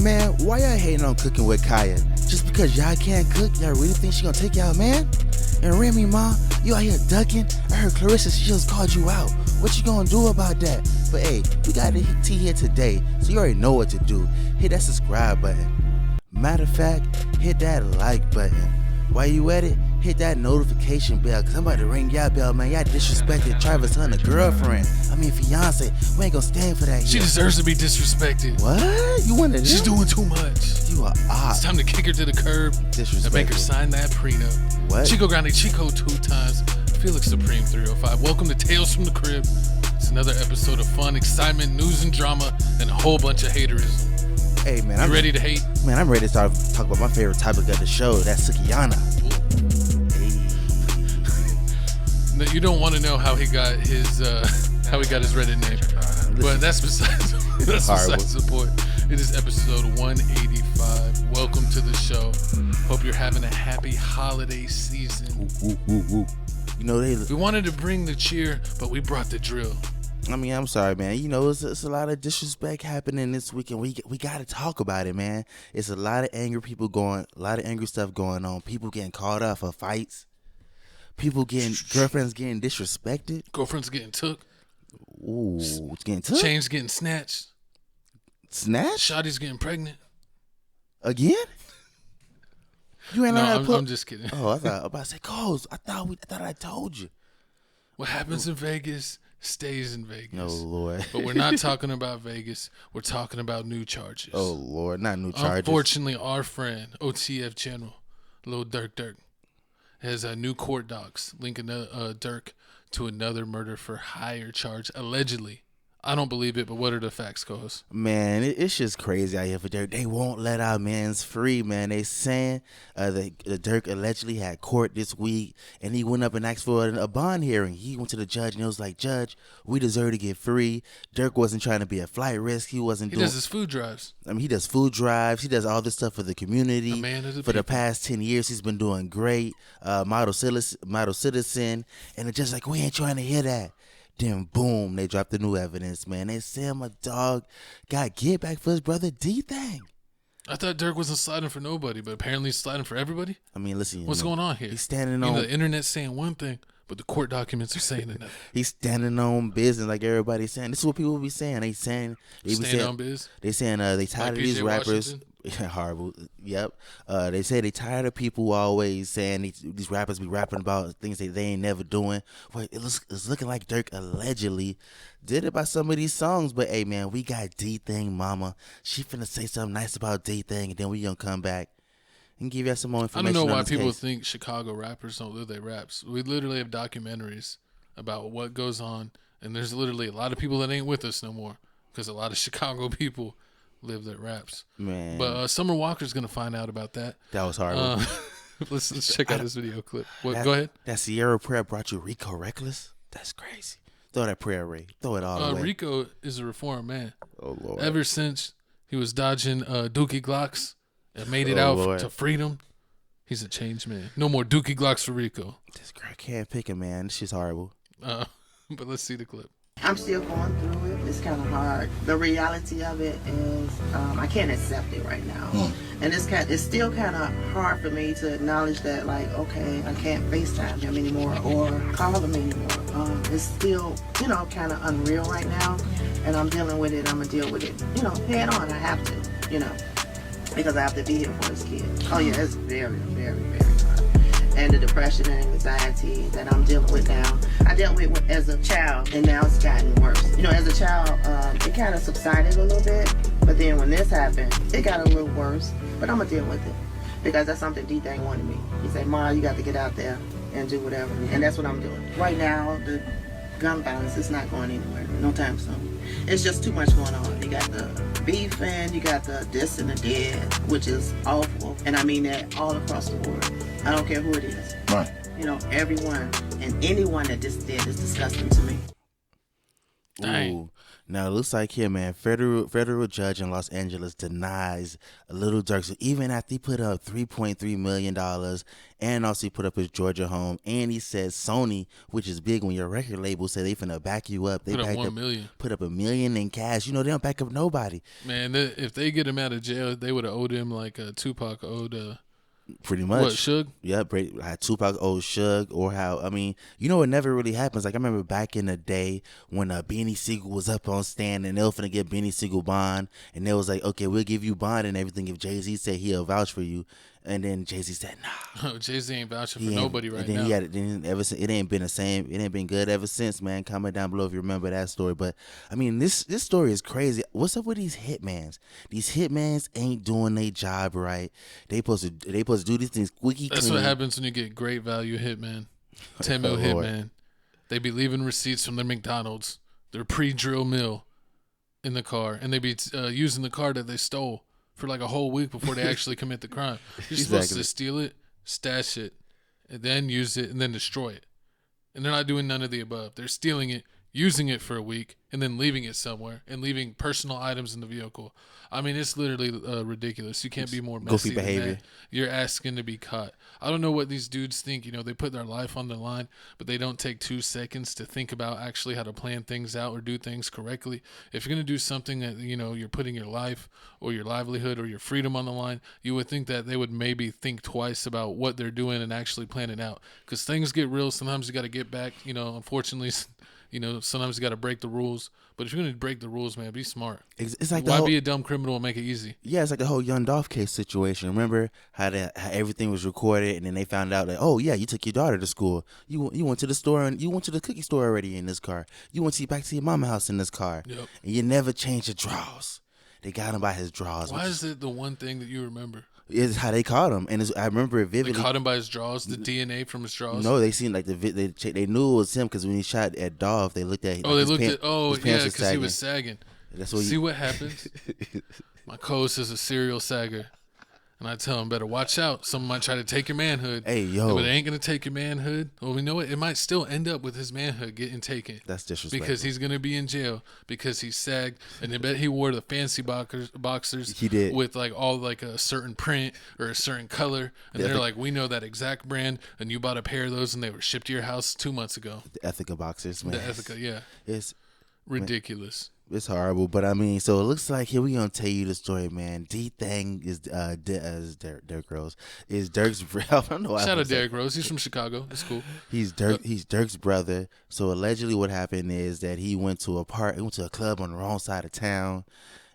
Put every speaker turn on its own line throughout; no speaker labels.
Man, why y'all hating on cooking with Kaya? Just because y'all can't cook, y'all really think she gonna take y'all man? And Remy Ma, you out here ducking? I heard Clarissa, she just called you out. What you gonna do about that? But hey, we got the tea here today, so you already know what to do. Hit that subscribe button. Matter of fact, hit that like button. While you at it, hit that notification bell, cause I'm about to ring y'all bell, man. Y'all disrespected Travis Hunter's girlfriend. I mean, fiance. We ain't gonna stand for that.
She deserves to be disrespected.
What? You wanted
She's doing too much.
You are odd.
It's time to kick her to the curb and make her sign that prenup.
What?
Chico Grande Chico 2 times. Felix Supreme 305. Welcome to Tales from the Crib. It's another episode of fun, excitement, news and drama, and a whole bunch of haterism.
Hey man, I'm
ready to hate?
Man, I'm ready to start talk about my favorite topic of the show. That's Sukhana.
Hey. No, you don't want to know how he got his Reddit name, but that's besides the point. It is episode 185. Welcome to the show. Hope you're having a happy holiday season.
You know
we wanted to bring the cheer, but we brought the drill.
I mean, I'm sorry, man. You know, it's a lot of disrespect happening this week, and we got to talk about it, man. It's a lot of angry stuff going on. People getting caught up for fights. Girlfriends getting disrespected.
Girlfriends getting took.
Ooh, it's getting took.
Chains getting snatched.
Snatched?
Shotty's getting pregnant.
Again? You ain't
I'm just kidding.
Oh, I thought about to say, Coles. I thought I told you.
What happens in Vegas stays in Vegas.
Oh, Lord.
But we're not talking about Vegas. We're talking about new charges.
Oh, Lord. Not new charges.
Unfortunately, our friend, OTF General, Lil Durk, has new court docs linking Durk to another murder for hire charge, allegedly. I don't believe it, but what are the facts, co-host?
Man, it's just crazy out here for Durk. They won't let our mans free, man. They saying the Durk allegedly had court this week, and he went up and asked for a bond hearing. He went to the judge, and it was like, Judge, we deserve to get free. Durk wasn't trying to be a flight risk. He
does his food drives.
I mean, he does food drives. He does all this stuff for the community.
A man of the
for
people.
The past 10 years, he's been doing great. Model citizen. And it's just like, we ain't trying to hear that. Then boom, they dropped the new evidence, man. They say my dog got get back for his brother D thing.
I thought Durk wasn't sliding for nobody, but apparently he's sliding for everybody.
I mean, listen.
What's going on here?
He's standing on.
The internet's saying one thing, but the court documents are saying another.
He's standing on business like everybody's saying. This is what people be saying. They
stand on biz.
They saying they tired of these rappers. Horrible. Yep. They say they tired of people always saying these rappers be rapping about things that they ain't never doing. Well, it's looking like Durk allegedly did it by some of these songs. But hey, man, we got D-Thing Mama. She finna say something nice about D-Thing, and then we gonna come back and give you some more information.
I don't know why people
case.
think Chicago rappers don't live their raps. We literally have documentaries about what goes on, and there's literally a lot of people that ain't with us no more because a lot of Chicago people live their raps.
Man.
But Summer Walker's going to find out about that.
That was horrible.
Let's check out this video clip. Go ahead.
That Sierra prayer brought you Rico Reckless? That's crazy. Throw that prayer, Ray. Throw it all away.
Rico is a reformed man.
Oh, Lord.
Ever since he was dodging Dookie Glocks and made it out to freedom, he's a changed man. No more Dookie Glocks for Rico.
This girl can't pick him, man. This shit's horrible.
But let's see the clip.
I'm still going through it. It's kind of hard. The reality of it is I can't accept it right now. And it's still kind of hard for me to acknowledge that, like, okay, I can't FaceTime him anymore or call him anymore. It's still, kind of unreal right now. And I'm dealing with it. I'm going to deal with it, head on. I have to, because I have to be here for his kid. Oh, yeah, it's very, very, very hard. And the depression and anxiety that I'm dealing with now, I dealt with as a child, and now it's gotten worse. As a child, it kind of subsided a little bit, but then when this happened, it got a little worse. But I'm gonna deal with it because that's something D-Thing wanted me. He said, "Ma, you got to get out there and do whatever," and that's what I'm doing right now. The gun violence is not going anywhere, no time soon. It's just too much going on. You got the beefing, you got the this and the dead, which is awful, and I mean that all across the board. I don't care who it is.
Right.
Everyone and anyone that just did is disgusting to me.
Dang.
Ooh. Now it looks like here, man. Federal judge in Los Angeles denies Little Durk. So even after he put up $3.3 million, and also he put up his Georgia home, and he says Sony, which is big when your record label said they finna back you up. They
put up $1 million.
Put up $1 million in cash. You know they don't back up nobody.
Man, if they get him out of jail, they would have owed him like Tupac owed.
Pretty much.
What, Suge?
Yeah, how Tupac owed Suge, or how, I mean, it never really happens. Like, I remember back in the day when Benny Siegel was up on stand and they were finna get Benny Siegel bond, and they was like, okay, we'll give you bond and everything if Jay-Z said he'll vouch for you. And then Jay-Z said, nah.
Oh, Jay-Z ain't vouching for nobody right now.
It ain't been the same. It ain't been good ever since, man. Comment down below if you remember that story. But, I mean, this story is crazy. What's up with these hitmans? These hitmans ain't doing their job right. They supposed to do these things squeaky clean.
That's what happens when you get great value hitman. 10 mil hitman. They be leaving receipts from their McDonald's, their pre-drill meal in the car, and they be using the car that they stole for like a whole week before they actually commit the crime. You're supposed to steal it, stash it, and then use it, and then destroy it. And they're not doing none of the above. They're stealing it, using it for a week, and then leaving it somewhere, and leaving personal items in the vehicle. I mean, it's literally ridiculous. You can't be more messy
goofy
than
behavior.
that. You're asking to be caught. I don't know what these dudes think. They put their life on the line, but they don't take 2 seconds to think about actually how to plan things out or do things correctly. If you're going to do something that, you're putting your life or your livelihood or your freedom on the line, you would think that they would maybe think twice about what they're doing and actually plan it out. Because things get real. Sometimes you got to get back. Unfortunately, sometimes you got to break the rules. But if you're going to break the rules, man, be smart.
It's like
why be a dumb criminal and make it easy?
Yeah, it's like the whole Young Dolph case situation. Remember how everything was recorded, and then they found out that, oh yeah, you took your daughter to school. You went to the store, and you went to the cookie store already in this car. You went back to your mama house in this car.
Yep.
And you never changed your drawers. They got him by his drawers.
Why is it the one thing that you remember?
Is how they caught him, and I remember it vividly.
They caught him by his drawers, the DNA from his drawers.
No, they seen like they knew it was him because when he shot at Dolph, they looked at.
Because he was sagging.
That's what.
See what happens. My co-host is a serial sagger, and I tell him better watch out. Someone might try to take your manhood.
Hey yo,
but it ain't gonna take your manhood. Well, we know what? It might still end up with his manhood getting taken.
That's disrespectful.
Because he's gonna be in jail because he sagged, and I bet he wore the fancy boxers.
He did
with like all like a certain print or a certain color, and they're like, we know that exact brand, and you bought a pair of those, and they were shipped to your house 2 months ago.
The Ethica boxers, man.
The Ethica, yeah.
It's
ridiculous.
It's horrible, but I mean, so it looks like here we gonna tell you the story, man. D-Thang is Derrick Rose is Durk's. I don't know.
Shout out Derrick Rose. He's from Chicago. It's cool.
He's Durk's brother. So allegedly, what happened is that he went to a club on the wrong side of town,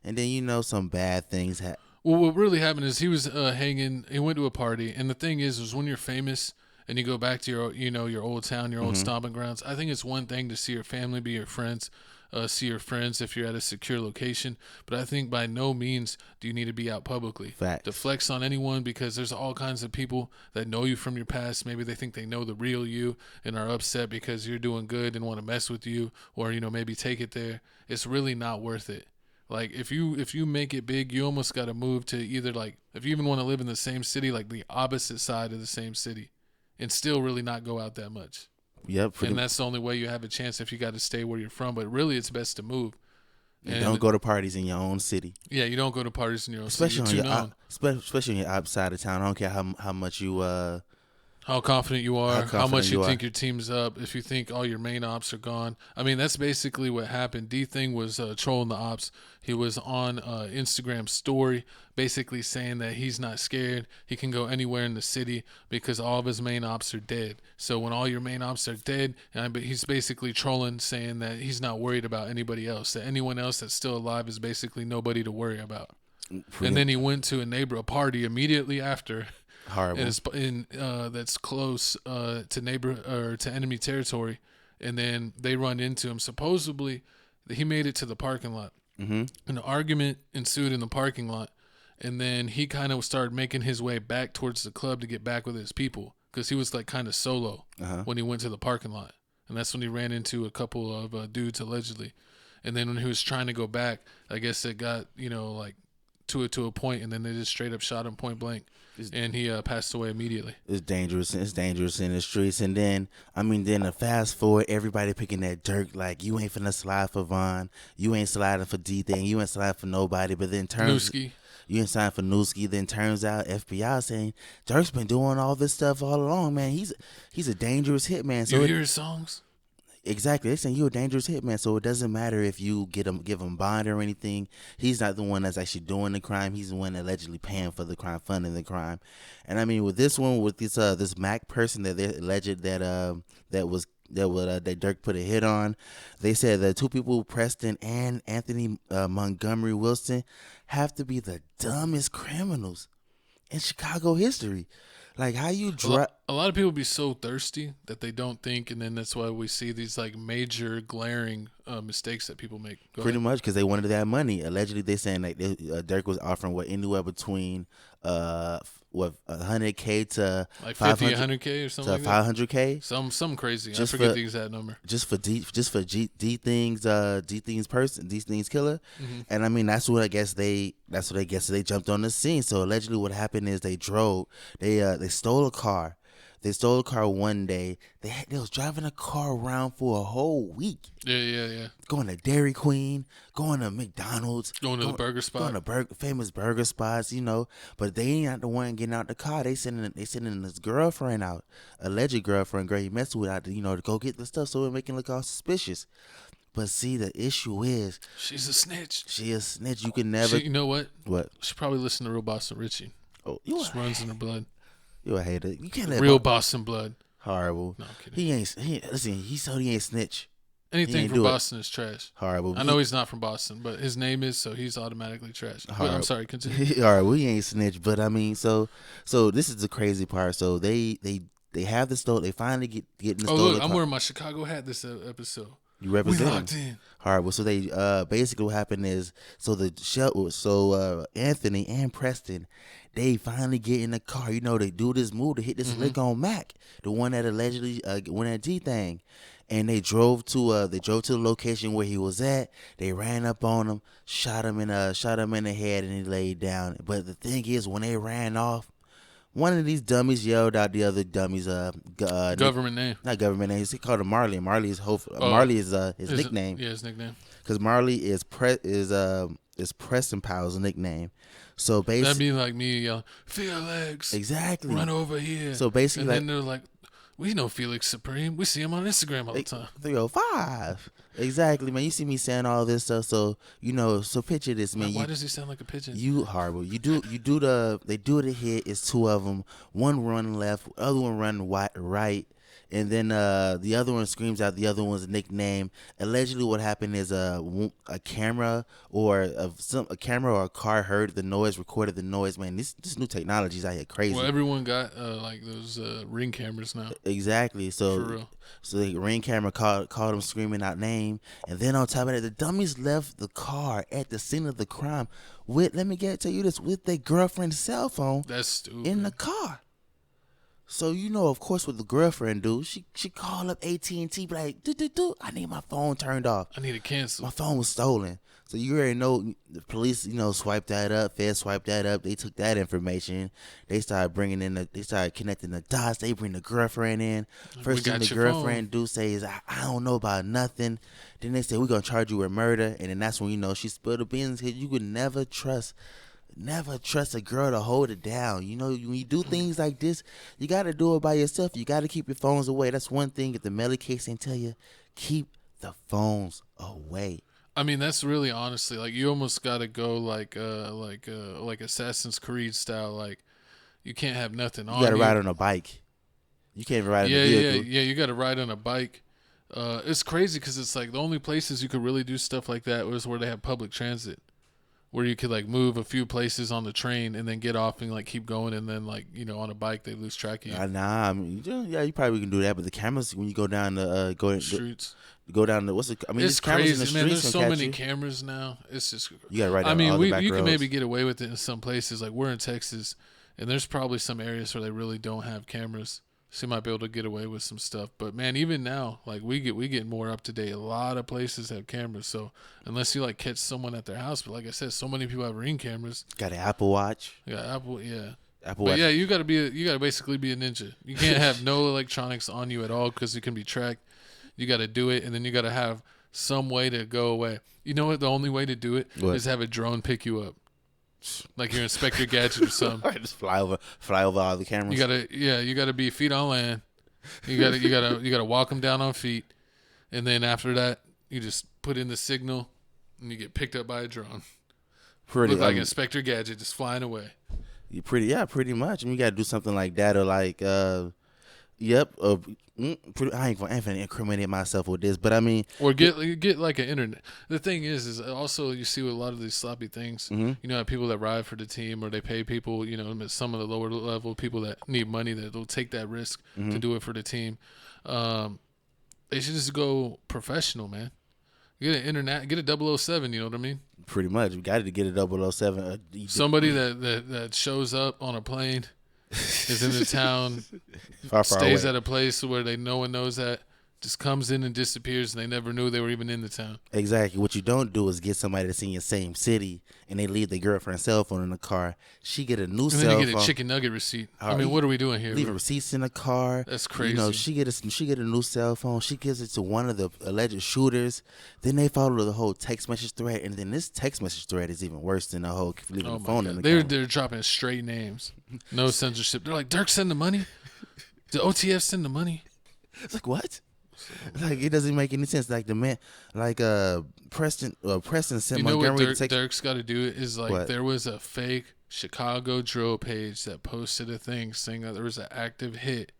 and then some bad things happened.
Well, what really happened is he was hanging. He went to a party, and the thing is when you're famous and you go back to your old town, your old stomping grounds. I think it's one thing to see your family, be your friends. See your friends if you're at a secure location, but I think by no means do you need to be out publicly.
Fact.
To flex on anyone, because there's all kinds of people that know you from your past. Maybe they think they know the real you and are upset because you're doing good and want to mess with you, or maybe take it there. It's really not worth it. Like if you make it big, you almost got to move to either, like, if you even want to live in the same city, like the opposite side of the same city, and still really not go out that much.
Yep,
and that's the only way you have a chance if you got to stay where you're from. But really, it's best to move.
You don't go to parties in your own city.
Yeah, you don't go to parties in your own
city. Especially on your outside of town. I don't care how much you
how confident you are, how much you think your team's up, if you think all your main ops are gone. I mean, that's basically what happened. D-Thing was trolling the ops. He was on Instagram story basically saying that he's not scared. He can go anywhere in the city because all of his main ops are dead. So when all your main ops are dead, he's basically trolling, saying that he's not worried about anybody else, that anyone else that's still alive is basically nobody to worry about. And then he went to a party immediately after.
Horrible.
And that's close to enemy territory, and then they run into him. Supposedly, he made it to the parking lot. Mm-hmm. An argument ensued in the parking lot, and then he kind of started making his way back towards the club to get back with his people because he was like kind of solo when he went to the parking lot, and that's when he ran into a couple of dudes allegedly. And then when he was trying to go back, I guess it got like to a point, and then they just straight up shot him point blank. and he passed away immediately.
It's dangerous. It's dangerous in the streets. And then, then a fast forward, everybody picking that Durk. Like, you ain't finna slide for Von. You ain't sliding for D-Thing. You ain't sliding for nobody. But then
Newski.
You ain't signed for Newski. Then turns out FBI saying Durk's been doing all this stuff all along, man. He's a dangerous hitman. So
you hear his songs?
Exactly. They're saying you're a dangerous hitman, so it doesn't matter if you give him bond or anything. He's not the one that's actually doing the crime. He's the one allegedly paying for the crime, funding the crime. And with this one, with this Mac person that they alleged that Durk put a hit on, they said the two people, Preston and Anthony Montgomery Wilson, have to be the dumbest criminals in Chicago history. Like, how you
a lot of people be so thirsty that they don't think, and then that's why we see these like major glaring mistakes that people make.
Pretty much because they wanted that money. Allegedly, they saying like Durk was offering anywhere between $100K to
like 50, 100K or something
to
like
500K.
Some crazy. I forget the exact number.
Just for D things person, D things killer.
Mm-hmm.
And that's what I guess they jumped on the scene. So allegedly what happened is they stole a car. They stole a car one day. They was driving a car around for a whole week.
Yeah.
Going to Dairy Queen, going to McDonald's,
going to the burger spot,
going to famous burger spots, But they ain't not the one getting out the car. They sending his girlfriend out, alleged girlfriend, girl he messed with out, to go get the stuff, so it make him look all suspicious. But see, the issue is
she's a snitch.
She a snitch. You can never.
You know what?
What?
She probably listened to Real Boston Richie.
Oh,
just runs in her blood.
You a hater. You can't let
Real Boston blood.
Horrible.
No, I'm kidding.
Listen, he said he ain't snitch.
Anything from Boston is trash.
Horrible.
I know he's not from Boston, but his name is, so he's automatically trash. But I'm sorry, continue.
Horrible. He ain't snitch, but so this is the crazy part. So they have the stolen. They finally get the stolen.
Oh look, I'm wearing my Chicago hat this episode.
You represent.
We locked in.
Horrible. So they basically what happened is Anthony and Preston, they finally get in the car. They do this move to hit this lick on Mac, the one that allegedly went at D-Thing, and they drove to the location where he was at. They ran up on him, shot him in the head, and he laid down. But the thing is, when they ran off, one of these dummies yelled out the other dummies
government name.
Not government name. He called him Marley. Marley is Marley is his nickname.
His nickname.
Because Marley is Preston Powell's nickname. So basically,
that'd be like me yelling, Felix.
Exactly.
Run over here.
So basically,
and then they're like, we know Felix Supreme. We see him on Instagram all the time.
305. Exactly, man. You see me saying all this stuff, so so picture this, man.
Why does he sound like a pigeon?
You horrible. They do the hit. It's two of them. One run left, other one run right. And then the other one screams out the other one's nickname. Allegedly, what happened is a camera or a car heard the noise, recorded the noise. Man, this new technology's out here crazy.
Well, everyone got like those Ring cameras now.
Exactly. So,
for real.
So the Ring camera called him screaming out name, and then on top of that, the dummies left the car at the scene of the crime with with their girlfriend's cell phone.
That's stupid.
In the car. So of course, what the girlfriend do? She called up AT&T, be like, I need my phone turned off.
I need to cancel.
My phone was stolen. So you already know the police, swiped that up. Feds swiped that up. They took that information. They started connecting the dots. They bring the girlfriend in. First thing the girlfriend do say is, I don't know about nothing. Then they say, we're gonna charge you with murder. And then that's when she spilled the beans. You could never trust a girl to hold it down. When you do things like this, you got to do it by yourself. You got to keep your phones away. That's one thing. If the Melly case ain't tell you, keep the phones away.
I mean, that's really honestly, like, you almost got to go like Assassin's Creed style. Like, you can't have nothing on you.
You got to ride on a bike. You can't even ride on a vehicle.
Yeah, you got to ride on a bike. It's crazy because it's like the only places you could really do stuff like that was where they have public transit, where you could like move a few places on the train and then get off and like keep going, and then like on a bike they lose track of you.
Nah, I mean, you probably can do that, but the cameras when you go down the
streets,
go down the
it's crazy, man. There's so many cameras now. It's just
you got right.
I mean, you can maybe get away with it in some places. Like we're in Texas, and there's probably some areas where they really don't have cameras. So you might be able to get away with some stuff. But man, even now, like we get more up to date. A lot of places have cameras. So unless you like catch someone at their house, but like I said, so many people have Ring cameras.
Got an Apple Watch.
Yeah, Apple. Yeah.
Apple
But
Watch.
yeah, you gotta basically be a ninja. You can't have no electronics on you at all because it can be tracked. You gotta do it, and then you gotta have some way to go away. You know what? The only way to do it is have a drone pick you up, like you're Inspector Gadget or something.
Just fly over all the cameras.
You gotta be feet on land. You gotta walk them down on feet, and then after that, you just put in the signal, and you get picked up by a drone. Look like Inspector Gadget just flying away.
Pretty much. I mean, you got to do something like that, or like, I ain't gonna incriminate myself with this, but I mean,
or get like an internet. The thing is also you see with a lot of these sloppy things. You know, people that ride for the team or they pay people. You know, some of the lower level people that need money that will take that risk to do it for the team. They should just go professional, man. Get an internet, get a 007. You know what I mean?
Pretty much, we got to get a 007.
Somebody that shows up on a plane, is in the town,
far
stays
away.
at a place where no one knows that, just comes in and disappears, and they never knew they were even in the town.
Exactly. What you don't do is get somebody that's in your same city and they leave their girlfriend's cell phone in the car. She get a new cell phone.
And then you get a chicken nugget receipt. I mean, what are we doing here?
Leave receipts in the car.
That's crazy.
You know, she get a new cell phone. She gives it to one of the alleged shooters. Then they follow the whole text message thread, and then this text message thread is even worse than the whole leaving the phone in the car.
They're dropping straight names, no censorship. They're like, Durk send the money. The OTF send the money.
It's like, what? Like, it doesn't make any sense. Like the man, like Preston sent Montgomery to take.
Durk's got to do is like
What?
there was a fake Chicago drill page that posted a thing saying that there was an active hit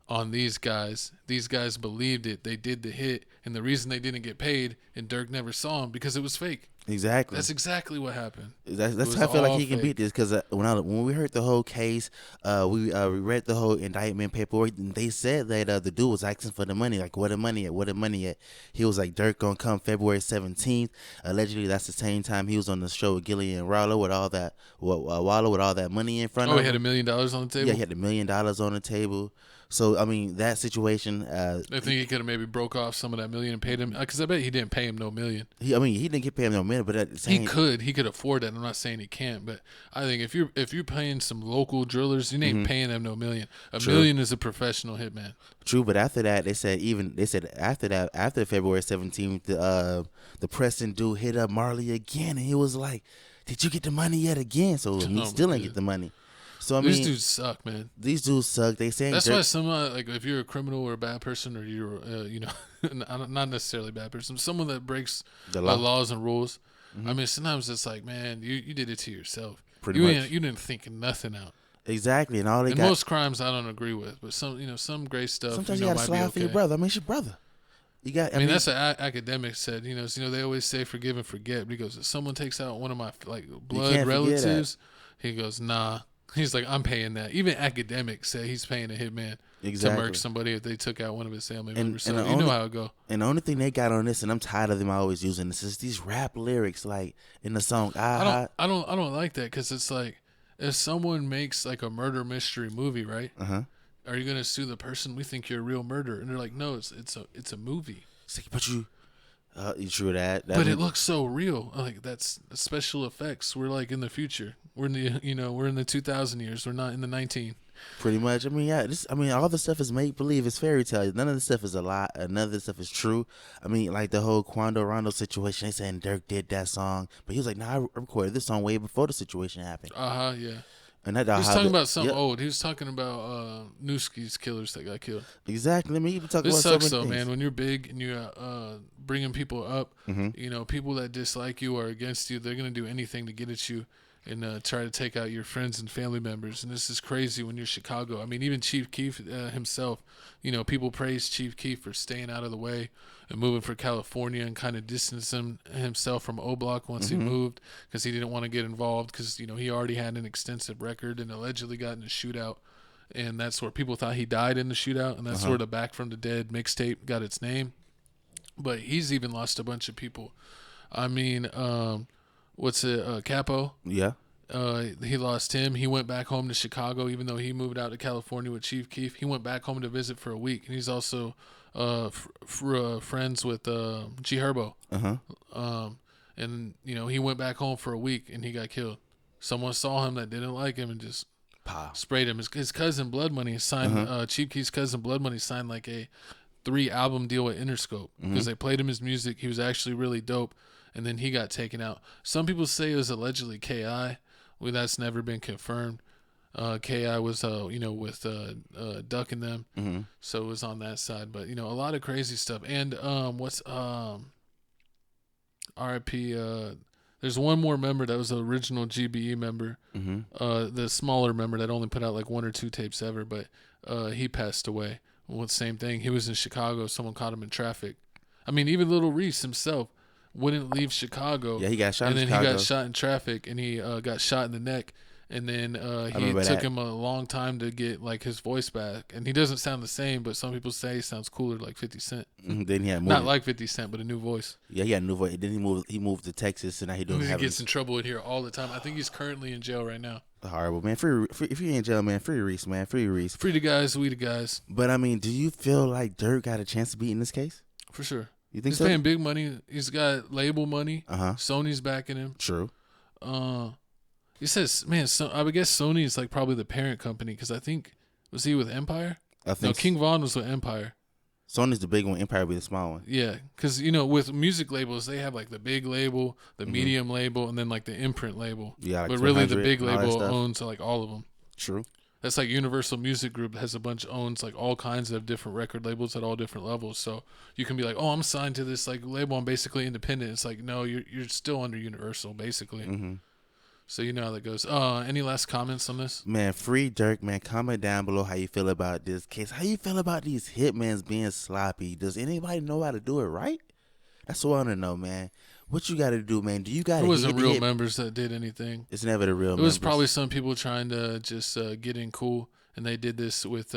on these guys. These guys believed it. They did the hit, and the reason they didn't get paid and Durk never saw them because it was fake.
Exactly.
That's exactly what happened.
That's how I feel like he can beat this, because when we heard the whole case, we read the whole indictment paperwork, and they said that the dude was asking for the money, like, where the money at? He was like, Durk gonna come February 17th. Allegedly, that's the same time he was on the show with Gillian Wallow with all that money in front of him.
Oh, he had $1 million on the table?
Yeah, he had $1 million on the table. So, I mean, that situation.
I think he could have maybe broke off some of that million and paid him, because I bet he didn't pay him no million.
He didn't get paid no million, but at the same,
he could afford that. I'm not saying he can't, but I think if you're paying some local drillers, you ain't paying them no million.
True.
Million is a professional hitman.
True, but after that, they said after February 17th, the Preston dude hit up Marley again, and he was like, "Did you get the money yet again?" So he still ain't get the money. So I mean,
these dudes suck, man.
These dudes suck. They saying
that's why some like if you're a criminal or a bad person, or you're not necessarily a bad person, someone that breaks the laws and rules. I mean, sometimes it's like, man, you did it to yourself.
Pretty much.
You didn't think nothing out.
Exactly, and all they got.
Most crimes I don't agree with, but some great stuff.
Sometimes you gotta slide for your brother. I mean, it's your brother. You got. I mean,
that's what academic said. They always say forgive and forget. But he goes, if someone takes out one of my blood relatives, he goes, nah. He's like, I'm paying that. Even academics say he's paying a hitman to murk somebody if they took out one of his family members. So you know how it go.
And the only thing they got on this, and I'm tired of them always using this, is these rap lyrics, like in the song.
I don't like that, because it's like, if someone makes like a murder mystery movie, right? Are you gonna sue the person? We think you're a real murderer, and they're like, no, it's a movie.
It's like, but you true that.
But it looks so real. Like, that's special effects. We're like in the future. We're in the 2000 years. We're not in the 19.
Pretty much. I mean, all the stuff is make believe. It's fairy tale. None of the stuff is a lie. None of the stuff is true. I mean, like the whole Quando Rondo situation. They saying Durk did that song, but he was like, "Nah, I recorded this song way before the situation happened."
Yeah.
And that
he was talking about something old. He was talking about Newski's killers that got killed.
Exactly. Let me even talk about
this sucks,
so
though,
things.
man. When you're big and you're bringing people up, people that dislike you or against you, they're gonna do anything to get at you and try to take out your friends and family members. And this is crazy when you're Chicago. I mean, even Chief Keef himself, people praise Chief Keef for staying out of the way and moving for California and kind of distancing himself from O-Block once he moved, because he didn't want to get involved, because, he already had an extensive record and allegedly got in a shootout. And that's where people thought he died in the shootout. And that's where the Back from the Dead mixtape got its name. But he's even lost a bunch of people. I mean, Capo?
Yeah.
He lost him. He went back home to Chicago, even though he moved out to California with Chief Keef. He went back home to visit for a week, and he's also friends with G Herbo. And he went back home for a week, and he got killed. Someone saw him that didn't like him and just sprayed him. His cousin Blood Money signed. Chief Keef's cousin Blood Money signed like a 3-album deal with Interscope because they played him his music. He was actually really dope, and then he got taken out. Some people say it was allegedly Ki. Well, that's never been confirmed. Ki was with Duck and them, so it was on that side. But a lot of crazy stuff. And what's R.I.P. There's one more member that was the original GBE member, the smaller member that only put out like 1 or 2 tapes ever, but he passed away. Well, same thing. He was in Chicago. Someone caught him in traffic. I mean, even Little Reese himself wouldn't leave Chicago.
Yeah, he got shot in Chicago.
And then he got shot in traffic, and he got shot in the neck. And then he took him a long time to get like his voice back, and he doesn't sound the same. But some people say he sounds cooler, like 50 Cent.
Then he had
not like 50 Cent, but a new voice.
Yeah, he had a new voice. Then he moved to Texas, and now he
gets in trouble in here all the time. I think he's currently in jail right now.
Horrible, man. Free if you're in jail, man, free Reese, man. Free Reese.
Free the guys, we the guys.
But I mean, do you feel like Durk got a chance to beat in this case?
For sure.
You think
he's
so?
He's paying big money. He's got label money. Sony's backing him.
True.
He says, man, I would guess Sony is like probably the parent company because I think, was he with Empire?
I think
King Von was with Empire.
Sony's the big one, Empire would be the small one.
Yeah, because, with music labels, they have like the big label, the medium label, and then like the imprint label.
Yeah, like
but really the big label owns like all of them.
True.
That's like Universal Music Group has a bunch owns like all kinds of different record labels at all different levels. So you can be like, oh, I'm signed to this like label. I'm basically independent. It's like, no, you're still under Universal basically. So you know how that goes. Any last comments on this?
Man, free Durk, man. Comment down below how you feel about this case. How you feel about these hitmans being sloppy? Does anybody know how to do it right? That's what I want to know, man. What you got to do, man? Do you got to?
It wasn't real members that did anything.
It's never the real members.
It was probably some people trying to just get in cool, and they did this with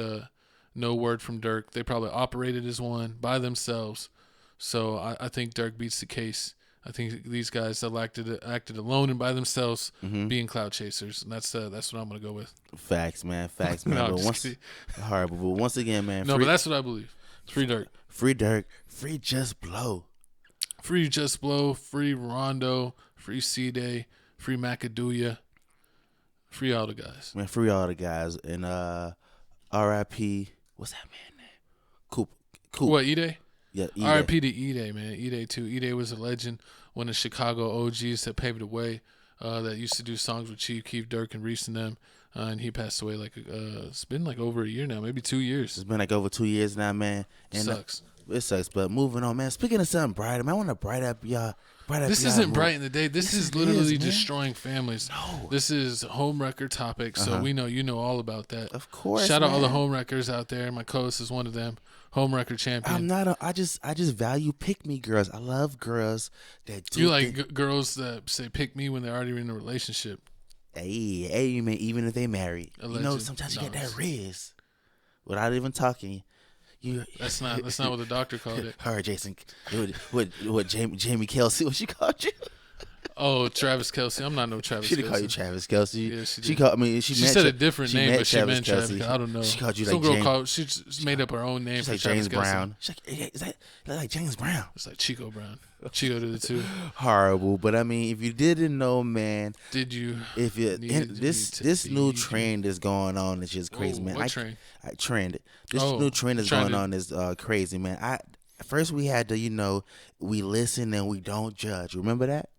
no word from Durk. They probably operated as one by themselves. So I think Durk beats the case. I think these guys acted alone and by themselves, being cloud chasers, and that's what I'm gonna go with.
Facts, man. Facts, man.
No,
horrible. But once again, man.
No, but that's what I believe. Free Durk.
Free Durk. Free Just Blow.
Free Just Blow. Free Rondo. Free C-Day. Free Macadooia. Free all the guys.
Man, free all the guys. And R.I.P. What's that man name? Coop.
What, E-Day?
Yeah,
R.I.P. to E-Day, man. E-Day, too. E-Day was a legend. One of Chicago OGs that paved the way, that used to do songs with Chief Keef, Durk, and Reese and them. And he passed away it's been like over a year now, maybe 2 years.
It's been like over 2 years now, man. And
sucks.
It sucks, but moving on, man. Speaking of something brighter, man, I want to bright up y'all.
This isn't brighten the day. This is literally destroying families.
No.
This is home wrecker topic, so we know you know all about that.
Of course,
Shout out all the home wreckers out there. My co-host is one of them. Home wrecker champion.
I just value pick me girls. I love girls that do.
You like girls that say pick me when they're already in a relationship.
Hey, man, even if they married.
Alleged.
Sometimes you get that riz without even talking.
That's not what the doctor called it.
Her, Jason. What Jamie Kelsey? What she called you?
Oh, Travis Kelsey. I'm not no Travis Kelsey.
She didn't call you Travis Kelsey.
Yeah, she
called. I mean, she
said a different name, but she meant Travis. I don't know.
She called you
Some
like
girl she just made up her own name.
She's
for
like
Travis
James Brown. She's like, is that like James Brown?
It's like Chico Brown. Chico did it too.
Horrible, but I mean, if you didn't know, man,
did you?
If you this new trend is going on, it's just crazy, man.
What trend?
This new trend is going on is crazy, man. First we had to, we listen and we don't judge. Remember that?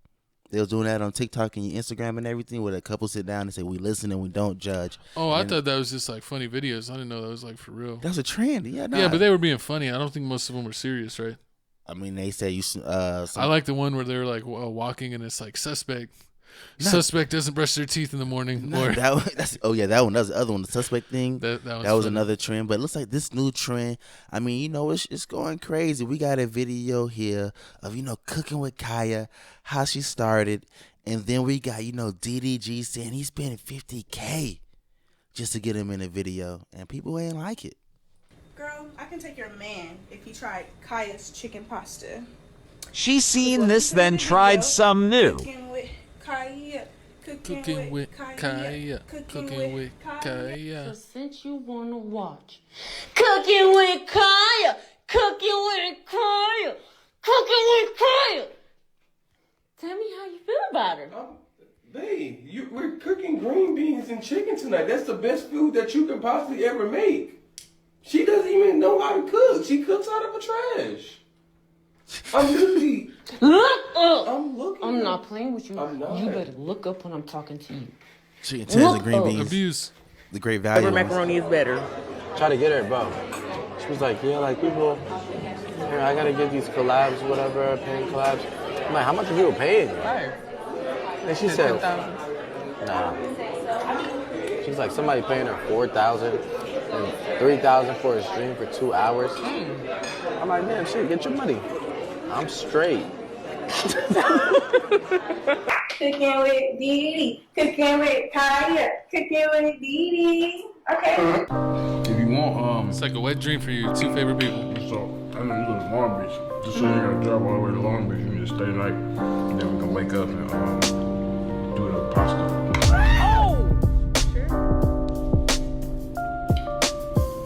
They was doing that on TikTok and Instagram and everything, where a couple sit down and say, we listen and we don't judge.
Oh, I thought that was just like funny videos. I didn't know that was like for real.
That's a trend. Yeah,
yeah, but they were being funny. I don't think most of them were serious, right?
I mean, they said
I like the one where they were like walking and it's like suspect doesn't brush their teeth in the morning.
That one. That one. That was the other one. The suspect thing. That was another trend. But it looks like this new trend. I mean, it's going crazy. We got a video here of cooking with Kaya, how she started, and then we got DDG saying he spent $50K just to get him in a video, and people ain't like it.
Girl, I can take your man if he tried Kaya's chicken pasta.
She seen this, then tried some new.
Cooking with Kaya.
Cooking with Kaya. Cooking with Kaya.
So since you wanna watch Cooking with Kaya, Cooking with Kaya, Cooking with Kaya, tell me how you feel about her.
Babe, we're cooking green beans and chicken tonight. That's the best food that you can possibly ever make. She doesn't even know how to cook. She cooks out of a trash. I'm literally...
Look up!
I'm looking.
I'm not playing with you.
I'm not.
You better look up when I'm talking to you.
Chicken tenders and green
Look up.
beans.
Abuse.
The great value.
Whatever macaroni is better.
Try to get her, bro. She was like, yeah, like people, here, I gotta get these collabs, whatever, paying collabs. I'm like, how much are people paying?
Right.
And she said, nah. She's like, somebody paying her $4,000 and $3,000 for a stream for 2 hours. I'm like, man, shit, get your money. I'm straight.
Cooking with Dee, cooking with Kaya, cooking with Dee. Okay.
If you want,
It's like a wet dream for you. 2 favorite people.
so I know you live in Long Beach. Just so you gotta drive all the way to Long Beach. You need to stay tonight. And then we can wake up and do the pasta.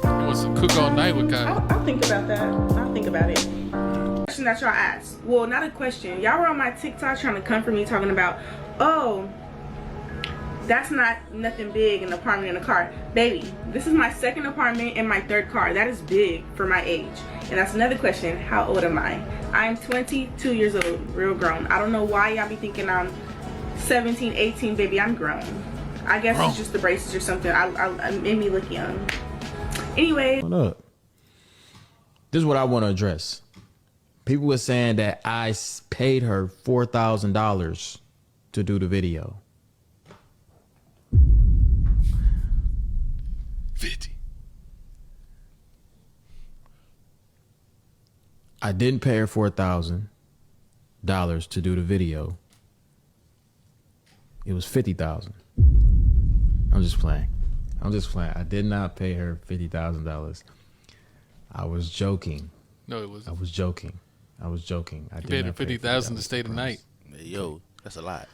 He wants to cook all night with Kyle.
I'll think about that. I'll think about it. Question that y'all asked. Well, not a question. Y'all were on my TikTok trying to come for me talking about, oh, that's not nothing big, an apartment and a car. Baby, this is my 2nd apartment and my 3rd car. That is big for my age. And that's another question. How old am I? I'm 22 years old, real grown. I don't know why y'all be thinking I'm 17, 18, baby. I'm grown. I guess it's just the braces or something. I made me look young. Anyway.
What up? This is what I want to address. People were saying that I paid her $4,000 to do the video.
50.
I didn't pay her $4,000 to do the video. It was $50,000. I'm just playing. I did not pay her $50,000. I was joking.
No, it wasn't.
I was joking. I
You paid her $50,000 to stay the night.
Yo, that's a lot.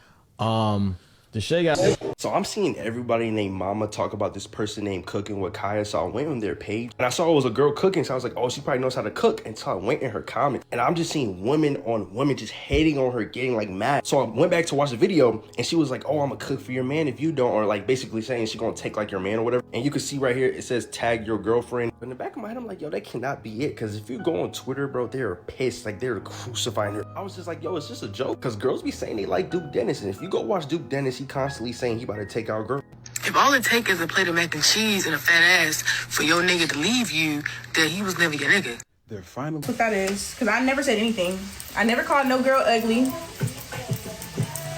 The Shay got.
So I'm seeing everybody named Mama talk about this person named Cooking with Kaya. So I went on their page and I saw it was a girl cooking. So I was like, oh, she probably knows how to cook. And so I went in her comments and I'm just seeing women on women just hating on her, getting like mad. So I went back to watch the video and she was like, oh, I'm gonna cook for your man if you don't, or like basically saying she's gonna take like your man or whatever. And you can see right here, it says tag your girlfriend. In the back of my head, I'm like, yo, that cannot be it. Cause if you go on Twitter, bro, they're pissed. Like they're crucifying her. I was just like, yo, it's just a joke. Cause girls be saying they like Duke Dennis. And if you go watch Duke Dennis, he constantly saying he about to take our girl.
If all it takes is a plate of mac and cheese and a fat ass for your nigga to leave you, then he was never your nigga.
They're finally.
What that is, because I never said anything. I never called no girl ugly.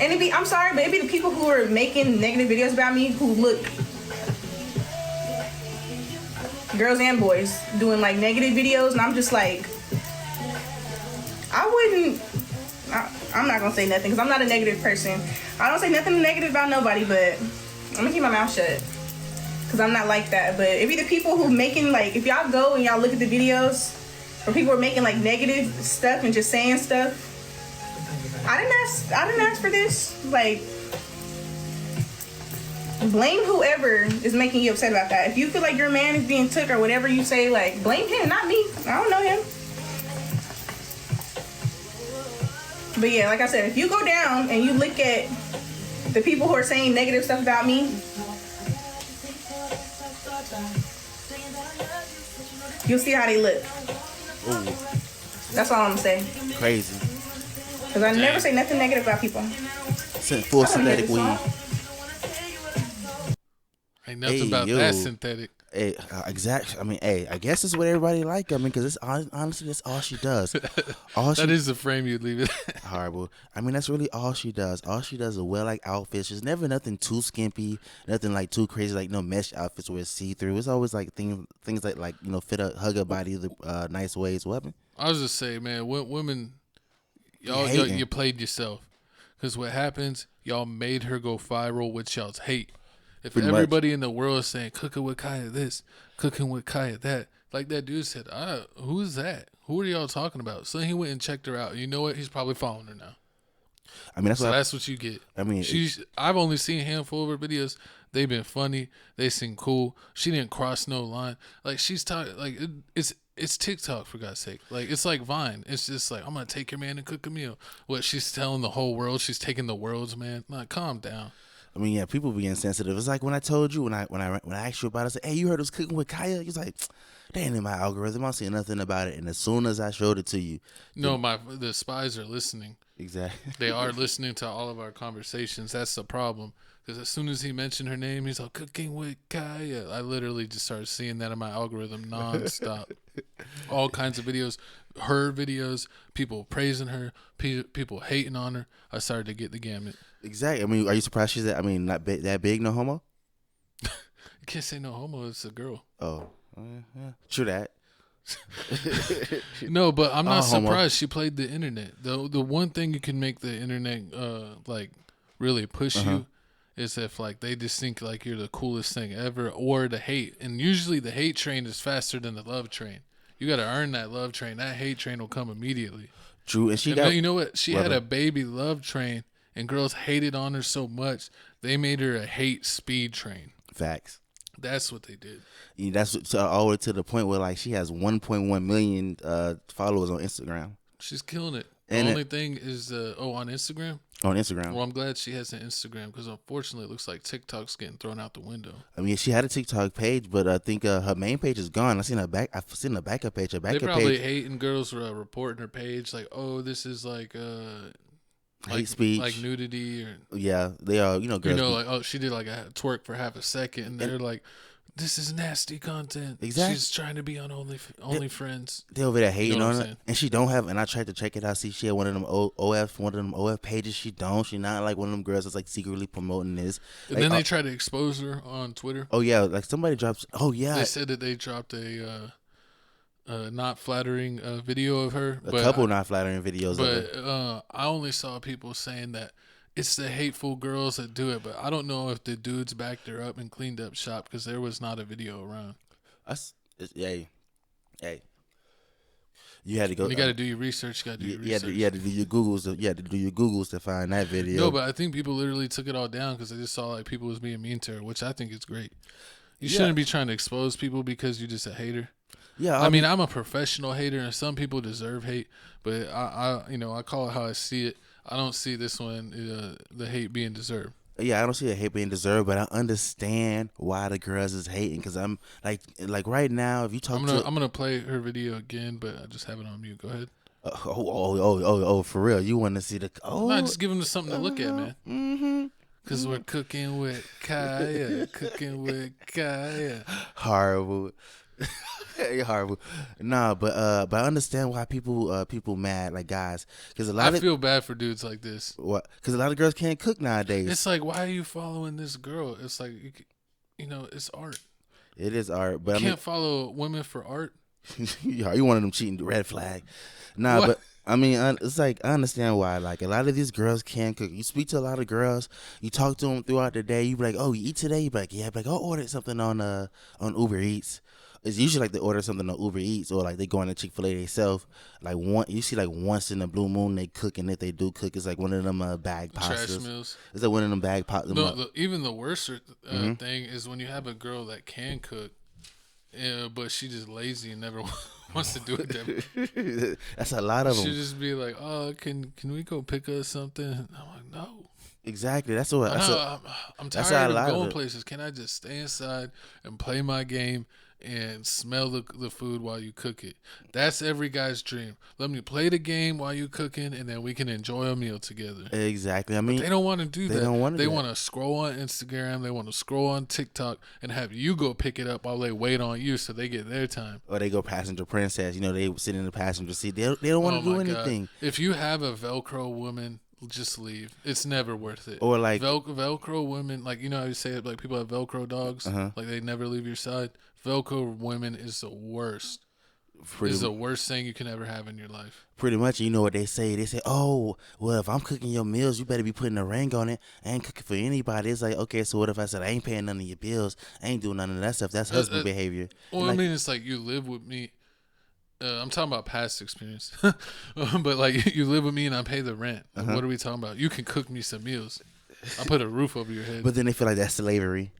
And it be, I'm sorry, but it be the people who are making negative videos about me who look, girls and boys, doing like negative videos, and I'm just like, I'm not gonna say nothing because I'm not a negative person. I don't say nothing negative about nobody, but I'm gonna keep my mouth shut because I'm not like that. But it be the people who making like, if y'all go and y'all look at the videos where people are making like negative stuff and just saying stuff, I didn't ask for this. Like, blame whoever is making you upset about that. If you feel like your man is being took or whatever you say, like, blame him, not me. I don't know him. But yeah, like I said, if you go down and you look at the people who are saying negative stuff about me, you'll see how they look.
Ooh.
That's all I'm gonna say.
Crazy.
Because I never say nothing negative about people.
Full synthetic weed.
Ain't nothing about that synthetic.
Hey, exactly. I mean, hey, I guess it's what everybody like. I mean, because it's honestly, that's all she does.
That is the frame you leave it.
Horrible. I mean, that's really all she does. All she does is wear like outfits. There's never nothing too skimpy, nothing like too crazy, like no mesh outfits where it's see through. It's always like things that like fit her, hug her body the nice ways. What happened?
I was just saying, man, women, y'all you played yourself. Because what happens, y'all made her go viral with y'all's hate. If
Pretty
everybody in the world is saying cooking with Kaya this, cooking with Kaya that, like that dude said, who's that? Who are y'all talking about? So he went and checked her out. You know what? He's probably following her now.
I mean, that's what
you get.
I mean,
I've only seen a handful of her videos. They've been funny. They seem cool. She didn't cross no line. Like she's talking. Like it's it's TikTok, for God's sake. Like, it's like Vine. It's just like, I'm gonna take your man and cook a meal. What, she's telling the whole world she's taking the world's man? Like, calm down.
I mean, yeah, people being sensitive. It's like when I told you, when I asked you about it, I said, hey, you heard us cooking with Kaya? He's like, they ain't in my algorithm. I don't see nothing about it. And as soon as I showed it to you.
No, the spies are listening.
Exactly.
They are listening to all of our conversations. That's the problem. Because as soon as he mentioned her name, he's like, cooking with Kaya. I literally just started seeing that in my algorithm nonstop. All kinds of videos, her videos, people praising her, people hating on her. I started to get the gamut.
Exactly. I mean, are you surprised she's that? I mean, not that big, no homo?
You can't say no homo. It's a girl.
Oh, yeah. True that.
No, but I'm not surprised.
Homo.
She played the internet. The one thing you can make the internet like really push you is if like they just think like you're the coolest thing ever, or the hate. And usually the hate train is faster than the love train. You got to earn that love train. That hate train will come immediately.
True, and
you know what? She had a baby love train, and girls hated on her so much they made her a hate speed train.
Facts.
That's what they did.
Yeah, that's all the way to the point where like she has 1.1 million followers on Instagram.
She's killing it.
And
the only thing is, on Instagram?
On Instagram.
Well, I'm glad she has an Instagram because unfortunately it looks like TikTok's getting thrown out the window.
I mean, she had a TikTok page, but I think her main page is gone. I've seen the backup page. Her backup
they probably
page.
hating girls reporting her page like, oh, this is like
hate speech,
like nudity, or
yeah, they are. You know, girls.
Like, oh, she did like a twerk for half a second, and they're like, this is nasty content.
Exactly.
She's trying to be on OnlyFriends.
They over there hating on her,
saying?
and she don't have. And I tried to check it out. See, she had one of them OF pages. She don't. She not like one of them girls that's like secretly promoting this.
And
like,
then they try to expose her on Twitter.
Oh yeah, like somebody drops. Oh yeah,
they said that they dropped a not flattering video of her.
A couple not flattering videos of her.
But I only saw people saying that it's the hateful girls that do it, but I don't know if the dudes backed her up and cleaned up shop because there was not a video around.
Hey, you had to go.
You got to do your research. You got to do your research.
You had to do your Googles. You had to do your Googles to find that video.
No, but I think people literally took it all down because they just saw like people was being mean to her, which I think is great. You shouldn't be trying to expose people because you're just a hater.
Yeah,
I mean, I'm a professional hater, and some people deserve hate, but I call it how I see it. I don't see this one, the hate being deserved.
Yeah, I don't see the hate being deserved, but I understand why the girls is hating. Because I'm like right now, if you talk
I'm gonna play her video again, but I just have it on mute. Go ahead.
For real? You want to see the? Oh,
no, just give them something to look at, man.
Mm-hmm.
Cause we're cooking with Kaya, cooking with Kaya.
Horrible. You're horrible. Nah, but I understand why people mad, like guys, because
I feel bad for dudes like this.
What? Because a lot of girls can't cook nowadays.
It's like, why are you following this girl? It's like, it's art.
It is art, but
you can't follow women for art.
You one of them cheating red flag. Nah, but I mean, it's like I understand why. Like a lot of these girls can't cook. You speak to a lot of girls, you talk to them throughout the day. You be like, "Oh, you eat today?" You be like, "Yeah." Be like, "Oh, order something on Uber Eats." It's usually like they order something on Uber Eats, or like they go on to Chick-fil-A themselves. Like you see like once in a blue moon they cook, and if they do cook, it's like one of them bag pastas.
Trash meals.
It's like one of them bag pastas.
No, even the worst thing is when you have a girl that can cook, but she just lazy and never wants to do it.
That's a lot of them.
She'll just be like, "Oh, can we go pick up something?" And I'm like, "No."
Exactly. That's what.
I'm tired of going places. Can I just stay inside and play my game and smell the food while you cook it? That's every guy's dream. Let me play the game while you cooking, and then we can enjoy a meal together.
Exactly. I mean,
but they don't want to do that.
They
want to scroll on Instagram. They want to scroll on TikTok and have you go pick it up while they wait on you so they get their time.
Or they go passenger princess. They sit in the passenger seat. They don't want to do anything.
God. If you have a Velcro woman, just leave. It's never worth it.
Or like
Velcro women, like how you say it, like people have Velcro dogs, like they never leave your side. Velcro women is the worst. It's the worst thing you can ever have in your life.
Pretty much. You know what they say? They say, "Oh, well, if I'm cooking your meals, you better be putting a ring on it. I ain't cooking for anybody." It's like, okay, so what if I said I ain't paying none of your bills? I ain't doing none of that stuff. That's husband behavior.
Well, I mean, it's like you live with me. I'm talking about past experience, but like you live with me and I pay the rent. Like, what are we talking about? You can cook me some meals. I put a roof over your head.
But then they feel like that's slavery.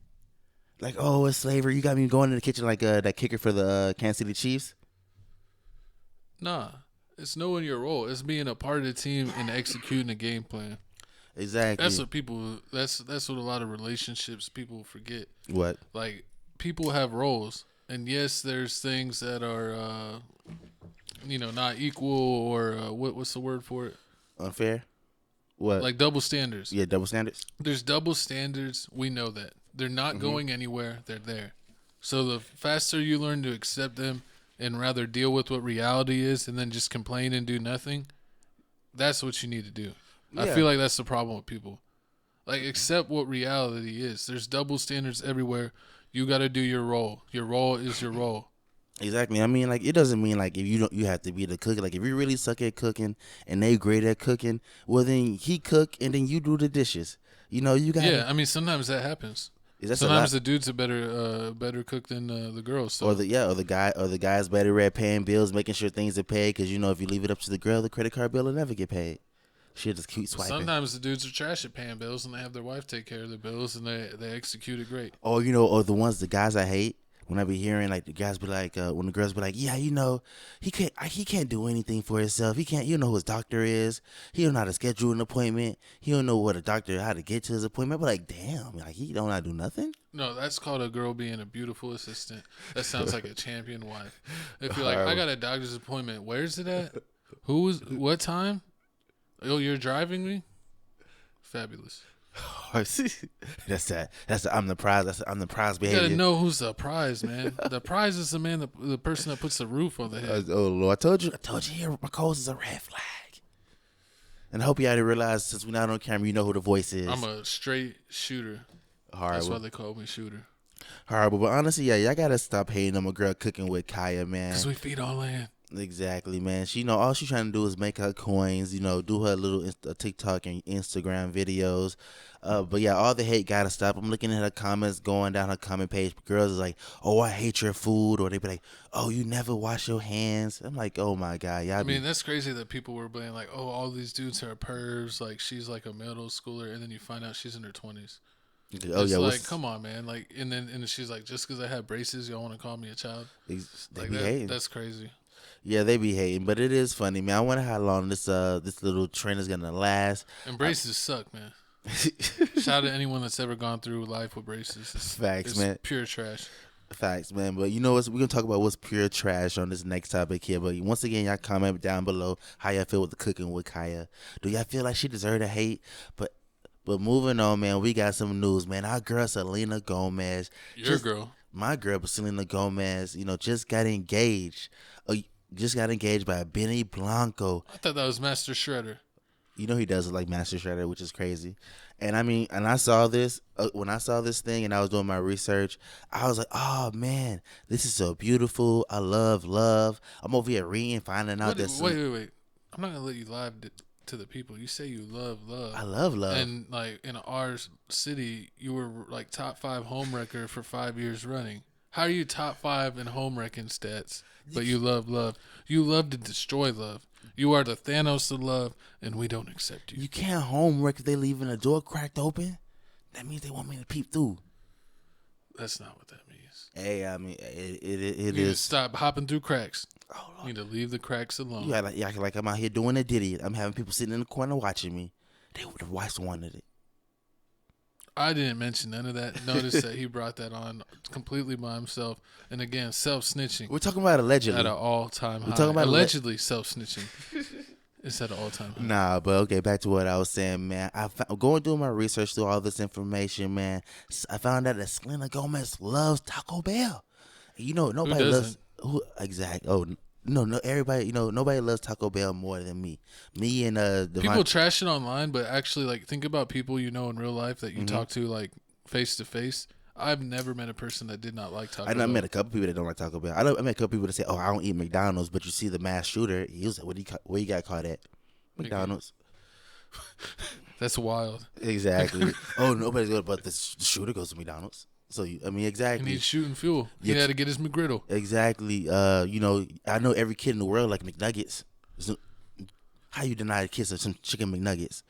Like, oh, it's slavery. You got me going in the kitchen like that kicker for the Kansas City Chiefs.
Nah, it's knowing your role. It's being a part of the team and executing a game plan.
Exactly.
That's what people. That's what a lot of relationships people forget.
What?
Like people have roles, and yes, there's things that are, not equal or what's the word for it?
Unfair. What?
Like double standards.
Yeah, double standards.
There's double standards. We know that they're not going anywhere. They're there. So the faster you learn to accept them and rather deal with what reality is, and then just complain and do nothing, that's what you need to do.
Yeah.
I feel like that's the problem with people. Like, accept what reality is. There's double standards everywhere. You got to do your role. Your role is your role.
Exactly. I mean, like, it doesn't mean like if you don't, you have to be the cook. Like, if you really suck at cooking and they great at cooking, well then he cook and then you do the dishes. You know, you got.
Yeah, I mean, sometimes that happens. Sometimes the dude's a better cook than the girls. So.
Or the guy's better at paying bills, making sure things are paid. Because if you leave it up to the girl, the credit card bill will never get paid. She'll just keep swiping.
Sometimes the dudes are trash at paying bills, and they have their wife take care of their bills, and they execute it great.
Or the guys I hate. When I be hearing like the guys be like, when the girls be like, yeah, he can't do anything for himself. He can't, who his doctor is. He don't know how to schedule an appointment. He don't know how to get to his appointment. But like, damn, like he don't know how to do nothing.
No, that's called a girl being a beautiful assistant. That sounds like a champion wife. If you're like, I got a doctor's appointment, where's it at? What time? Oh, you're driving me? Fabulous.
That's the I'm the prize. I'm the prize behavior.
You gotta know who's the prize, man. The prize is the person that puts the roof on the head.
Oh Lord, I told you here, my calls is a red flag. And I hope y'all didn't realize since we're not on camera, you know who the voice is.
I'm a straight shooter.
Horrible.
That's why they call me shooter.
Horrible, but honestly, yeah, y'all gotta stop hating on my girl cooking with Kaya, man.
Cause we feed on land.
Exactly, man. She all she's trying to do is make her coins, do her little TikTok and Instagram videos. But yeah, all the hate gotta stop. I'm looking at her comments, going down her comment page. Girls is like, "Oh, I hate your food," or they be like, "Oh, you never wash your hands." I'm like, "Oh my god, y'all."
I mean, that's crazy that people were being like, "Oh, all these dudes are pervs." Like she's like a middle schooler, and then you find out she's in her 20s.
Oh
it's
yeah,
like come on, man. Like, and then she's like, "Just because I have braces, y'all want to call me a child?" That's crazy.
Yeah, they be hating, but it is funny, man. I wonder how long this little trend is gonna last.
And braces suck, man. Shout out to anyone that's ever gone through life with braces.
Facts, man.
Pure trash.
Facts, man. But you know what? We're gonna talk about what's pure trash on this next topic here. But once again, y'all comment down below how y'all feel with the cooking with Kaya. Do y'all feel like she deserved a hate? But moving on, man, we got some news, man. Our girl Selena Gomez.
Girl.
My girl, but Selena Gomez, just got engaged. Just got engaged by Benny Blanco.
I thought that was Master Shredder.
He does look like Master Shredder, which is crazy. And I mean, and I saw this, when I saw this thing and I was doing my research, I was like, oh man, this is so beautiful. I love. I'm over here reading, finding out this.
Wait. I'm not going to let you lie to the people. You say you love.
I love love.
And like in our city, you were like top 5 home wrecker for 5 years running. How are you top 5 in home wrecking stats? But you love. You love to destroy love. You are the Thanos of love, and we don't accept you.
You can't home wreck if they leaving a door cracked open. That means they want me to peep through.
That's not what that means.
Hey, I mean, it
you
is.
Stop hopping through cracks. Oh, Lord. You need to leave the cracks alone.
You act like I'm out here doing a ditty. I'm having people sitting in the corner watching me. They would have watched wanted it.
I didn't mention none of that. Notice that he brought that on completely by himself. And again, self-snitching.
We're talking about allegedly.
At an all-time high.
We're talking about
allegedly self-snitching. It's at an all-time high.
Nah, but okay, back to what I was saying, man. Going through my research through all this information, man. I found out that Selena Gomez loves Taco Bell. Nobody loves. Exactly. Oh, no, everybody. Nobody loves Taco Bell more than me. Me and
people trash it online, but actually, like, think about people in real life that you talk to, like, face to face. I've never met a person that did not like Taco Bell.
I met a couple people that don't like Taco Bell. I met a couple people that say, "Oh, I don't eat McDonald's," but you see the mass shooter. He was like, where he got caught at? McDonald's.
That's wild.
Exactly. Oh, nobody's good, but the shooter goes to McDonald's. So exactly.
He needs shooting fuel. He had to get his McGriddle.
Exactly. I know every kid in the world like McNuggets. So, how you deny a kid some chicken McNuggets?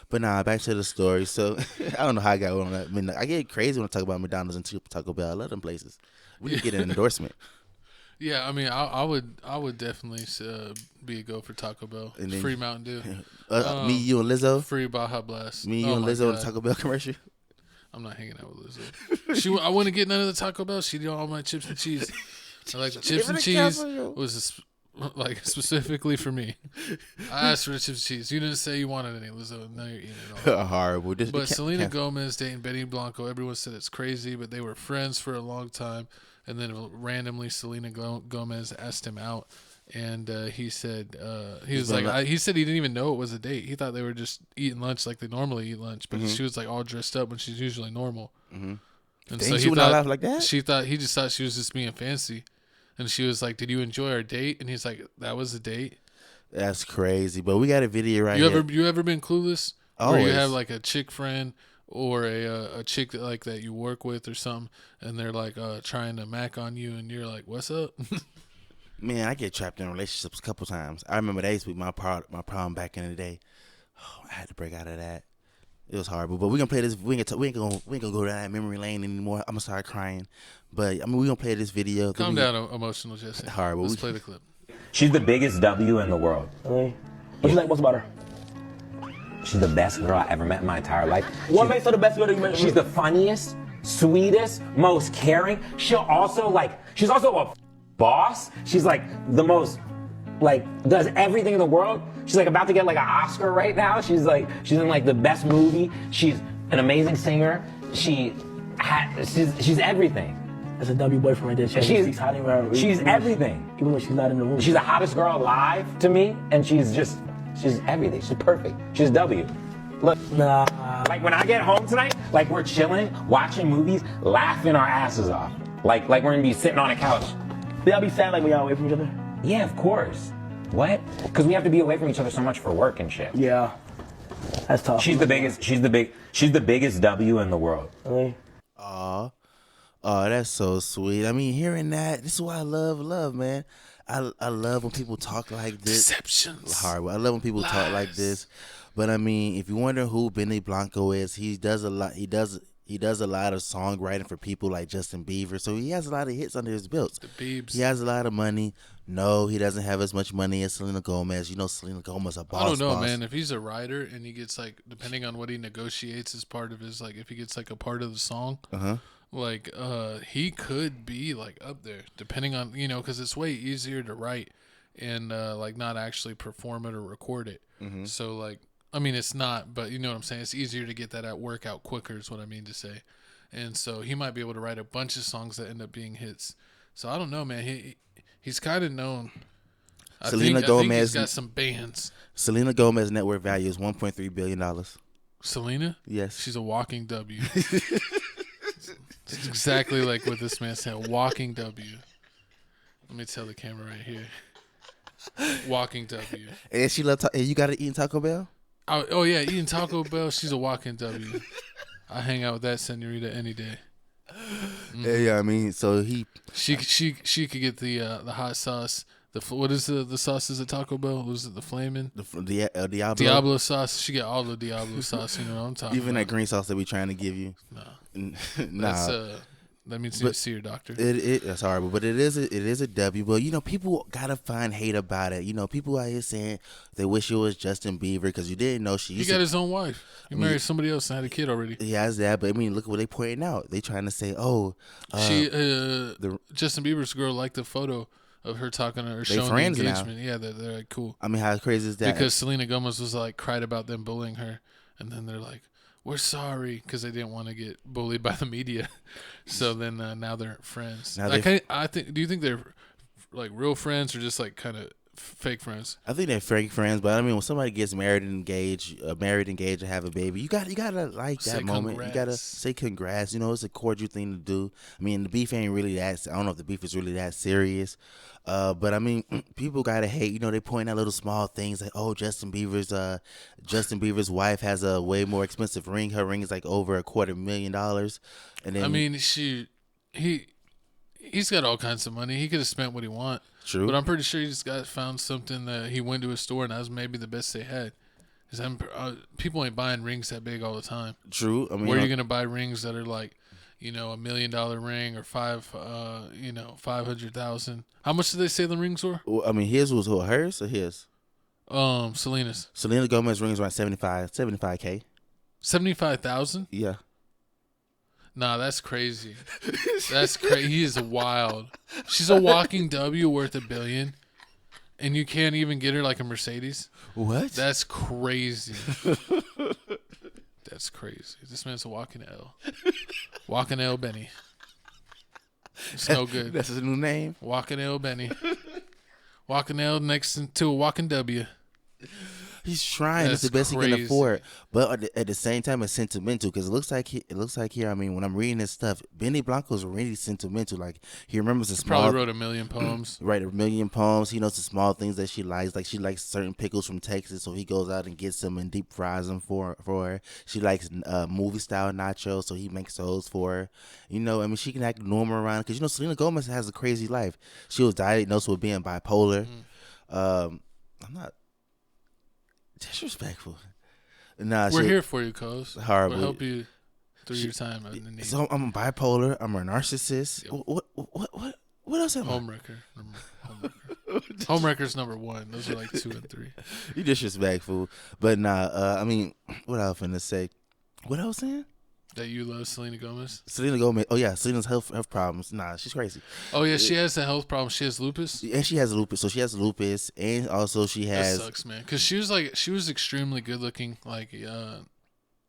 But nah, back to the story. So I don't know how I got on that. I get crazy when I talk about McDonald's and Taco Bell. I love them places. We need to get an endorsement.
Yeah, I mean, I would definitely be a go for Taco Bell.
And then,
free Mountain Dew.
Me, you, and Lizzo.
Free Baja Blast.
Me, you, and Lizzo in the Taco Bell commercial.
I'm not hanging out with Lizzo. I wouldn't get none of the Taco Bell. She'd eat all my chips and cheese. I like the chips and cheese was like specifically for me. I asked for the chips and cheese. You didn't say you wanted any, Lizzo. Now you're eating it all.
Horrible.
But Selena Gomez dating Benny Blanco, everyone said it's crazy, but they were friends for a long time. And then randomly, Selena Gomez asked him out, and he said he said he didn't even know it was a date. He thought they were just eating lunch like they normally eat lunch, but she was like all dressed up when she's usually normal. And so he thought like that. He just thought she was just being fancy, and she was like, "Did you enjoy our date?" And he's like, "That was a date."
That's crazy. But we got a video right here.
You ever been clueless?
Always.
Where you have like a chick friend or a chick that you work with or something, and they're like trying to mac on you, and you're like, "What's up?"
Man, I get trapped in relationships a couple times. I remember that used to be my problem back in the day. Oh, I had to break out of that. It was horrible. But we're gonna play this. We ain't gonna go down that memory lane anymore. I'm gonna start crying. But I mean, we're gonna play this video.
Calm down, emotional Jesse.
Horrible.
Let's play the clip.
She's the biggest W in the world. Really? What you like most about her? She's the best girl I ever met in my entire life. What makes her the best girl you met? She's the funniest, sweetest, most caring. She's also a boss. She's like the most, does everything in the world. She's like about to get like an Oscar right now. She's in like the best movie. She's an amazing singer. She's everything.
That's a W boyfriend right there.
She's everything.
Even when she's not in the room.
She's the hottest girl alive to me, and she's everything. She's perfect. She's W. Look, like when I get home tonight, like we're chilling, watching movies, laughing our asses off. Like we're gonna be sitting on a couch.
Do y'all be sad like when y'all away from each other?
Yeah, of course. What? Because we have to be away from each other so much for work and shit.
Yeah, that's tough.
She's the biggest W in the world.
Really?
Oh, that's so sweet. I mean, hearing that, this is why I love, man. I love when people talk like this.
Deceptions.
Horrible. I love when people talk like this. But I mean, if you wonder who Benny Blanco is, he does a lot. He does a lot of songwriting for people like Justin Bieber. So he has a lot of hits under his belt.
The Biebs.
He has a lot of money. No, he doesn't have as much money as Selena Gomez. You know, Selena Gomez a boss.
I don't know, man. If he's a writer and he gets like, depending on what he negotiates as part of his, like, if he gets like a part of the song, like he could be like up there, depending on, you know, because it's way easier to write and like not actually perform it or record it. So like, I mean, it's not, but you know what I'm saying? It's easier to get that at work out quicker is what I mean to say. And so he might be able to write a bunch of songs that end up being hits. So I don't know, man. He's kind of known. I think he's got some bands.
Selena Gomez net worth value is $1.3 billion.
Selena?
Yes.
She's a walking W. It's exactly like what this man said. Walking W. Let me tell the camera right here. Walking W.
And she love. And you got to eat Taco Bell?
Oh yeah, eating Taco Bell. She's a walking W. I hang out with that senorita any day.
Yeah, I mean, so
she could get the hot sauce. What is the sauces at Taco Bell? Was it the flaming?
The
Diablo sauce. She get all the Diablo sauce. You know what I'm talking about.
Even that green sauce that we trying to give you.
Nah. That means you see your doctor.
That's horrible, but it is a W. But you know, people gotta find hate about it. You know, people out here saying they wish it was Justin Bieber because you didn't know he
got his own wife. He married somebody else and had a kid already.
He has that, but I mean, look at what they pointing out. They trying to say,
Justin Bieber's girl liked the photo of her talking to her, showing the engagement. Now. Yeah, they're like, cool.
I mean, how crazy is that?
Because Selena Gomez was like cried about them bullying her, and then they're like, we're sorry, because they didn't want to get bullied by the media. So then now they're friends. I think. Do you think they're like real friends or just like kind of fake friends?
I think they're fake friends, but I mean, when somebody gets married and engaged, and have a baby, you gotta like that moment.
Congrats.
You gotta say congrats. You know, it's a cordial thing to do. I mean, the beef ain't really that. I don't know if the beef is really that serious. But I mean, people gotta hate. You know, they point out little small things like, oh, Justin Bieber's wife has a way more expensive ring. Her ring is like over $250,000. And then
I mean, he's got all kinds of money. He could have spent what he want.
True.
But I'm pretty sure he just found something that he went to a store and that was maybe the best they had. Because people ain't buying rings that big all the time.
True. I mean,
where are you gonna buy rings that are like, $1 million ring or $500,000. How much did they say the rings were?
Well, I mean, his was hers or his?
Selena's.
Selena Gomez rings around 75K.
75,000?
Yeah.
Nah, that's crazy. That's crazy. He is wild. She's a walking W worth $1 billion, and you can't even get her like a Mercedes.
What?
That's crazy. That's crazy. This man's a walking L. Walking L Benny. It's no good.
That's his new name.
Walking L Benny. Walking L next to a walking W.
He's trying. It's the best he can afford, but at the same time, it's sentimental because it looks like here. I mean, when I'm reading this stuff, Benny Blanco's really sentimental. Like he remembers the small.
Probably wrote 1 million poems.
Right, 1 million poems. He knows the small things that she likes. Like she likes certain pickles from Texas, so he goes out and gets them and deep fries them for her. She likes movie style nachos, so he makes those for her. I mean, she can act normal around because Selena Gomez has a crazy life. She was diagnosed with being bipolar. I'm not disrespectful. Nah,
we're here for you, cuz.
Horrible.
We'll help you through your time.
So I'm bipolar. I'm a narcissist. Yep. What else am I?
Homewrecker. Homewrecker's number 1. Those are like 2 and 3.
You disrespectful. But nah, I mean, what I was finna say. What I was saying?
That you love Selena Gomez?
Selena Gomez. Oh, yeah. Selena's health problems. Nah, she's crazy.
Oh, yeah. She has a health problem. She has lupus?
And she has lupus. So she has lupus. And also she has...
That sucks, man. Because she was extremely good looking. Like,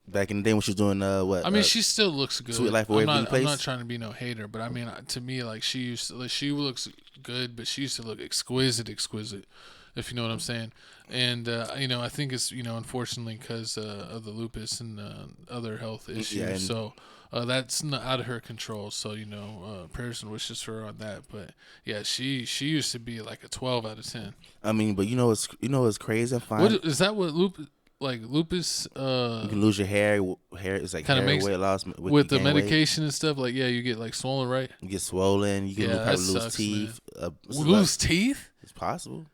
back in the day when she was doing what?
I mean, she still looks good.
Sweet Life of
I'm not trying to be no hater, but I mean, to me, like she looks good, but she used to look exquisite, if you know what I'm saying. And I think it's unfortunately because of the lupus and other health issues. Yeah, so that's not out of her control. So prayers and wishes for her on that. But yeah, she used to be like a 12 out of 10.
I mean, but it's crazy.
What is that? What lupus? Like lupus,
you can lose your hair. Hair is like hair weight loss
with the medication and stuff. Like you get like swollen, right?
You get swollen. You can probably lose teeth.
Lose teeth?
It's possible.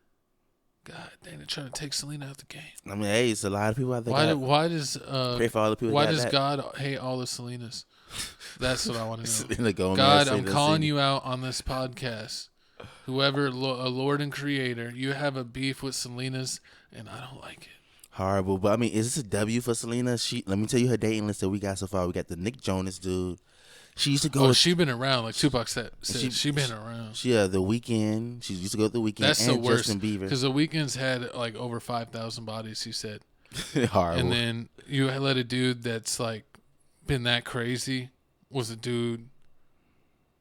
God dang, they're trying to take Selena out the game.
I mean, hey, it's a lot of people out there.
Why does
pray for all the people?
Why does God hate all the Selenas? That's what I want to know. God, I'm calling you out on this podcast. Whoever, a Lord and Creator, you have a beef with Selena's, and I don't like it.
Horrible, but I mean, is this a W for Selena? Let me tell you her dating list that we got so far. We got the Nick Jonas dude. She used to go.
Oh, she been around like Tupac said. She been around.
The Weeknd. She used to go to the Weeknd.
That's
and
the worst.
Justin Bieber.
Because the Weeknd's had like over 5,000 bodies. He said.
Horrible.
And then you let a dude that's like been that crazy was a dude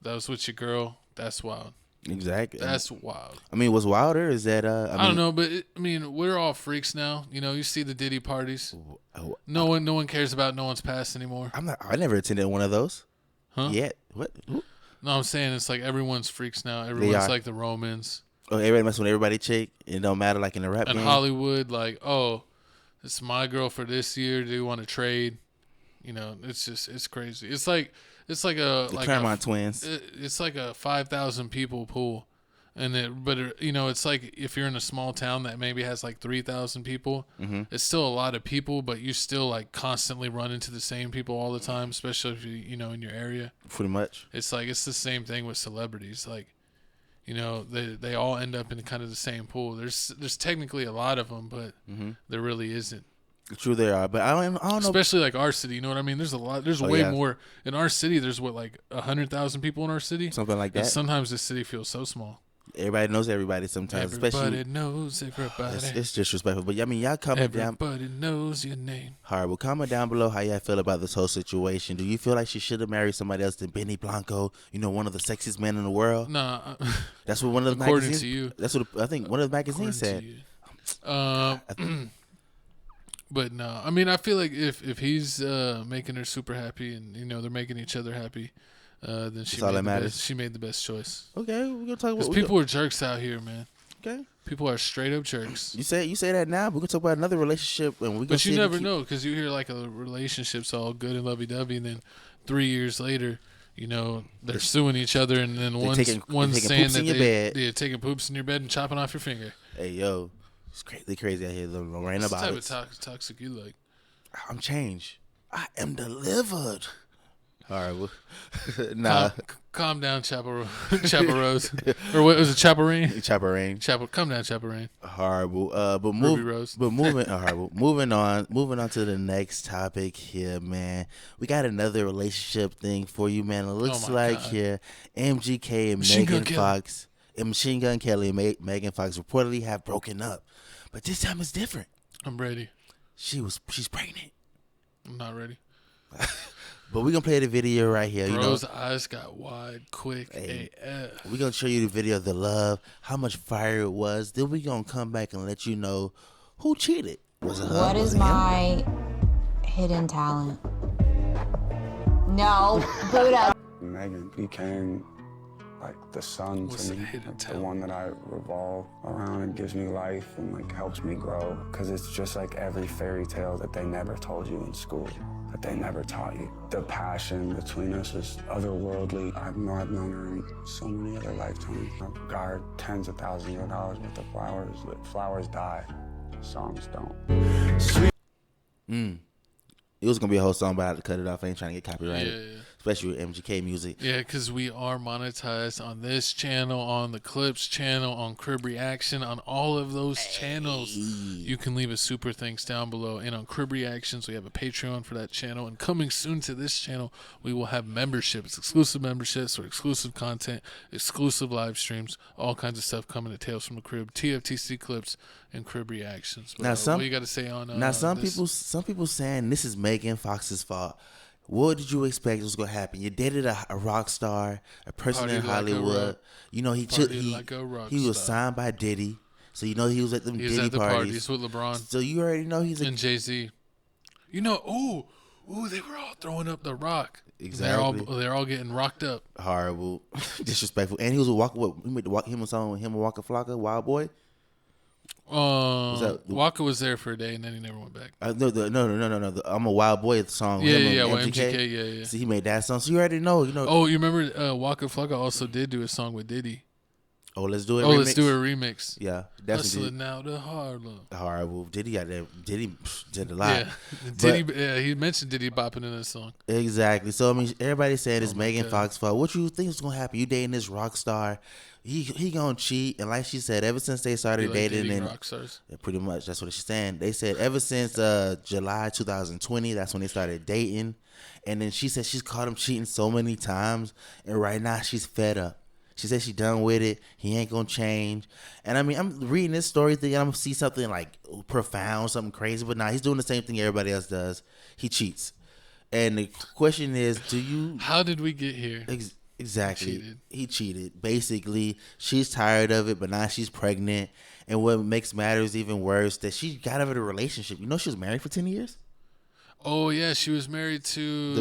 that was with your girl. That's wild.
Exactly.
That's wild.
I mean, what's wilder is that
I don't know, but we're all freaks now. You see the Diddy parties. No one cares about no one's past anymore.
I never attended one of those.
Huh?
Yet. What?
No, I'm saying it's like everyone's freaks now. Everyone's like the Romans.
Oh, everybody mess with everybody chick. It don't matter like in the rap game.
And Hollywood, like, oh, it's my girl for this year. Do you want to trade? It's crazy. It's like a
Claremont twins.
It's like a 5,000 people pool, it's like if you're in a small town that maybe has like 3,000 people, it's still a lot of people, but you still like constantly run into the same people all the time, especially if you in your area.
Pretty much.
It's like it's the same thing with celebrities, like they all end up in kind of the same pool. There's technically a lot of them, but there really isn't.
True, they are, but I don't know.
Especially like our city, you know what I mean? There's a lot. There's way more in our city. There's like 100,000 people in our city,
something like that.
And sometimes the city feels so small.
Everybody knows everybody sometimes.
Everybody knows everybody.
It's disrespectful, but I mean, y'all comment down.
Everybody knows your name.
Horrible. Comment down below how y'all feel about this whole situation. Do you feel like she should have married somebody else than Benny Blanco? One of the sexiest men in the world.
Nah,
that's what one of the
according
magazines.
To you,
that's what I think one of the magazines said.
But no, I mean, I feel like if he's making her super happy and they're making each other happy, then she made the best choice.
Okay, we're gonna talk about.
Because people are jerks out here, man.
Okay,
people are straight up jerks.
You say that now. We're gonna talk about another relationship, and
but you never know because you hear like a relationship's all good and lovey dovey, and then 3 years later, they're suing each other, and then one's saying that they're taking poops in your bed and chopping off your finger.
Hey yo. It's crazy out here. Lorraine about it.
What type of toxic you like?
I'm changed. I am delivered. Horrible. Nah.
Calm down, Chaparrose. Or what was it, Chaparine?
Chaparine.
Calm down, Chaparine.
Horrible.
Rose.
Horrible. Moving on to the next topic here, man. We got another relationship thing for you, man. It looks like God. Here, MGK and Megan Fox and Machine Gun Kelly and Megan Fox reportedly have broken up, but this time it's different.
I'm ready.
She's pregnant.
I'm not ready.
But we're going to play the video right here.
Bro's eyes got wide quick AF.
We're going to show you the video of the love, how much fire it was. Then we're going to come back and let you know who cheated. Was it her?
What is my hidden talent? No, Buddha.
Megan became like the sun to me, like the one that I revolve around and gives me life and like helps me grow. Because it's just like every fairy tale that they never told you in school, that they never taught you. The passion between us is otherworldly. I've known her in so many other lifetimes. I've got her tens of thousands of dollars worth of flowers. Flowers die, songs don't.
Sweet. It was going to be a whole song, but I had to cut it off. I ain't trying to get copyrighted.
Yeah.
Especially with MGK music.
Yeah, because we are monetized on this channel, on the Clips channel, on Crib Reaction, on all of those channels. You can leave a super thanks down below. And on Crib Reactions, we have a Patreon for that channel. And coming soon to this channel, we will have memberships, exclusive memberships or exclusive content, exclusive live streams, all kinds of stuff coming to Tales from the Crib, TFTC Clips, and Crib Reactions. But,
now,
what you got to say on
some people saying this is Megan Fox's fault. What did you expect was going to happen? You dated a rock star, a person in Hollywood. You know, he was signed by Diddy. So, you know, he was at them Diddy parties
with LeBron.
So, you already know he's
and Jay-Z. You know, they were all throwing up the rock.
Exactly.
They're all getting rocked up.
Horrible. Disrespectful. And he was he made him a song with him and Waka Flocka, Wild Boy.
Waka was there for a day and then he never went back.
No. I'm a Wild Boy song.
With MGK.
Yeah. So he made that song. So you already know.
Oh, you remember Waka Flocka also did do a song with Diddy.
Oh, let's do it.
Let's do a remix.
Yeah, definitely.
Hustling out to Harlem.
Horrible. Diddy got that. Diddy did a lot.
Yeah, he mentioned Diddy bopping in this song.
Exactly. So I mean, everybody's saying it's Megan Fox's fault. What you think is gonna happen? You dating this rock star? He gonna cheat, and like she said, ever since they started dating, and
rock stars?
Yeah, pretty much that's what she's saying. They said ever since July 2020, that's when they started dating, and then she said she's caught him cheating so many times, and right now she's fed up. She said she's done with it. He ain't gonna change. And I mean, I'm reading this story thinking I'm gonna see something like profound, something crazy, but nah, he's doing the same thing everybody else does. He cheats. And the question is,
how did we get here?
Exactly. He cheated. Basically, she's tired of it, but now she's pregnant. And what makes matters even worse, that she got out of the relationship. You know, she was married for 10 years.
Oh yeah, she was married to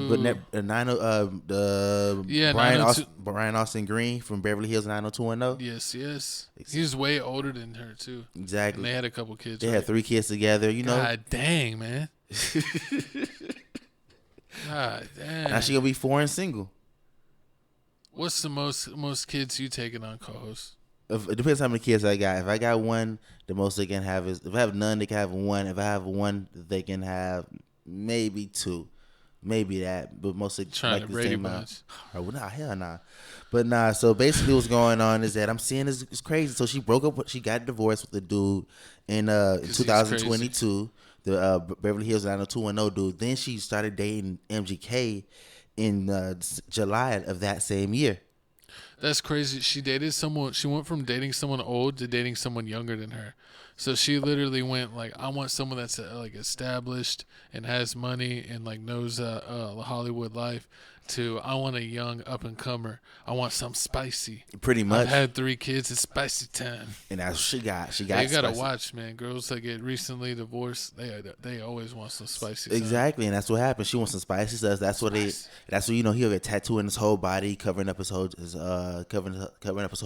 Brian Austin Green from Beverly Hills 90210.
Yes. He's way older than her too.
Exactly.
And they had a couple kids.
They had 3 kids together. You know.
God dang, man. God damn.
Now she gonna be 4 and single.
What's the most kids you taking on, co-host?
It depends how many kids I got. If I got 1, the most they can have is, if I have none, they can have 1. If I have 1, they can have maybe 2, maybe that, but mostly
trying
like
to Brady Bunch.
Oh, nah, hell nah. But nah. So basically, what's going on is that I'm seeing this is crazy. So she broke up. She got divorced with the dude in 2022. The Beverly Hills 90210 dude. Then she started dating MGK in July of that same year.
That's crazy. She dated someone. She went from dating someone old to dating someone younger than her. So she literally went like, I want someone that's like established and has money and like knows Hollywood life, to I want a young up and comer. I want something spicy.
Pretty much.
I've had 3 kids. It's spicy time.
And that's what she got. She
You gotta
spicy.
watch, man. Girls that get recently divorced, they always want some spicy.
Exactly, and that's what happened. She wants some spicy stuff. That's what you know. He'll get tattooing his whole body, covering up his whole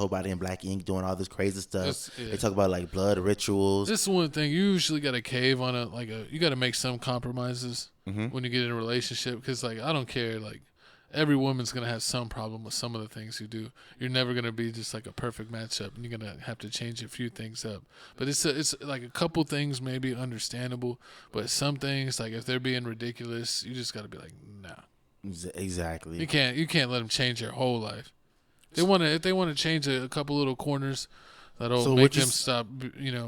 body in black ink, doing all this crazy stuff. They talk about like blood rituals.
This is one thing. You usually got to cave on you got to make some compromises when you get in a relationship, because like I don't care, like every woman's gonna have some problem with some of the things you do. You're never gonna be just like a perfect matchup, and you're gonna have to change a few things up. But it's like a couple things maybe understandable, but some things, like if they're being ridiculous, you just gotta be like, nah.
Exactly.
You can't let them change their whole life. If they want to change a couple little corners that'll make them stop,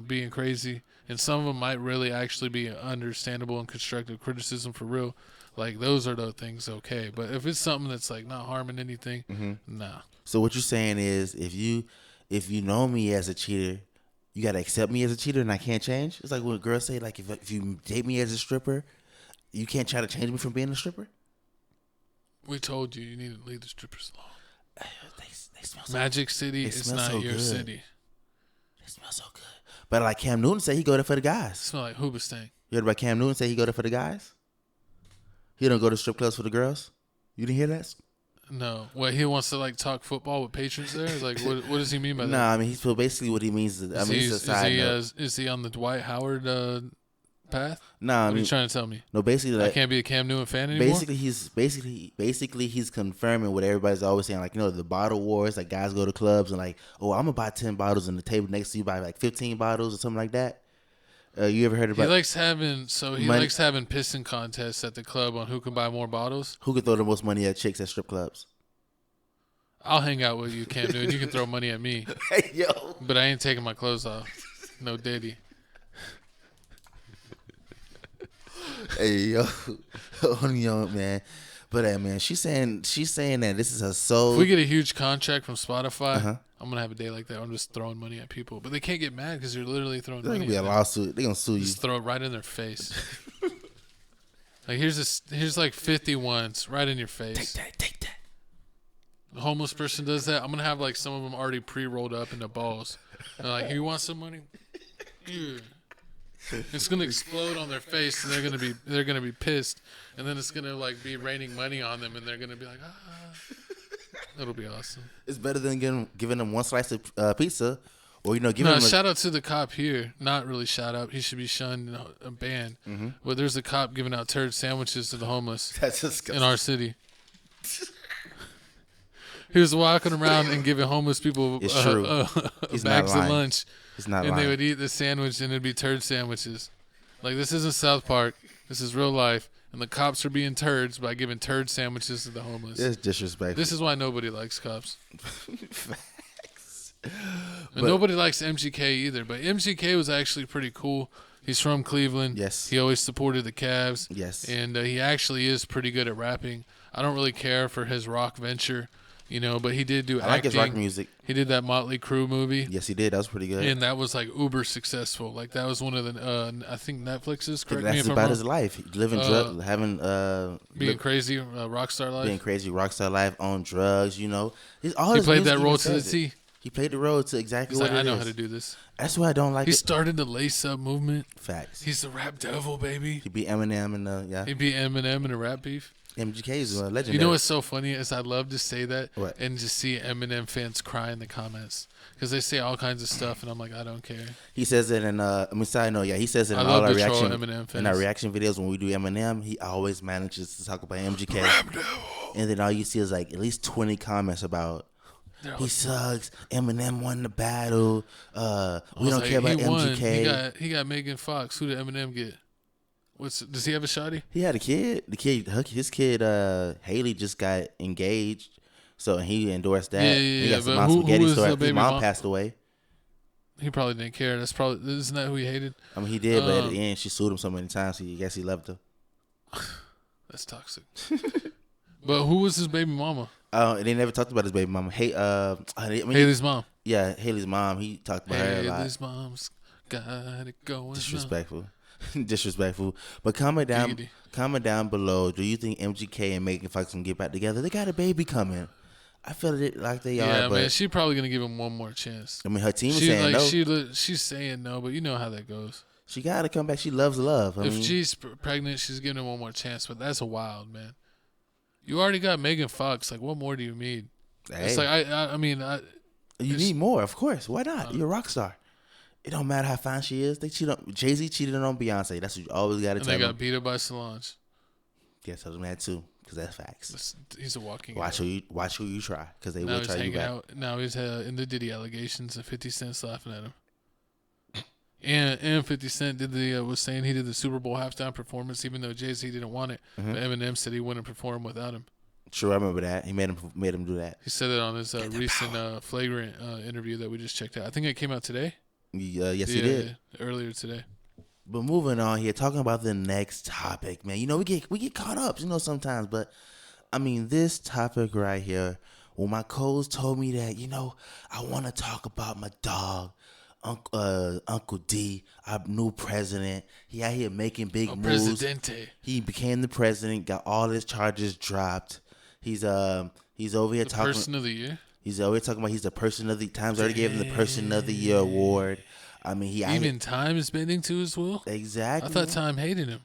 being crazy. And some of them might really actually be understandable and constructive criticism for real. Like, those are the things okay. But if it's something that's, like, not harming anything, nah.
So what you're saying is if you know me as a cheater, you got to accept me as a cheater and I can't change? It's like when girls say, like, if you date me as a stripper, you can't try to change me from being a stripper?
We told you need to leave the strippers alone.
They smell so
Magic City is not your city.
They smell so good. But like Cam Newton said, he go there for the guys.
Smell like Hoobastank.
You heard about Cam Newton say he go there for the guys? He don't go to strip clubs for the girls? You didn't hear that?
No. What, he wants to like talk football with patrons there? Like, what does he mean by that?
Nah, I mean, so basically what he means is, it's a side note.
Is he on the Dwight Howard path?
Nah,
what are you trying to tell me?
No, basically,
I can't be a Cam Newton fan anymore.
Basically he's confirming what everybody's always saying, like, the bottle wars, like guys go to clubs and like, oh, I'm gonna buy 10 bottles and the table next to you buy like 15 bottles or something like that. You ever heard about?
He likes having pissing contests at the club on who can buy more bottles.
Who can throw the most money at chicks at strip clubs?
I'll hang out with you, Cam Newton. You can throw money at me.
Hey, yo.
But I ain't taking my clothes off. No diddy.
Hey, yo, man. But man, she's saying that this is her soul.
If we get a huge contract from Spotify, I'm gonna have a day like that. I'm just throwing money at people, but they can't get mad because you're literally throwing money.
There's gonna be a lawsuit. They're gonna sue you.
Just throw it right in their face. Like here's like 50 ones right in your face.
Take that.
The homeless person does that. I'm gonna have like some of them already pre-rolled up into balls. And like, you want some money? Yeah. It's gonna explode on their face, and they're gonna be pissed, and then it's gonna like be raining money on them, and they're gonna be like, It'll be awesome.
It's better than giving them one slice of pizza, or giving them.
Shout out to the cop here. Not really shout out. He should be shunned and banned. But there's a cop giving out turd sandwiches to the homeless.
That's disgusting.
In our city. He was walking around and giving homeless people bags of lunch.
He's not
and
lying.
They would eat the sandwich, and it'd be turd sandwiches. Like, this isn't South Park. This is real life. And the cops are being turds by giving turd sandwiches to the homeless.
It's disrespectful.
This is why nobody likes cops. Facts. And nobody likes MGK either. But MGK was actually pretty cool. He's from Cleveland.
Yes.
He always supported the Cavs.
Yes.
And he actually is pretty good at rapping. I don't really care for his rock venture. But he did do acting.
I like his rock music.
He did that Motley Crue movie.
Yes, he did. That was pretty good.
And that was like uber successful. Like, that was one of the I think Netflix's. Correct me if I'm
about
wrong.
his life,
being crazy, rock star life.
Being crazy, rock star life, on drugs.
He played that role to the T.
He played the role to exactly what it is.
I know how to do this.
That's why I don't like it.
He started the lace up movement.
Facts.
He's the rap devil, baby.
He beat Eminem in
He beat Eminem in a rap beef.
MGK is a legendary.
You know what's so funny is I love to say that
What?
and just see Eminem fans cry in the comments because they say all kinds of stuff and I'm like, I don't care.
He says it in side note, he says it in
I
all
love
our
to troll
reaction
Eminem fans.
in our reaction videos when we do Eminem. He always manages to talk about MGK, and then all you see is like at least 20 comments about he sucks. Eminem won the battle. We don't care about MGK.
He got Megan Fox. Who did Eminem get? Does he have a shawty?
He had a kid. His kid, Haley, just got engaged, so he endorsed that. He got some spaghetti store. His mom passed away.
He probably didn't care. Isn't that who he hated?
I mean, he did, but at the end, she sued him so many times. So I guess he loved her.
That's toxic. But who was his baby mama?
They never talked about his baby mama.
Haley's mom.
Yeah, Haley's mom. He talked about her a lot.
Haley's mom's got it going.
Disrespectful. Disrespectful. But comment down below. Do you think MGK and Megan Fox can get back together? They got a baby coming. I feel it like they are.
Yeah,
but
man, she's probably gonna give him one more chance.
I mean, her team is saying no.
She's saying no, but you know how that goes.
She got to come back. She loves love.
If she's pregnant, she's giving him one more chance. But that's a wild, man. You already got Megan Fox. Like, what more do you need? Hey. It's like I mean,
you need more, of course. Why not? You're a rock star. It don't matter how fine she is. Jay-Z cheated on Beyonce. That's what you always got to tell them.
And they got beat up by Solange.
Yeah, tell them that too, because that's facts.
He's a walking.
Watch who you try, because they will try you back.
Now he's in the Diddy allegations, and 50 Cent's laughing at him. And 50 Cent did was saying he did the Super Bowl halftime performance, even though Jay-Z didn't want it.
Mhm.
But Eminem said he wouldn't perform without him.
Sure, I remember that. He made him do that.
He said it on his recent Flagrant interview that we just checked out. I think it came out today.
Yes, he did.
Earlier today.
But moving on here, talking about the next topic, man. You know, we get caught up, you know, sometimes. But I mean, this topic right here, when my co-host told me that, you know, I want to talk about my dog, Uncle D, our new president. He out here making big moves.
Presidente.
He became the president, got all his charges dropped. He's over here talking.
Person of the year.
He's over here talking about he's the person of the Times already gave him the Person of the Year award. I mean,
even Time is bending to his will.
Exactly.
I thought Time hated him.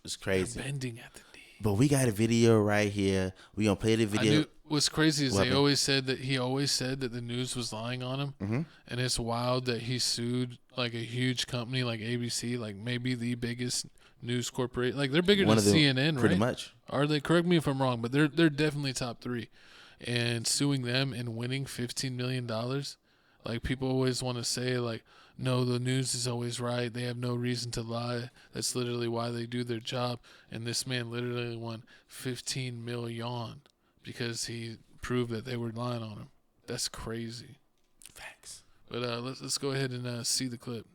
It's crazy.
They're bending at the knee.
But we got a video right here. We gonna play the video.
What's crazy is he always said that the news was lying on him, and it's wild that he sued like a huge company like ABC, like maybe the biggest news corporate. Like they're bigger than CNN, right?
Pretty much.
Are they? Correct me if I'm wrong, but they're definitely top 3. And suing them and winning $15 million, like people always want to say like, no, the news is always right. They have no reason to lie. That's literally why they do their job. And this man literally won $15 million because he proved that they were lying on him. That's crazy.
Facts.
But let's go ahead and see the clip.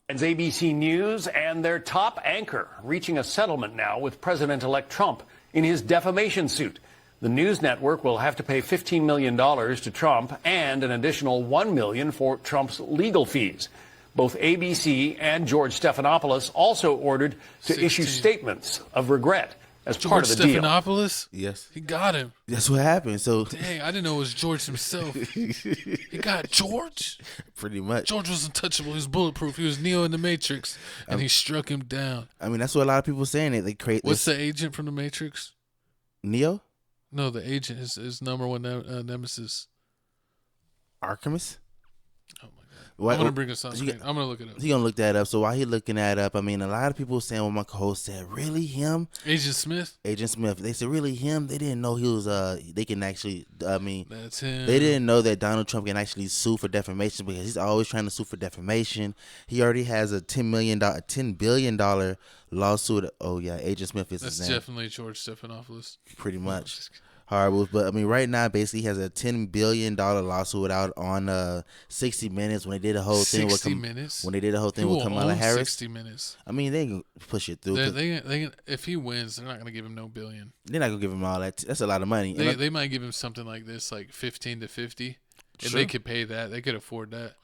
It's ABC News and their top anchor reaching a settlement now with President-elect Trump in his defamation suit. The news network will have to pay $15 million to Trump and an additional $1 million for Trump's legal fees. Both ABC and George Stephanopoulos also ordered to issue statements of regret as part of the deal.
Stephanopoulos?
Yes.
He got him.
That's what happened. So
dang, I didn't know it was George himself. He got George?
Pretty much.
George was untouchable. He was bulletproof. He was Neo in the Matrix, and he struck him down.
I mean, that's what a lot of people are saying. They create.
What's the agent from the Matrix?
Neo?
No, the agent, his number one nemesis.
Archimedes?
Oh my god! I'm gonna bring us on. I'm gonna look it up.
He gonna look that up. So while he looking that up, I mean, a lot of people were saying what my co-host said. Really, him?
Agent Smith.
Agent Smith. They said really him. They didn't know he was. They can actually. I mean,
that's him.
They didn't know that Donald Trump can actually sue for defamation because he's always trying to sue for defamation. He already has a $10 billion lawsuit. Oh yeah, Agent Smith is his name.
That's definitely George Stephanopoulos.
Pretty much. Horrible, but I mean, right now, basically, he has a $10 billion lawsuit out on 60 Minutes when they did the whole thing.
60 Minutes.
When they did the whole thing with Kamala Harris.
60 Minutes.
I mean, they can push it through.
They if he wins, they're not gonna give him no billion.
They're not gonna give him all that. That's a lot of money.
They might give him something like this, like 15 to 50, and they could pay that. They could afford that.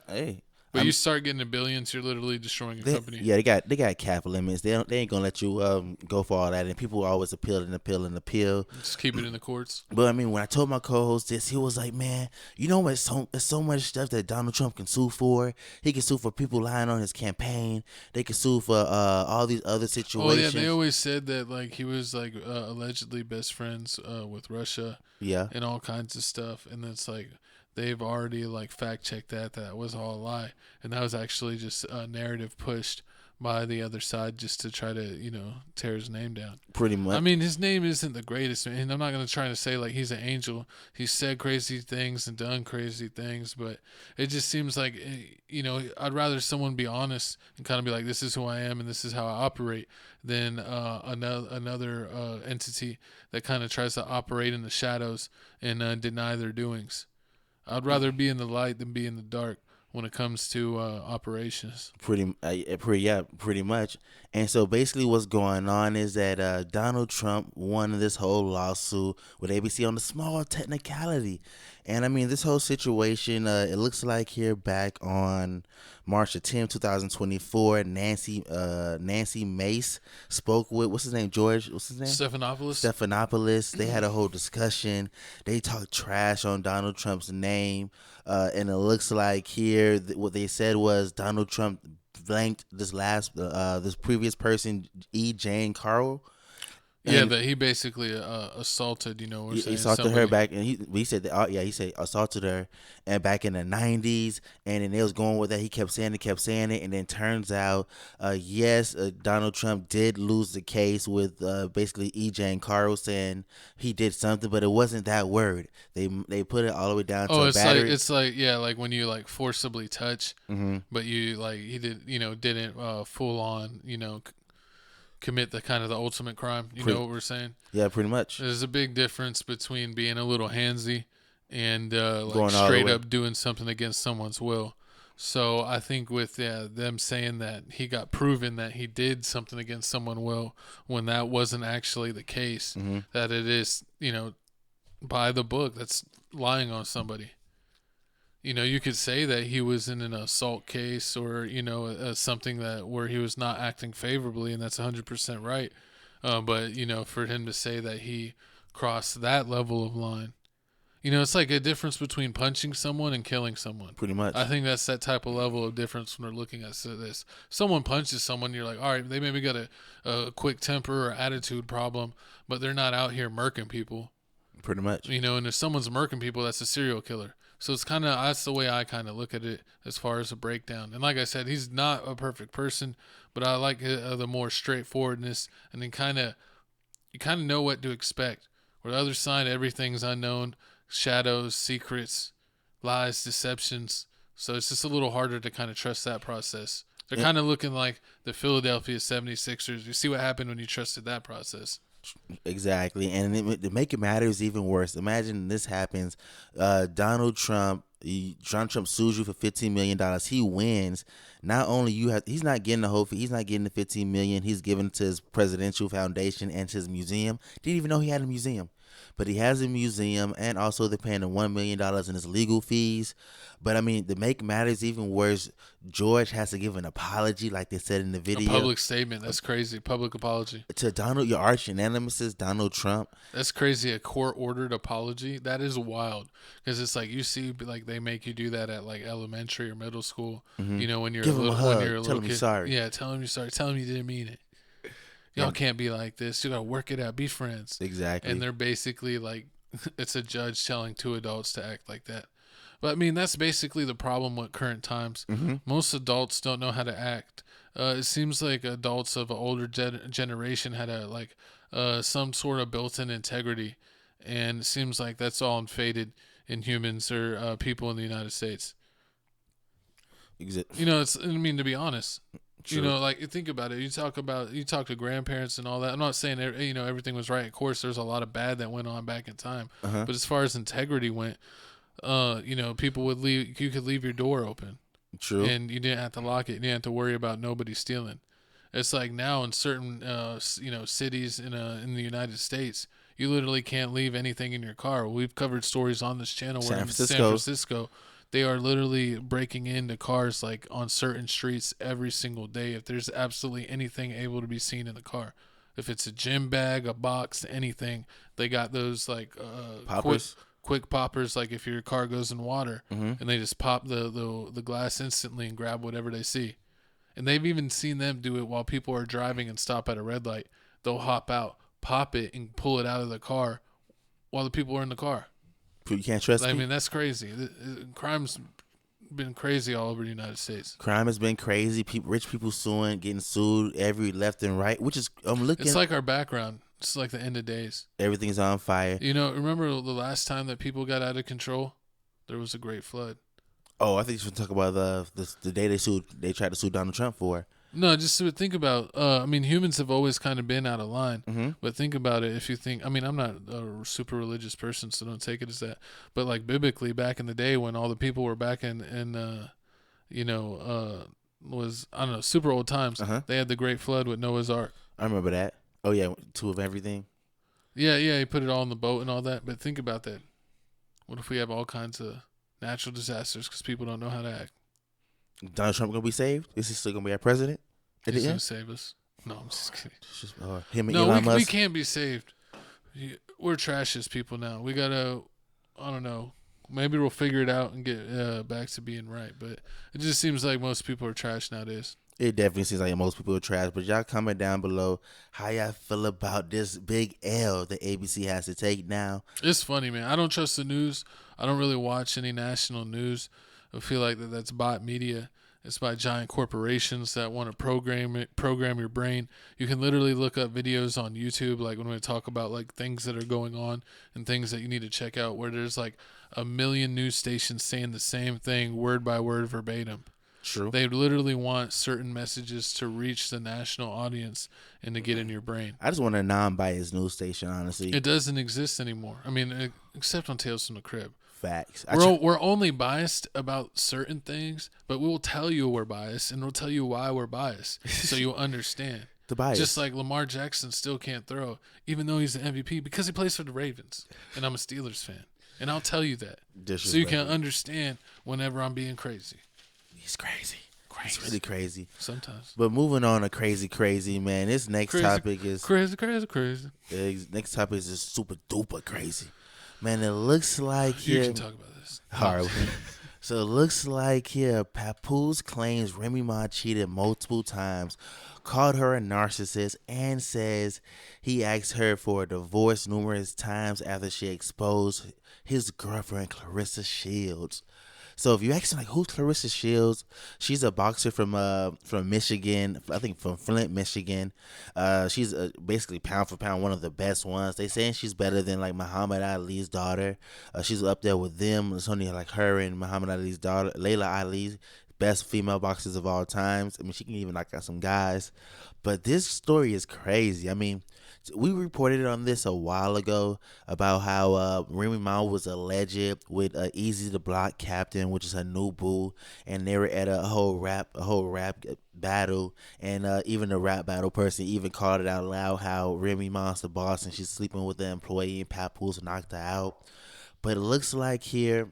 Hey.
But you start getting to billions, you're literally destroying a company.
Yeah, they got cap limits. They ain't gonna let you go for all that. And people always appeal and appeal and appeal.
Just keep it in the courts.
But I mean, when I told my co-host this, he was like, "Man, you know what? There's so much stuff that Donald Trump can sue for. He can sue for people lying on his campaign. They can sue for all these other situations."
Oh yeah, they always said that like he was like allegedly best friends with Russia.
Yeah,
and all kinds of stuff. And it's like they've already like fact checked that was all a lie, and that was actually just a narrative pushed by the other side just to try to tear his name down. Pretty much. I mean, his name isn't the greatest, and I'm not gonna try to say like he's an angel. He's said crazy things and done crazy things, but it just seems like I'd rather someone be honest and kind of be like, this is who I am and this is how I operate, than another entity that kind of tries to operate in the shadows and deny their doings. I'd rather be in the light than be in the dark when it comes to operations.
Pretty much. And so basically what's going on is that Donald Trump won this whole lawsuit with ABC on the small technicality. And I mean, this whole situation, it looks like here back on March the 10th, 2024, Nancy Mace spoke with, what's his name, George? What's his name? Stephanopoulos. They had a whole discussion. They talked trash on Donald Trump's name. And it looks like here, what they said was Donald Trump blanked this previous person, E. Jane Carroll.
Yeah, that he basically assaulted,
He assaulted her back, and he said that. He said assaulted her, and back in the 90s, and then they was going with that. He kept saying it, and then turns out, yes, Donald Trump did lose the case with basically E.J. and Carl saying he did something, but it wasn't that word. They put it all the way down to a battery.
It's like when you like forcibly touch, but you like he did didn't full on commit the ultimate crime. You know what we're saying?
Yeah, pretty much.
There's a big difference between being a little handsy and
Going
straight up doing something against someone's will. So I think with them saying that he got proven that he did something against someone's will when that wasn't actually the case, that it is, by the book, that's lying on somebody. You could say that he was in an assault case or, something where he was not acting favorably, and that's 100% right. But, for him to say that he crossed that level of line, it's like a difference between punching someone and killing someone.
Pretty much.
I think that's that type of level of difference when we're looking at this. Someone punches someone, you're like, all right, they maybe got a quick temper or attitude problem, but they're not out here murking people.
Pretty much.
And if someone's murking people, that's a serial killer. So it's that's the way I kind of look at it as far as a breakdown. And like I said, he's not a perfect person, but I like the more straightforwardness, and then you kind of know what to expect. Where the other side, everything's unknown, shadows, secrets, lies, deceptions. So it's just a little harder to kind of trust that process. They're kind of looking like the Philadelphia 76ers. You see what happened when you trusted that process.
Exactly, and to make it matters even worse, imagine this happens. Donald Trump sues you for $15 million. He wins. Not only he's not getting the whole fee. He's not getting the $15 million. He's given to his presidential foundation and to his museum. Didn't even know he had a museum, but he has a museum, and also they're paying him $1 million in his legal fees. But I mean, to make matters even worse, George has to give an apology, like they said in the video.
A public statement. That's crazy. Public apology
to your arch nemesis, Donald Trump.
That's crazy. A court-ordered apology. That is wild. Because it's like you see, like they make you do that at like elementary or middle school. When you're
Give him a hug.
when you're a
Tell
little
him
kid.
you're sorry.
Yeah, tell him you're sorry. Tell him you didn't mean it. Y'all can't be like this. You gotta work it out. Be friends.
Exactly.
And they're basically like, it's a judge telling two adults to act like that. But I mean, that's basically the problem with current times. Most adults don't know how to act. It seems like adults of an older generation had some sort of built-in integrity, and it seems like that's all faded in humans or people in the United States. To be honest.
True.
Think about it. You talk to grandparents and all that. I'm not saying everything was right. Of course, there's a lot of bad that went on back in time. But as far as integrity went, people would leave. You could leave your door open.
True.
And you didn't have to lock it. You didn't have to worry about nobody stealing. It's like now in certain cities in the United States, you literally can't leave anything in your car. We've covered stories on this channel where in San Francisco, they are literally breaking into cars like on certain streets every single day. If there's absolutely anything able to be seen in the car, if it's a gym bag, a box, anything, they got those like
poppers.
Quick poppers. Like if your car goes in water, and they just pop the glass instantly and grab whatever they see. And they've even seen them do it while people are driving and stop at a red light. They'll hop out, pop it, and pull it out of the car while the people are in the car.
You can't trust
I
people.
mean, that's crazy. Crime's been crazy all over the United States.
Crime has been crazy. Rich people getting sued every left and right, which is
It's like our background. It's like the end of days.
Everything's on fire.
Remember the last time that people got out of control? There was a great flood.
Oh, I think you should talk about the day they tried to sue Donald Trump for.
No, just to think about, humans have always kind of been out of line. But think about it. If you think, I'm not a super religious person, so don't take it as that. But like biblically, back in the day when all the people were back in super old times, they had the great flood with Noah's Ark.
I remember that. Oh yeah, two of everything.
Yeah, he put it all in the boat and all that. But think about that. What if we have all kinds of natural disasters because people don't know how to act?
Donald Trump gonna be saved? Is he still gonna be our president?
He's gonna save us. No, I'm just kidding.
Him and Elon Musk.
We can't be saved. We're trash as people now. We gotta, I don't know. Maybe we'll figure it out and get back to being right. But it just seems like most people are trash nowadays.
It definitely seems like most people are trash, but y'all comment down below how y'all feel about this big L that ABC has to take now.
It's funny, man. I don't trust the news. I don't really watch any national news. I feel like that's bot media. It's by giant corporations that want to program your brain. You can literally look up videos on YouTube, like when we talk about like things that are going on and things that you need to check out, where there's like a million news stations saying the same thing word by word verbatim.
True.
They literally want certain messages to reach the national audience and to get in your brain.
I just want a non-biased news station, honestly.
It doesn't exist anymore. I mean, except on Tales from the Crib.
Facts.
We're only biased about certain things, but we will tell you we're biased, and we'll tell you why we're biased, so you'll understand.
The bias.
Just like Lamar Jackson still can't throw, even though he's the MVP, because he plays for the Ravens, and I'm a Steelers fan. And I'll tell you that, so you can understand whenever I'm being crazy.
He's crazy. It's really crazy.
Sometimes.
But moving on to crazy, man. This next topic is
crazy.
Next topic is just super duper crazy. Man, it looks like
you can talk about this.
All right. So it looks like here Papoose claims Remy Ma cheated multiple times, called her a narcissist, and says he asked her for a divorce numerous times after she exposed his girlfriend Clarissa Shields. So if you ask me, like, who's Clarissa Shields? She's a boxer from Michigan, I think from Flint, Michigan. She's basically pound for pound one of the best ones. They saying she's better than like Muhammad Ali's daughter. She's up there with them. It's only like her and Muhammad Ali's daughter, Layla Ali, best female boxers of all times. I mean, she can even knock out some guys. But this story is crazy. I mean, we reported on this a while ago about how Remy Ma was alleged with Easy the Block Captain, which is her new boo, and they were at a whole rap battle, and even the rap battle person even called it out loud how Remy Ma's the boss and she's sleeping with the employee and Papoose knocked her out. But it looks like here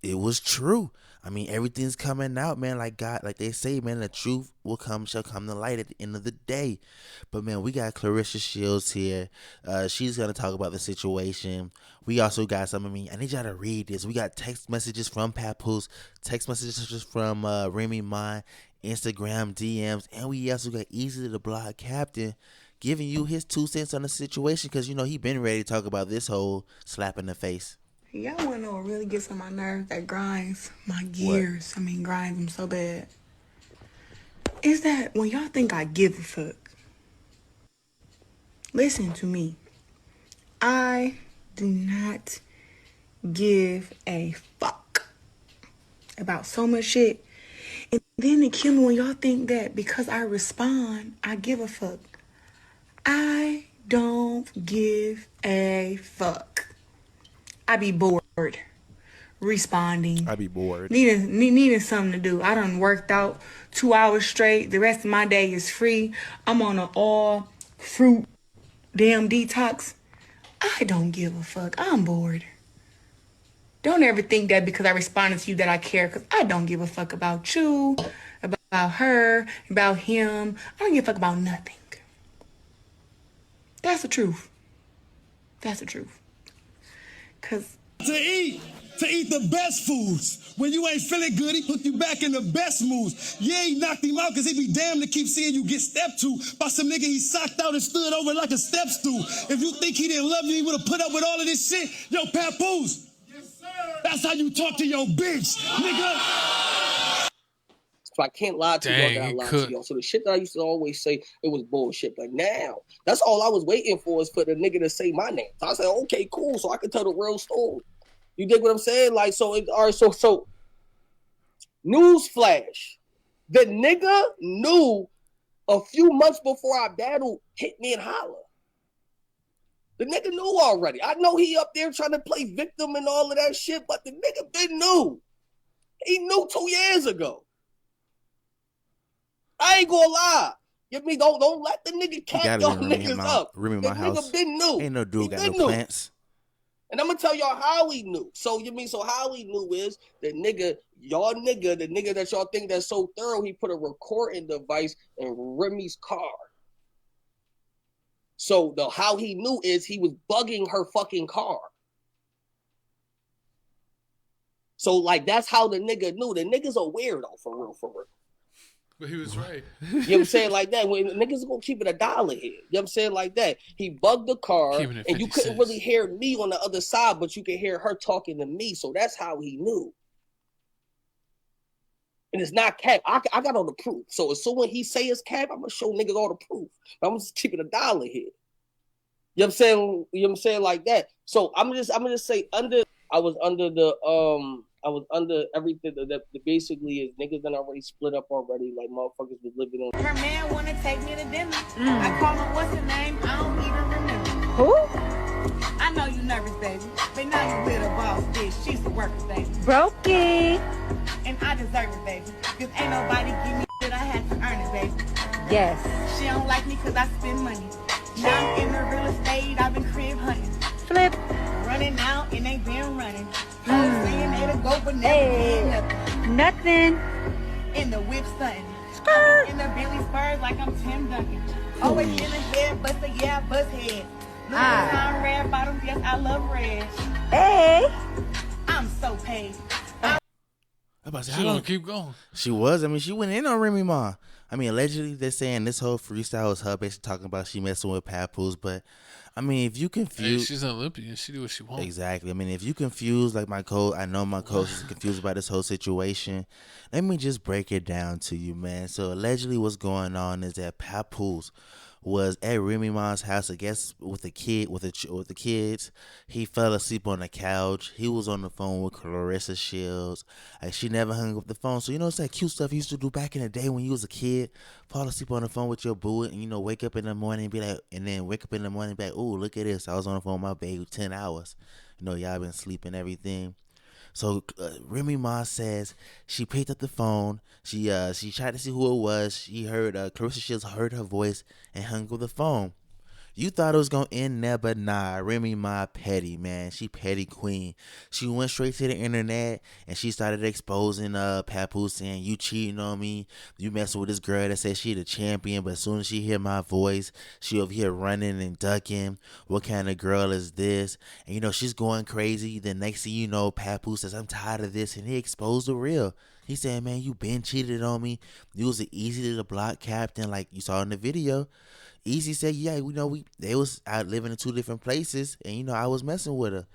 it was true. I mean, everything's coming out, man. Like they say, man, the truth shall come to light at the end of the day. But man, we got Clarissa Shields here. She's gonna talk about the situation. We also got I need y'all to read this. We got text messages from Papoose, text messages from Remy Ma, Instagram DMs, and we also got Easy the Block Captain giving you his 2 cents on the situation, because he been ready to talk about this whole slap in the face.
Y'all wanna know what really gets on my nerves, that grinds my gears.
What?
Grinds them so bad. Is that when y'all think I give a fuck? Listen to me. I do not give a fuck about so much shit. And then it kill me when y'all think that because I respond, I give a fuck. I don't give a fuck. I be bored responding.
I be bored.
Needing something to do. I done worked out 2 hours straight. The rest of my day is free. I'm on an all fruit damn detox. I don't give a fuck. I'm bored. Don't ever think that because I responded to you that I care, because I don't give a fuck about you, about her, about him. I don't give a fuck about nothing. That's the truth. That's the truth. Cause
to eat the best foods. When you ain't feeling good, he put you back in the best moods. Yeah, he knocked him out because he be damned to keep seeing you get stepped to by some nigga he socked out and stood over like a step stool. If you think he didn't love you, he would have put up with all of this shit. Yo, Papoose. Yes, sir. That's how you talk to your bitch, nigga.
So I can't lie to you. I gotta lie to y'all. So the shit that I used to always say, it was bullshit. But now, that's all I was waiting for, is for the nigga to say my name. So I said, okay, cool, so I can tell the real story. You dig what I'm saying? Like, so, all right, so, news flash. The nigga knew a few months before our battle, hit me and holler. The nigga knew already. I know he up there trying to play victim and all of that shit, but the nigga been knew. He knew 2 years ago. I ain't gonna lie. Don't let the nigga cap y'all niggas up. The nigga been new.
Ain't no dude got no plants.
And I'm gonna tell y'all how he knew. So how he knew is the nigga that y'all think that's so thorough, he put a recording device in Remy's car. So how he knew is he was bugging her fucking car. So like that's how the nigga knew. The nigga's a weirdo for real.
But he was right.
You know what I'm saying? Like that. When niggas gonna keep it $1 here. You know what I'm saying? Like that. He bugged the car and you couldn't really hear me on the other side, but you could hear her talking to me. So that's how he knew. And it's not cap. I got all the proof. So when he say it's cap, I'm gonna show niggas all the proof. But I'm just keeping $1 here. You know what I'm saying? You know what I'm saying? Like that. So I'm gonna say I was under everything that basically is niggas done already split up already. Like motherfuckers was living on.
Her man wanna take me to dinner. I call him what's her name? I don't even remember.
Who?
I know you nervous, baby. But now you with a boss bitch. She's the worker, baby.
Brokey.
And I deserve it, baby. Cause ain't nobody give me shit. I had to earn it, baby.
Yes.
She don't like me cause I spend money. Now I'm in the real estate. I've been crib hunting.
Flip.
Running out and they been running. Saying they to go but never did nothing. In the whip stunting. In the Bentley Spurs like I'm Tim Duncan. Always in the head, bust a yeah, bust head. Look at the red bottoms, yes, I love red.
Hey.
I'm so paid.
She gonna keep going.
She was. I mean, she went in on Remy Ma. I mean, allegedly they're saying this whole freestyle was her basically talking about she messing with papoose. But I mean, if you confused,
she's an Olympian. She do what she wants.
Exactly. I mean, if you confused, like my coach, I know my coach is confused about this whole situation. Let me just break it down to you, man. So allegedly, what's going on is that papoose was at Remy Ma's house, I guess, with the kids. He fell asleep on the couch. He was on the phone with Clarissa Shields. Like, she never hung up the phone. So, you know, it's that cute stuff you used to do back in the day when you was a kid. Fall asleep on the phone with your boo and, you know, wake up in the morning and be like, ooh, look at this. I was on the phone with my baby 10 hours. You know, y'all been sleeping, everything. So Remy Ma says she picked up the phone. She tried to see who it was. She heard Clarissa Shields heard her voice and hung up the phone. You thought it was gonna end there, but nah. Remy Ma petty, man. She petty queen. She went straight to the internet and she started exposing papoose, saying you cheating on me. You messing with this girl that says she the champion, but as soon as she hear my voice, she over here running and ducking. What kind of girl is this? And you know she's going crazy. The next thing you know, papoose says I'm tired of this, and he exposed the real. He said, man, you been cheated on me. You was an easy to block captain, like you saw in the video. Easy said, yeah, you know, they was out living in 2 different places, and you know I was messing with her.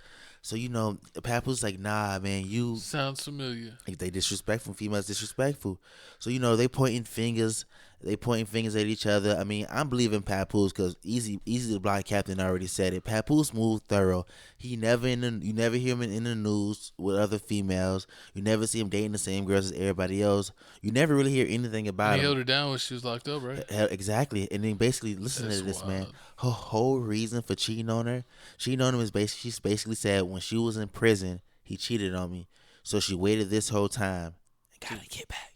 So you know, papoose like, nah, man, you
sounds familiar.
Like, they disrespectful, females disrespectful. So you know they pointing fingers at each other. I mean, I'm believing papoose because easy the block captain already said it. Papoose moved thorough. You never hear him in the news with other females. You never see him dating the same girls as everybody else. You never really hear anything about him.
He held her down when she was locked up, right?
Exactly. And then basically, listen to this, man. Her whole reason for cheating on him is she's basically said when she was in prison, he cheated on me. So she waited this whole time and gotta get back.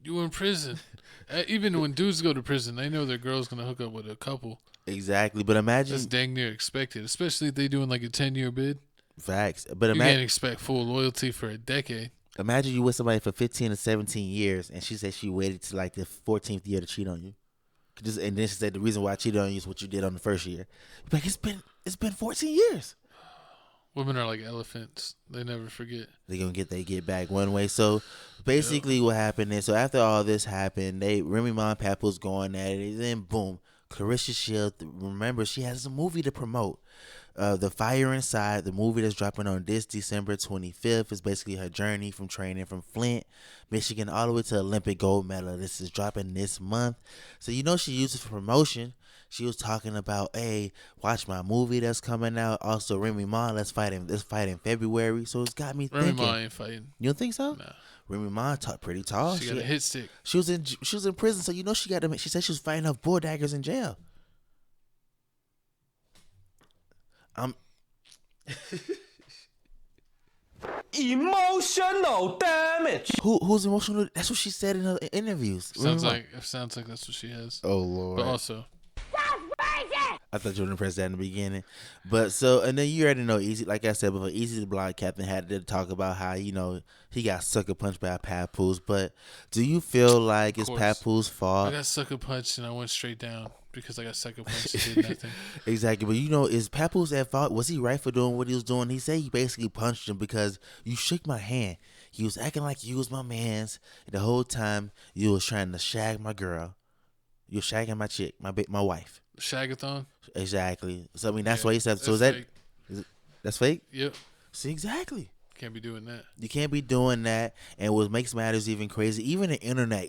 You were in prison. Even when dudes go to prison, they know their girl's gonna hook up with a couple.
Exactly, but imagine
that's dang near expected, especially if they doing like a 10-year bid.
Facts, but
you can't expect full loyalty for a decade.
Imagine you with somebody for 15 or 17 years, and she said she waited to like the 14th year to cheat on you. And then she said the reason why I cheated on you is what you did on the first year. Like it's been 14 years.
Women are like elephants. They never forget.
They get back one way. So basically what happened is, so after all this happened, Remy Ma and papoose going at it, and then boom, Clarissa Shields, remember she has a movie to promote. The Fire Inside, the movie that's dropping on this December 25th, is basically her journey from training from Flint, Michigan, all the way to Olympic gold medal. This is dropping this month. So you know she used it for promotion. She was talking about, hey, watch my movie that's coming out. Also, Remy Ma, let's fight in February. So it's got me thinking.
Remy Ma ain't fighting.
You don't think so?
No.
Remy Ma pretty tall.
She got a hit stick.
She was in prison, so you know she said she was fighting off bull daggers in jail.
Emotional damage.
Who's emotional? That's what she said in her interviews.
Sounds like that's what she has.
Oh Lord.
But also,
I thought you were gonna press that in the beginning, but so and then you already know Easy. Like I said before, Easy the block captain had to talk about how he got sucker punched by a papoose. But do you feel like it's papoose fault?
I got sucker punched and I went straight down because I got sucker punched and did nothing.
Exactly, but is papoose at fault? Was he right for doing what he was doing? He said he basically punched him because you shook my hand. You was acting like you was my mans. The whole time you was trying to shag my girl. You was shagging my chick, my wife.
Shagathon?
Exactly. So I mean that's why he said. So is
that's
that
fake.
That's fake?
Yep.
See, exactly.
Can't be doing that.
You can't be doing that. And what makes matters even crazy, even the internet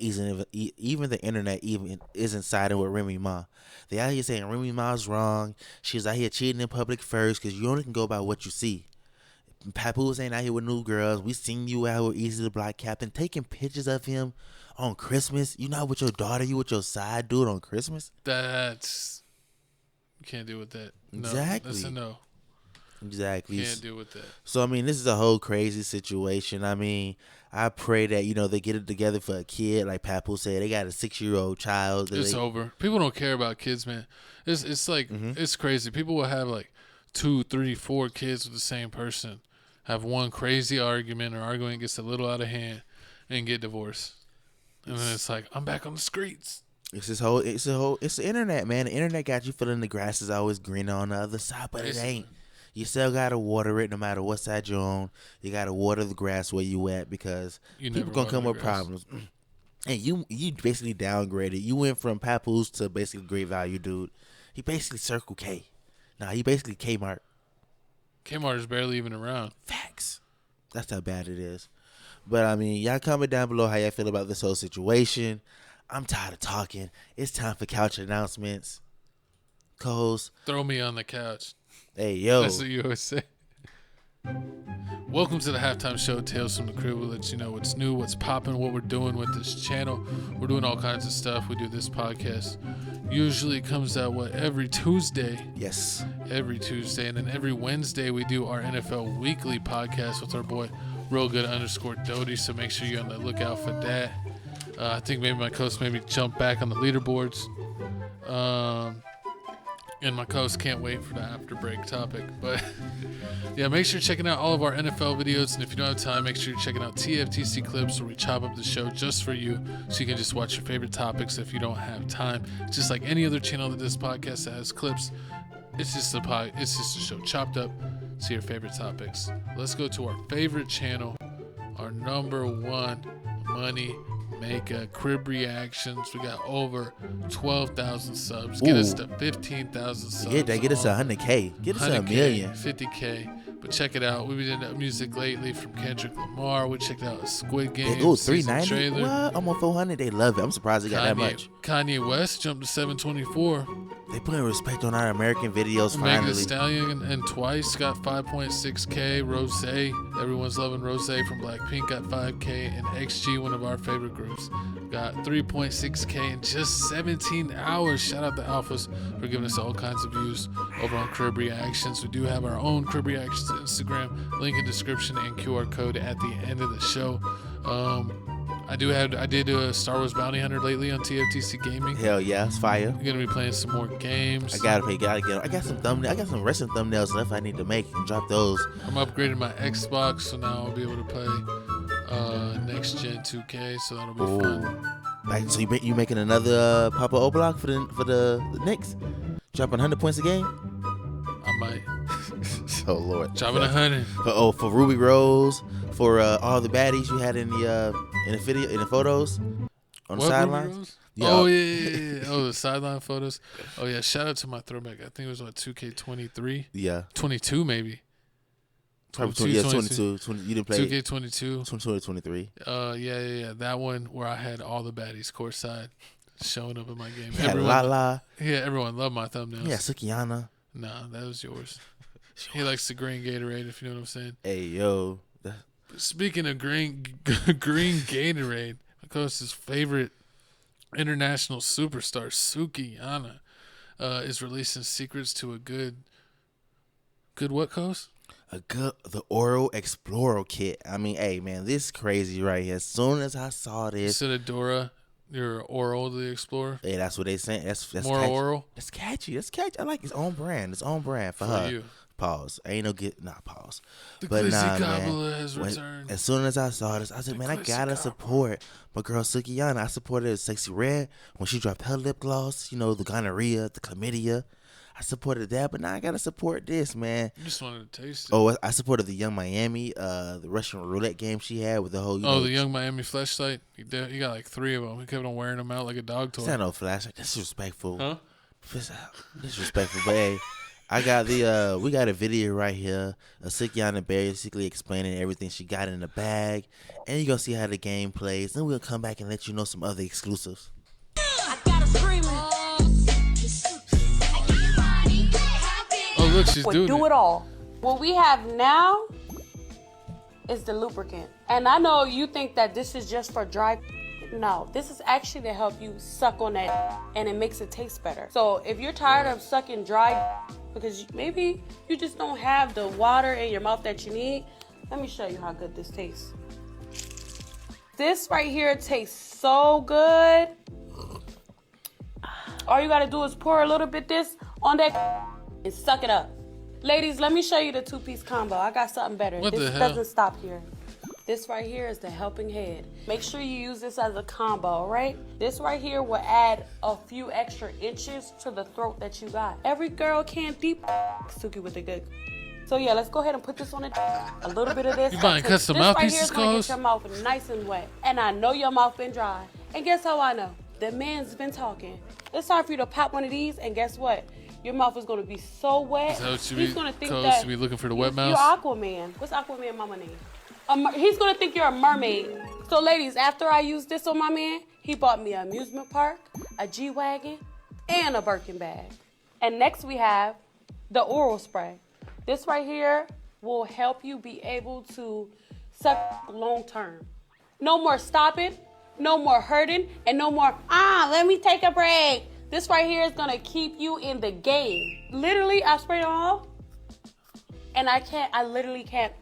isn't siding with Remy Ma. They out here saying Remy Ma's wrong. She's out here cheating in public first because you only can go by what you see. Papoose ain't out here with new girls. We seen you out with Easy the Block Captain taking pictures of him on Christmas. You not with your daughter, you with your side dude on Christmas.
That's you can't deal with that. No,
Exactly.
That's a no.
Exactly.
Can't deal with that.
So I mean, this is a whole crazy situation. I mean, I pray that they get it together for a kid. Like Papoose said, they got a 6-year-old child.
It's over. People don't care about kids, man. It's like it's crazy. People will have like 2, 3, 4 kids with the same person, have one crazy argument or arguing gets a little out of hand, and get divorced. And then it's like, I'm back on the streets.
It's the internet, man. The internet got you feeling the grass is always greener on the other side, but it ain't. You still gotta water it no matter what side you're on. You gotta water the grass where you at because people gonna come with problems. And you basically downgraded. You went from Papoose to basically Great Value Dude. He basically Circle K. Nah, he basically Kmart.
Kmart is barely even around.
Facts. That's how bad it is. But I mean, y'all comment down below how y'all feel about this whole situation. I'm tired of talking. It's time for couch announcements. Co-host,
throw me on the couch.
Hey, yo.
That's what you always say. Welcome to the halftime show, Tales from the Crib. We'll let you know what's new, what's popping, what we're doing with this channel. We're doing all kinds of stuff. We do this podcast. Usually it comes out, every Tuesday?
Yes.
Every Tuesday. And then every Wednesday we do our NFL Weekly podcast with our boy, RealGood_Doty. So make sure you're on the lookout for that. I think maybe my co-host maybe jump back on the leaderboards. And my co-host can't wait for the after break topic. But yeah, make sure you're checking out all of our NFL videos. And if you don't have time, make sure you're checking out TFTC clips where we chop up the show just for you so you can just watch your favorite topics if you don't have time. It's just like any other channel that this podcast that has clips. It's just a show chopped up to your favorite topics. Let's go to our favorite channel, our number one money maker, Crib Reactions. We got over 12,000 subs. Get us to 15,000 subs.
Yeah, they get us 100K. Get us 100K, 1 million.
50K. But check it out. We've been doing music lately from Kendrick Lamar. We checked out Squid Game.
Ooh, 390. What? Almost 400. They love it. I'm surprised they got that much.
Kanye West jumped to 724.
They putting respect on our American videos finally.
Megan Thee Stallion and Twice got 5.6K. Rose, everyone's loving Rose from Blackpink, got 5K. And XG, one of our favorite groups, got 3.6K in just 17 hours. Shout out to Alphas for giving us all kinds of views over on Crib Reactions. We do have our own Crib Reactions Instagram, link in description and QR code at the end of the show. I did a Star Wars Bounty Hunter lately on TFTC Gaming.
Hell yeah, it's fire.
We're gonna be playing some more games.
I got some thumbnails. I got some wrestling thumbnails left I need to make and drop those.
I'm upgrading my Xbox, so now I'll be able to play next gen 2K. So that'll be fun.
Like, so you making another Papa O block for the Knicks? Dropping 100 points a game?
I might.
Oh Lord.
Dropping 100.
For Ruby Rose, for all the baddies you had in the video, in the photos on the sidelines.
Yeah. Oh yeah. Oh, the sideline photos. Oh yeah. Shout out to my throwback. I think it was 2K23.
Yeah.
22 maybe.
Probably 22. You didn't play
2K22.
22 or 23.
Yeah. That one where I had all the baddies courtside showing up in my game.
Yeah, Lala.
Yeah, everyone loved my thumbnails.
Yeah, Sukhana.
Nah, that was yours. He likes the green Gatorade, if you know what I'm saying.
Hey, yo.
Speaking of green Gatorade, my coach's favorite international superstar, Sukhana, is releasing secrets to a good what, Coast?
The Oral Explorer kit. I mean, hey, man, this is crazy right here. As soon as I saw this.
Instead of Dora, your Oral the Explorer?
Hey, that's what they saying. That's
more
catchy.
Oral?
That's catchy. I like his own brand. His own brand for her.
You.
Pause. Ain't no get. Nah, pause.
The
but
Glizzy
nah,
Gobbler
man.
has returned.
As soon as I saw this, I said, man, I gotta support my girl Sukhana. I supported Sexy Red when she dropped her lip gloss. You know, the gonorrhea, the chlamydia. I supported that, but now I gotta support this, man.
You just wanted to taste it.
Oh, I supported the Young Miami, the Russian roulette game she had with the whole.
The Young Miami flashlight. He got like 3 of them. He kept on wearing them out like a dog toy.
It's not no flashlight. Disrespectful.
Huh?
Disrespectful. But hey, I got we got a video right here of Sukhana basically explaining everything she got in the bag, and you're gonna see how the game plays. Then we'll come back and let you know some other exclusives.
Oh, look, she's doing
it all. What we have now is the lubricant. And I know you think that this is just for dry. No, this is actually to help you suck on that, and it makes it taste better. So if you're tired of sucking dry because maybe you just don't have the water in your mouth that you need, let me show you how good this tastes. This right here tastes so good. All you gotta do is pour a little bit this on that and suck it up. Ladies, let me show you the 2-piece combo. I got something better.
What
this
the hell?
Doesn't stop here. This right here is the helping head. Make sure you use this as a combo, right? This right here will add a few extra inches to the throat that you got. Every girl can't deep Suki with the good. So yeah, let's go ahead and put this on it. A little bit of this.
You buying custom mouthpieces,
This right here is gonna get your mouth nice and wet. And I know your mouth been dry. And guess how I know? The man's been talking. It's time for you to pop one of these, and guess what? Your mouth is gonna be so wet.
Is that what
He's gonna think
Coach
that
should be looking for the wet
you're
mouse?
Aquaman. What's Aquaman mama name? He's gonna think you're a mermaid. So ladies, after I used this on my man, he bought me an amusement park, a G-Wagon, and a Birkin bag. And next we have the oral spray. This right here will help you be able to suck long term. No more stopping, no more hurting, and no more, let me take a break. This right here is gonna keep you in the game. Literally, I sprayed it off, and I literally can't.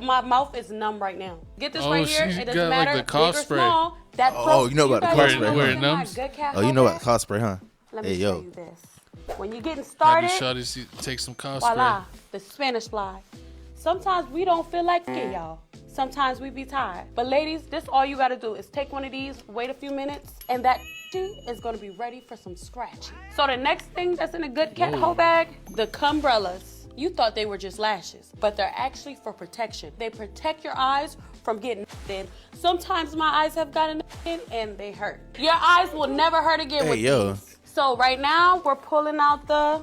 My mouth is numb right now. Get this right here. It doesn't matter,
like the cough
big or
spray.
small. That
You know about the cough spray,
where it
huh?
numbs?
You know about the cough spray, huh?
Let me
Hey,
show
yo.
you this. When you're getting
Have
started,
you shawty take some cough
voila,
spray?
the Spanish fly. Sometimes we don't feel like it, y'all. Sometimes we be tired. But ladies, this all you gotta do is take one of these, wait a few minutes, and that is gonna be ready for some scratching. So the next thing that's in a good cat hole bag, the cumbrellas. You thought they were just lashes, but they're actually for protection. They protect your eyes from getting in. Sometimes my eyes have gotten in and they hurt. Your eyes will never hurt again with these. So right now, we're pulling out the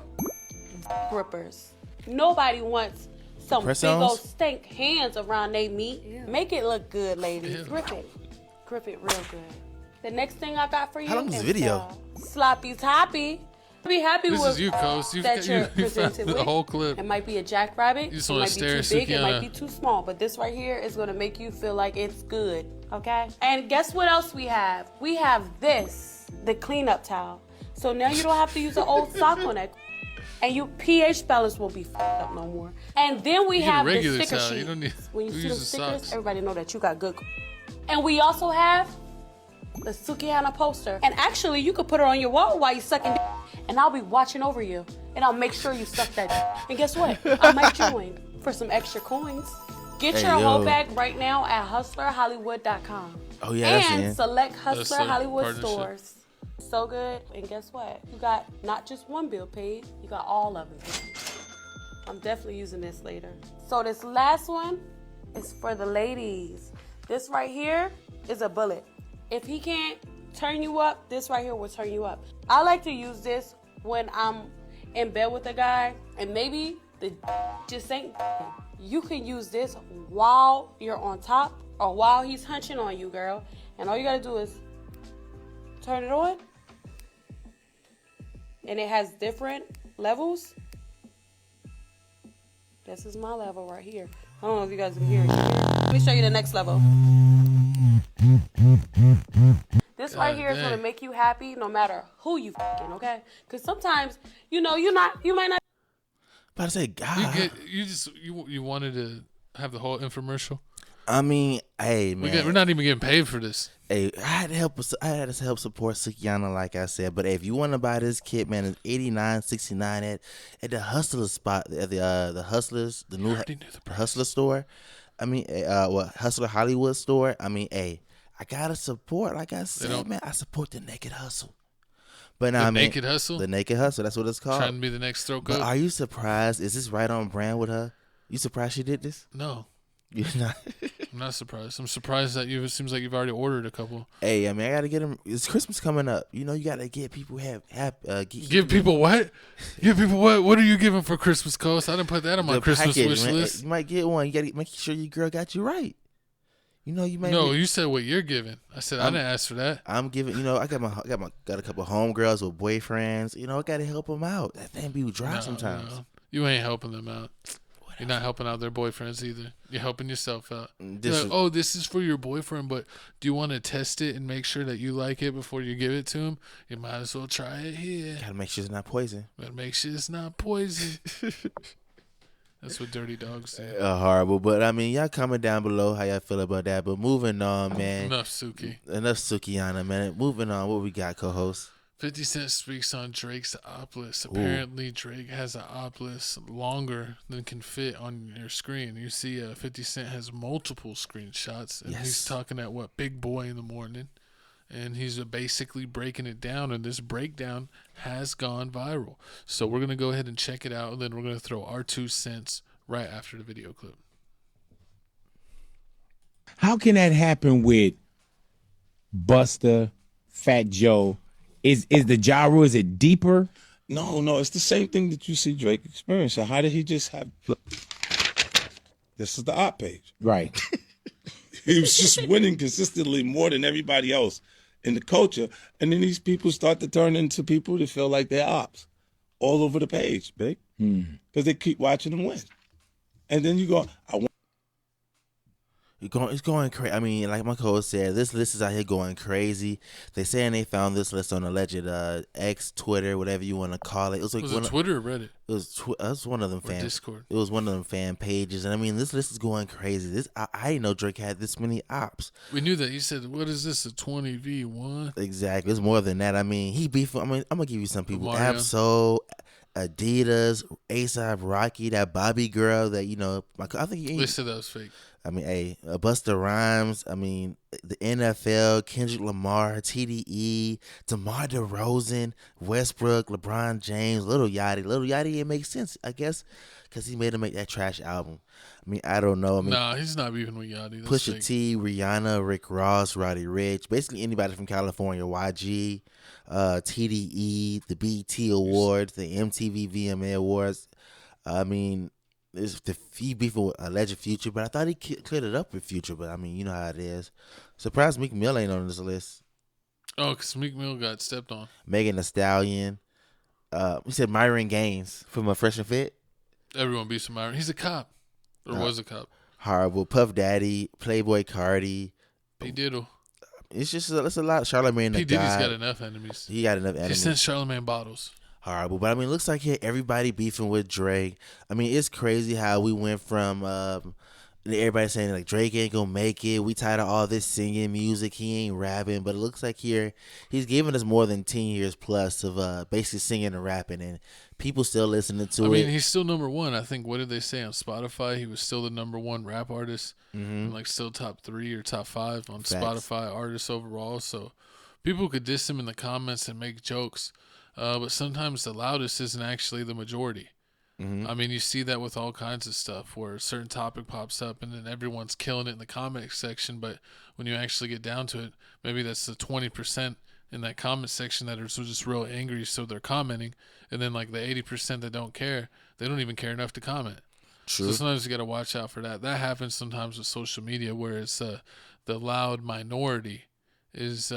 grippers. Nobody wants some
Press
big old
ons?
stank hands around they meat. Make it look good, ladies. Grip it. Grip it real good. The next thing I got for you
How long is
is
the video?
Sloppy Toppy. Be happy
This
with
is you, Coach. You
that you're
found
presented
the
with.
whole clip.
It might be a jackrabbit.
You just
It
wanna
might be
stare
too
at
big. It might
Sukhana.
be too small. But this right here is gonna make you feel like it's good. Okay. And guess what else we have? We have this, the cleanup towel. So now you don't have to use an old sock on that. And your pH balance won't be fucked up no more. And then we
You get a
have the
regular
sticker
towel.
sheet.
You don't need-
When you
we
see the
use the
stickers,
socks.
everybody know that you got good. And we also have the Sukhana poster. And actually, you could put it on your wall while you're sucking dick, and I'll be watching over you. And I'll make sure you suck that dick. And guess what? I might join for some extra coins. Get
Hey,
your whole
yo.
bag right now at hustlerhollywood.com.
Oh, yeah, that's
And
in.
select
That's
Hustler
a
Hollywood
partnership.
stores. So good. And guess what? You got not just one bill paid, you got all of them paid. I'm definitely using this later. So this last one is for the ladies. This right here is a bullet. If he can't turn you up, this right here will turn you up. I like to use this when I'm in bed with a guy and maybe the just ain't. You can use this while you're on top or while he's hunching on you, girl. And all you gotta do is turn it on. And it has different levels. This is my level right here. I don't know if you guys can hear it. Let me show you the next level. This right here is
dang.
gonna make you happy no matter who you fucking, okay? Because sometimes, you might not.
About to say, God.
You wanted to have the whole infomercial.
I mean, hey man,
We're not even getting paid for this.
Hey, I had to help support Sukhana, like I said. But if you want to buy this kit, man, it's $89.69 at the Hustler spot, at the Hustlers, the new Hustler store. I mean, Hustler Hollywood store. I mean, hey, I gotta support. Like I said, man, I support the naked hustle. But now,
the naked hustle.
The naked hustle. That's what it's called.
Trying to be the next Stroke
But
Up.
are you surprised? Is this right on brand with her? You surprised she did this?
No.
You're not.
I'm not surprised. I'm surprised that it seems like you've already ordered a couple.
Hey, I mean, I gotta get them. It's Christmas coming up. You know, you gotta get people
give people what? Give people what? What are you giving for Christmas, Coast? I didn't put that on my Christmas wish list.
You might get one. You gotta make sure your girl got you right. You know, you might.
No, you said what you're giving. I said I didn't ask for that.
I'm giving. You know, I got a couple homegirls with boyfriends. You know, I gotta help them out. That thing be dry sometimes.
No. You ain't helping them out. You're not helping out their boyfriends either. You're helping yourself out. This is for your boyfriend, but do you want to test it and make sure that you like it before you give it to him? You might as well try it here.
Gotta make sure it's not poison.
Gotta make sure it's not poison. That's what dirty dogs say.
Horrible. But, I mean, y'all comment down below how y'all feel about that. But moving on, man.
Enough Suki.
Enough Sukhana, man. Moving on. What we got, co-host?
50 Cent speaks on Drake's op list. Apparently, Drake has an op list longer than can fit on your screen. You see 50 Cent has multiple screenshots. And he's talking at Big Boy in the morning. And he's basically breaking it down. And this breakdown has gone viral. So we're going to go ahead and check it out. And then we're going to throw our 2 cents right after the video clip.
How can that happen with Busta, Fat Joe? Is the Ja Rule, is it deeper?
No, it's the same thing that you see Drake experience. So how did he just have... This is the op page.
Right.
He was just winning consistently more than everybody else in the culture. And then these people start to turn into people that feel like they're ops all over the page, big. Because they keep watching them win. And then you go,
It's going crazy. I mean, like my co-host said, this list is out here going crazy. They saying they found this list on alleged X, Twitter, whatever you want to call it. It was like
Twitter or Reddit?
It was one of them fan
Discord.
It was one of them fan pages, and I mean, this list is going crazy. I didn't know Drake had this many ops.
We knew that. You said, "What is this? A 20v1?"
Exactly. It's more than that. I mean, he beefing. I mean, I'm gonna give you some people.
Mario.
Absol, Adidas, A$AP Rocky, that Bobby girl. That I think he
listed those fake.
I mean, Busta Rhymes. I mean, the NFL, Kendrick Lamar, TDE, DeMar DeRozan, Westbrook, LeBron James, Lil Yachty. Lil Yachty, it makes sense, I guess, because he made him make that trash album. I mean, I don't know. I mean,
nah, he's not beefing with Yachty. That's
Pusha
fake.
T, Rihanna, Rick Ross, Roddy Ricch, basically anybody from California, YG, TDE, the BET Awards, the MTV VMA Awards. I mean, he beefing with alleged Future, but I thought he cleared it up with Future. But I mean, you know how it is. Surprised Meek Mill ain't on this list.
Oh, because Meek Mill got stepped on.
Megan Thee Stallion. He said Myron Gaines from A Fresh and Fit.
Everyone beefs with Myron. He's a cop. Or was a cop.
Horrible. Puff Daddy, Playboy Cardi.
P. Diddle.
It's just it's a lot. Charlamagne the
P. Diddy's
God.
got enough enemies.
He got enough
He
enemies.
sent Charlamagne bottles.
Horrible. But I mean, it looks like here everybody beefing with Drake. I mean, it's crazy how we went from everybody saying like Drake ain't gonna make it. We tired of all this singing music. He ain't rapping. But it looks like here he's giving us more than 10 years plus of basically singing and rapping, and people still listening to it.
I mean, he's still number one. I think, what did they say on Spotify? He was still the number one rap artist. And like still top 3 or top 5 on Spotify artists overall. So people could diss him in the comments and make jokes. But sometimes the loudest isn't actually the majority. I mean, you see that with all kinds of stuff where a certain topic pops up and then everyone's killing it in the comment section. But when you actually get down to it, maybe that's the 20% in that comment section that are just real angry, so they're commenting. And then like the 80% that don't care, they don't even care enough to comment.
True.
So sometimes you got to watch out for that. That happens sometimes with social media where it's the loud minority is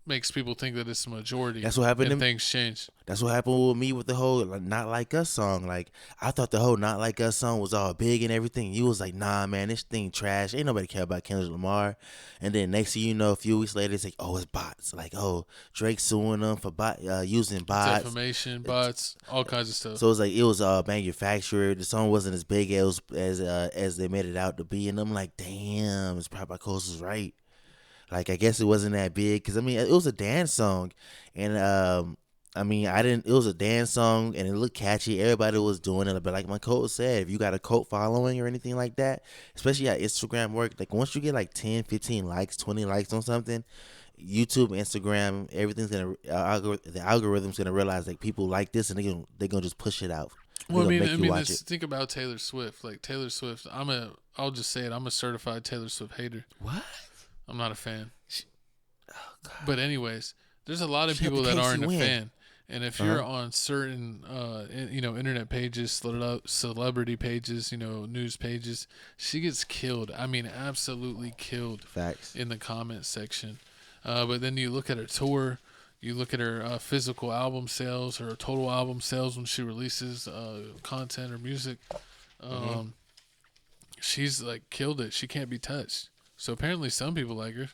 makes people think that it's the majority.
That's what happened.
And things change.
That's what happened with me with the whole Not Like Us song. Like, I thought the whole Not Like Us song was all big and everything. You was like, nah, man, this thing trash. Ain't nobody care about Kendrick Lamar. And then next thing you know, a few weeks later, it's like, oh, it's bots. Like, oh, Drake suing them for using bots.
Defamation, bots, all kinds of stuff.
So it was manufactured. The song wasn't as big as they made it out to be. And I'm like, damn, it's probably Coast was right. Like, I guess it wasn't that big because, I mean, it was a dance song. And, it was a dance song and it looked catchy. Everybody was doing it. But like my coach said, if you got a cult following or anything like that, especially how Instagram work, like once you get like 10, 15 likes, 20 likes on something, YouTube, Instagram, everything's gonna the algorithm's gonna realize like people like this, and they're gonna just push it out.
Well, think about Taylor Swift. Like Taylor Swift, I'll just say it. I'm a certified Taylor Swift hater.
What?
I'm not a fan. But anyways, there's a lot of people that aren't a fan. And if you're on certain, internet pages, celebrity pages, news pages, she gets killed. I mean, absolutely killed.
Facts.
In the comment section. But then you look at her tour, you look at her physical album sales, her total album sales when she releases content or music. She's like killed it. She can't be touched. So apparently some people like her.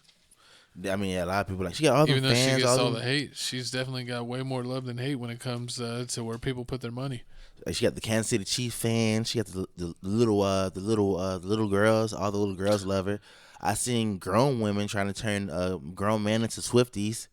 I mean, a lot of people like she got all the fans.
Even though she gets all the hate, she's definitely got way more love than hate when it comes to where people put their money.
Like she got the Kansas City Chiefs fans. She got the little girls. All the little girls love her. I seen grown women trying to turn grown men into Swifties.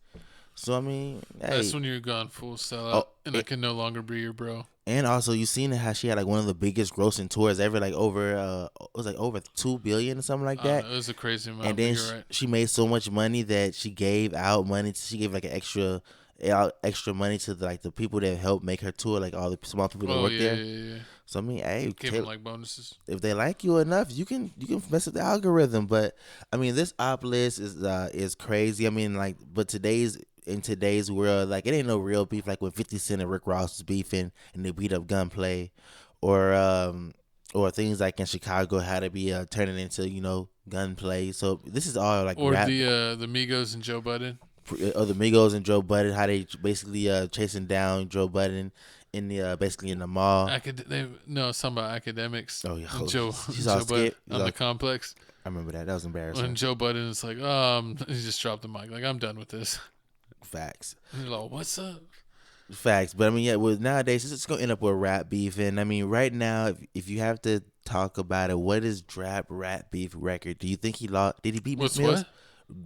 So I mean,
that's when you're gone full sellout, and I can no longer be your bro.
And also, you seen how she had like one of the biggest grossing tours ever, like over it was like over $2 billion or something like that.
It was a crazy amount.
And then she made so much money that she gave out money. She gave like an extra money to the people that helped make her tour, like all the small people that work there.
Yeah.
So I mean, hey,
give them like bonuses.
If they like you enough, you can mess with the algorithm. But I mean, this op list is crazy. I mean, like, but in today's world, like, it ain't no real beef like when 50 Cent and Rick Ross was beefing and they beat up Gunplay, or things like in Chicago how to be turning into gunplay. So this is all like rap.
The Migos and Joe Budden.
The Migos and Joe Budden, how they basically chasing down Joe Budden in the mall.
Some about academics.
Oh yeah,
Joe Budden on the complex.
I remember that. That was embarrassing.
When Joe Budden is like, he just dropped the mic. Like, I'm done with this.
Facts.
And you're like, what's up?
Facts. But I mean, yeah, nowadays it's just gonna end up with rap beef. And I mean, right now, if you have to talk about it, what is rap beef record? Do you think he lost? Did he beat Meek Mills?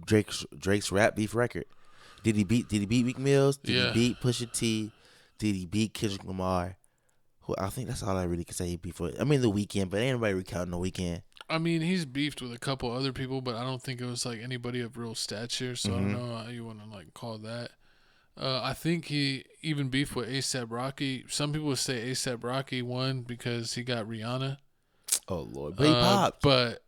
Drake's rap beef record. Did he beat Meek Mills? Did he beat Pusha T? Did he beat Kendrick Lamar? I think that's all I really can say he beat for. I mean, The Weeknd, but ain't nobody recounting The Weeknd.
I mean, he's beefed with a couple other people, but I don't think it was like anybody of real stature. So I don't know how you want to like call that. I think he even beefed with A$AP Rocky. Some people would say A$AP Rocky won because he got Rihanna.
Oh Lord, but he popped.
But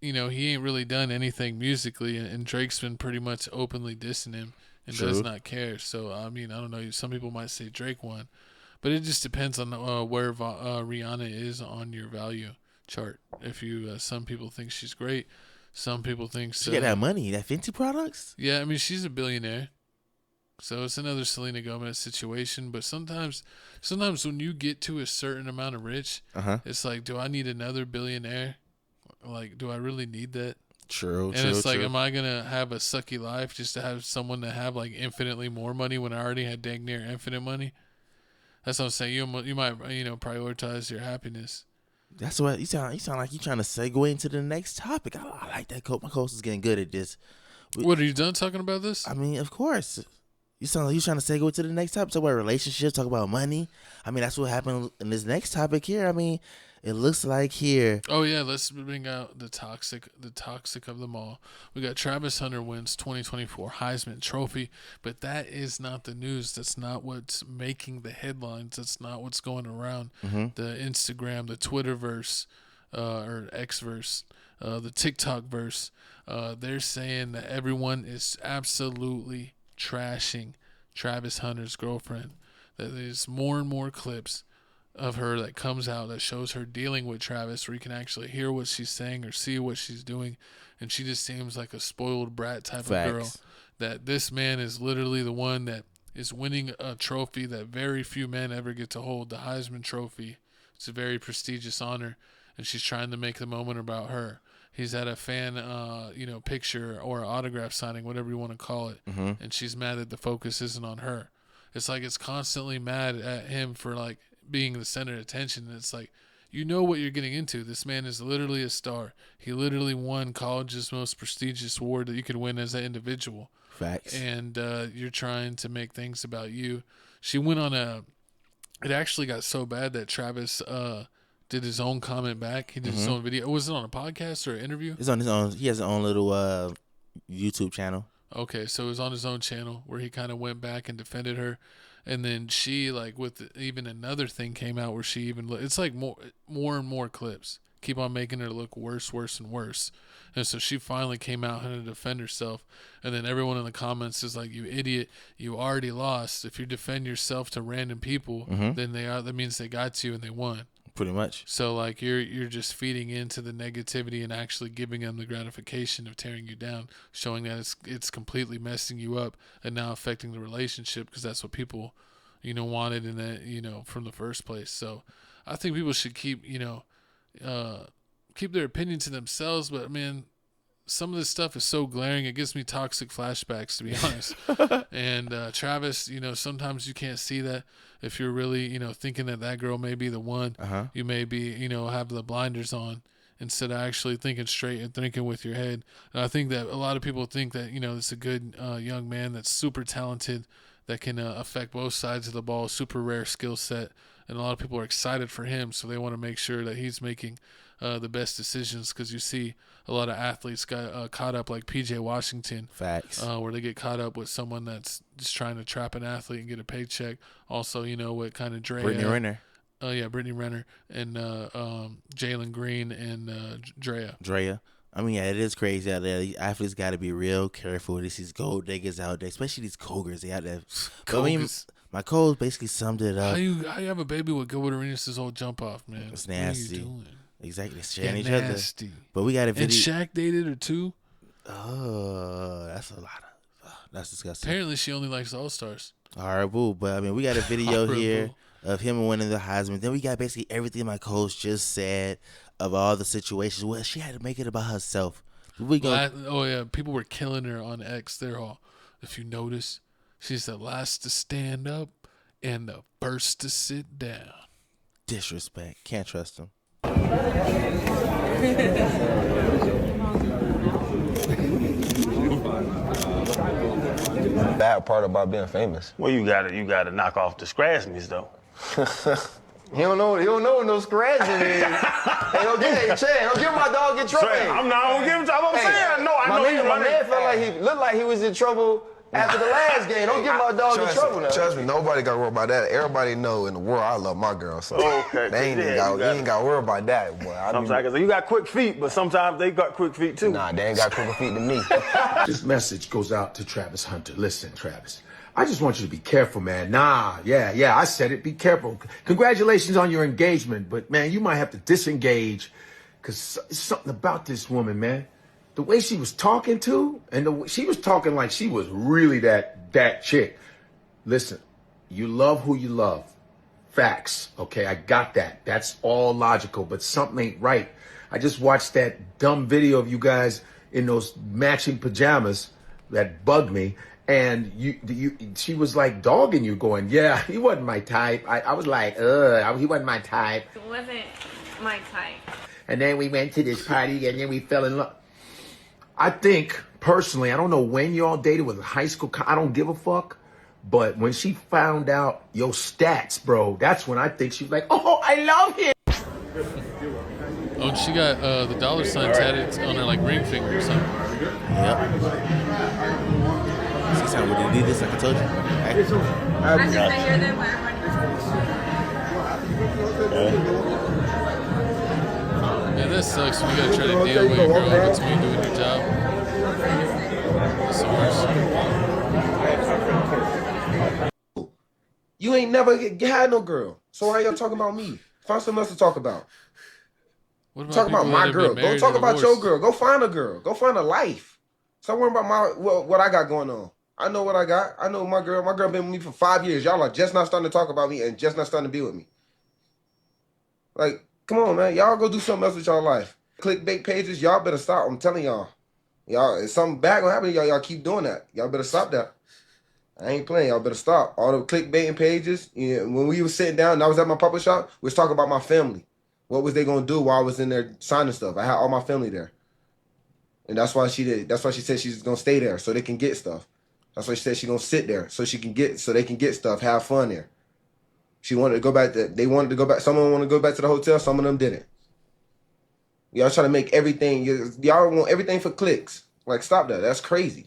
he ain't really done anything musically, and Drake's been pretty much openly dissing him and does not care. So I mean, I don't know. Some people might say Drake won, but it just depends on where Rihanna is on your value chart. If you, some people think she's great, some people think
she got that money, that Fenty products.
Yeah, I mean, she's a billionaire, so it's another Selena Gomez situation. But sometimes when you get to a certain amount of rich, it's like, do I need another billionaire? Like, do I really need that?
True.
And it's like, am I gonna have a sucky life just to have someone to have like infinitely more money when I already had dang near infinite money? That's what I'm saying. You might prioritize your happiness.
That's what you sound like. You trying to segue into the next topic. I like that. My host is getting good at this.
What, are you done talking about this?
I mean, of course. You sound like you're trying to segue to the next topic. Talk about relationships. Talk about money. I mean, that's what happened in this next topic here. I mean, it looks like here.
Oh yeah, let's bring out the toxic of them all. We got Travis Hunter wins 2024 Heisman Trophy, but that is not the news. That's not what's making the headlines. That's not what's going around the Instagram, the Twitterverse, or Xverse, the TikTok verse. They're saying that everyone is absolutely trashing Travis Hunter's girlfriend. That there's more and more clips of her that comes out that shows her dealing with Travis, where you can actually hear what she's saying or see what she's doing, and she just seems like a spoiled brat type of girl. That this man is literally the one that is winning a trophy that very few men ever get to hold, the Heisman Trophy. It's a very prestigious honor, and she's trying to make the moment about her. He's at a fan, picture or autograph signing, whatever you want to call it, and she's mad that the focus isn't on her. It's like it's constantly mad at him for like being the center of attention. And it's like, you know what you're getting into. This man is literally a star. He literally won college's most prestigious award that you could win as an individual.
Facts.
And you're trying to make things about you. She went on it actually got so bad that Travis did his own comment back. He did his own video. Was it on a podcast or an interview?
It's on his own. He has his own little YouTube channel.
Okay, so it was on his own channel where he kind of went back and defended her. And then she, like, with even another thing came out where she even, it's like more and more clips keep on making her look worse and worse. And so she finally came out and to defend herself. And then everyone in the comments is like, you idiot, you already lost. If you defend yourself to random people, then that means they got you and they won.
Pretty much.
So like you're just feeding into the negativity and actually giving them the gratification of tearing you down, showing that it's completely messing you up and now affecting the relationship, because that's what people, wanted in that, from the first place. So I think people should keep, keep their opinion to themselves. But man, some of this stuff is so glaring, it gives me toxic flashbacks, to be honest. And Travis, sometimes you can't see that. If you're really, thinking that girl may be the one, you may be, have the blinders on instead of actually thinking straight and thinking with your head. And I think that a lot of people think that, it's a good young man that's super talented, that can affect both sides of the ball, super rare skill set. And a lot of people are excited for him, so they want to make sure that he's making the best decisions, because you see a lot of athletes got caught up, like PJ Washington.
Facts.
Where they get caught up with someone that's just trying to trap an athlete and get a paycheck. Also, what kind of Dre.
Brittany Renner.
Brittany Renner and Jalen Green and Drea.
I mean, yeah, it is crazy out there. These athletes got to be real careful with these gold diggers out there, especially these Cougars. They out there. But, I mean, my Coles basically summed it up.
How you have a baby with Gilbert Arenas' whole jump off, man?
It's nasty.
What are you doing?
Exactly, sharing each
nasty.
other. But we got a video.
And Shaq dated her too.
Oh, that's a lot of. That's disgusting.
Apparently, she only likes All-Stars.
Horrible. But I mean, we got a video here of him winning the Heisman. Then we got basically everything my coach just said of all the situations. Well, she had to make it about herself.
People were killing her on X. They're all, if you notice, she's the last to stand up and the first to sit down.
Disrespect. Can't trust him.
Bad part about being famous.
Well, you gotta knock off the scratchiness though.
He don't know what no scratching is. Hey, don't give my dog in trouble.
I'm not gonna give him trouble. I'm saying, I know
my man felt like he looked like he was in trouble after the last game. Don't give my dog in trouble now.
Trust me, nobody got to worry about that. Everybody know in the world I love my girl, so they ain't got to worry about that. Boy.
Sometimes you got quick feet, but sometimes they got quick feet too.
Nah, they ain't got quicker feet than me.
This message goes out to Travis Hunter. Listen, Travis, I just want you to be careful, man. I said it. Be careful. Congratulations on your engagement, but man, you might have to disengage, because it's something about this woman, man. The way she was talking to, and she was talking like she was really that chick. Listen, you love who you love. Facts, okay? I got that. That's all logical, but something ain't right. I just watched that dumb video of you guys in those matching pajamas that bugged me, and she was like dogging you, going, yeah, he wasn't my type. I was like, he wasn't my type.
It wasn't my type.
And then we went to this party, and then we fell in love. I think, personally, I don't know when y'all dated, with high school, I don't give a fuck. But when she found out your stats, bro, that's when I think she was like, oh, I love him.
Oh, and she got the $ sign tatted on her, like, ring finger or something.
Yep. See something when you did this, like I told you.
I just hear them when
Yeah, that sucks. We gotta try to deal with your girl that's me doing your job. That's the worst.
You ain't never had no girl. So why y'all talking about me? Find something else to talk about. Talk about my girl. Go talk about your girl. Go find a girl. Go find a life. Stop worrying about what I got going on. I know what I got. I know my girl. My girl been with me for 5 years. Y'all are just not starting to talk about me and just not starting to be with me. Like, come on, man. Y'all go do something else with y'all life. Clickbait pages, y'all better stop. I'm telling y'all. If something bad gonna happen to y'all, y'all keep doing that. Y'all better stop that. I ain't playing. Y'all better stop. All the clickbaiting pages. When we was sitting down and I was at my papa shop, we was talking about my family. What was they gonna do while I was in there signing stuff? I had all my family there. And that's why she did. That's why she said she's gonna stay there so they can get stuff. That's why she said she's gonna sit there so they can get stuff, have fun there. She wanted to go back. They wanted to go back. Some of them want to go back to the hotel. Some of them didn't. Y'all trying to make everything. Y'all want everything for clicks. Like, stop that. That's crazy.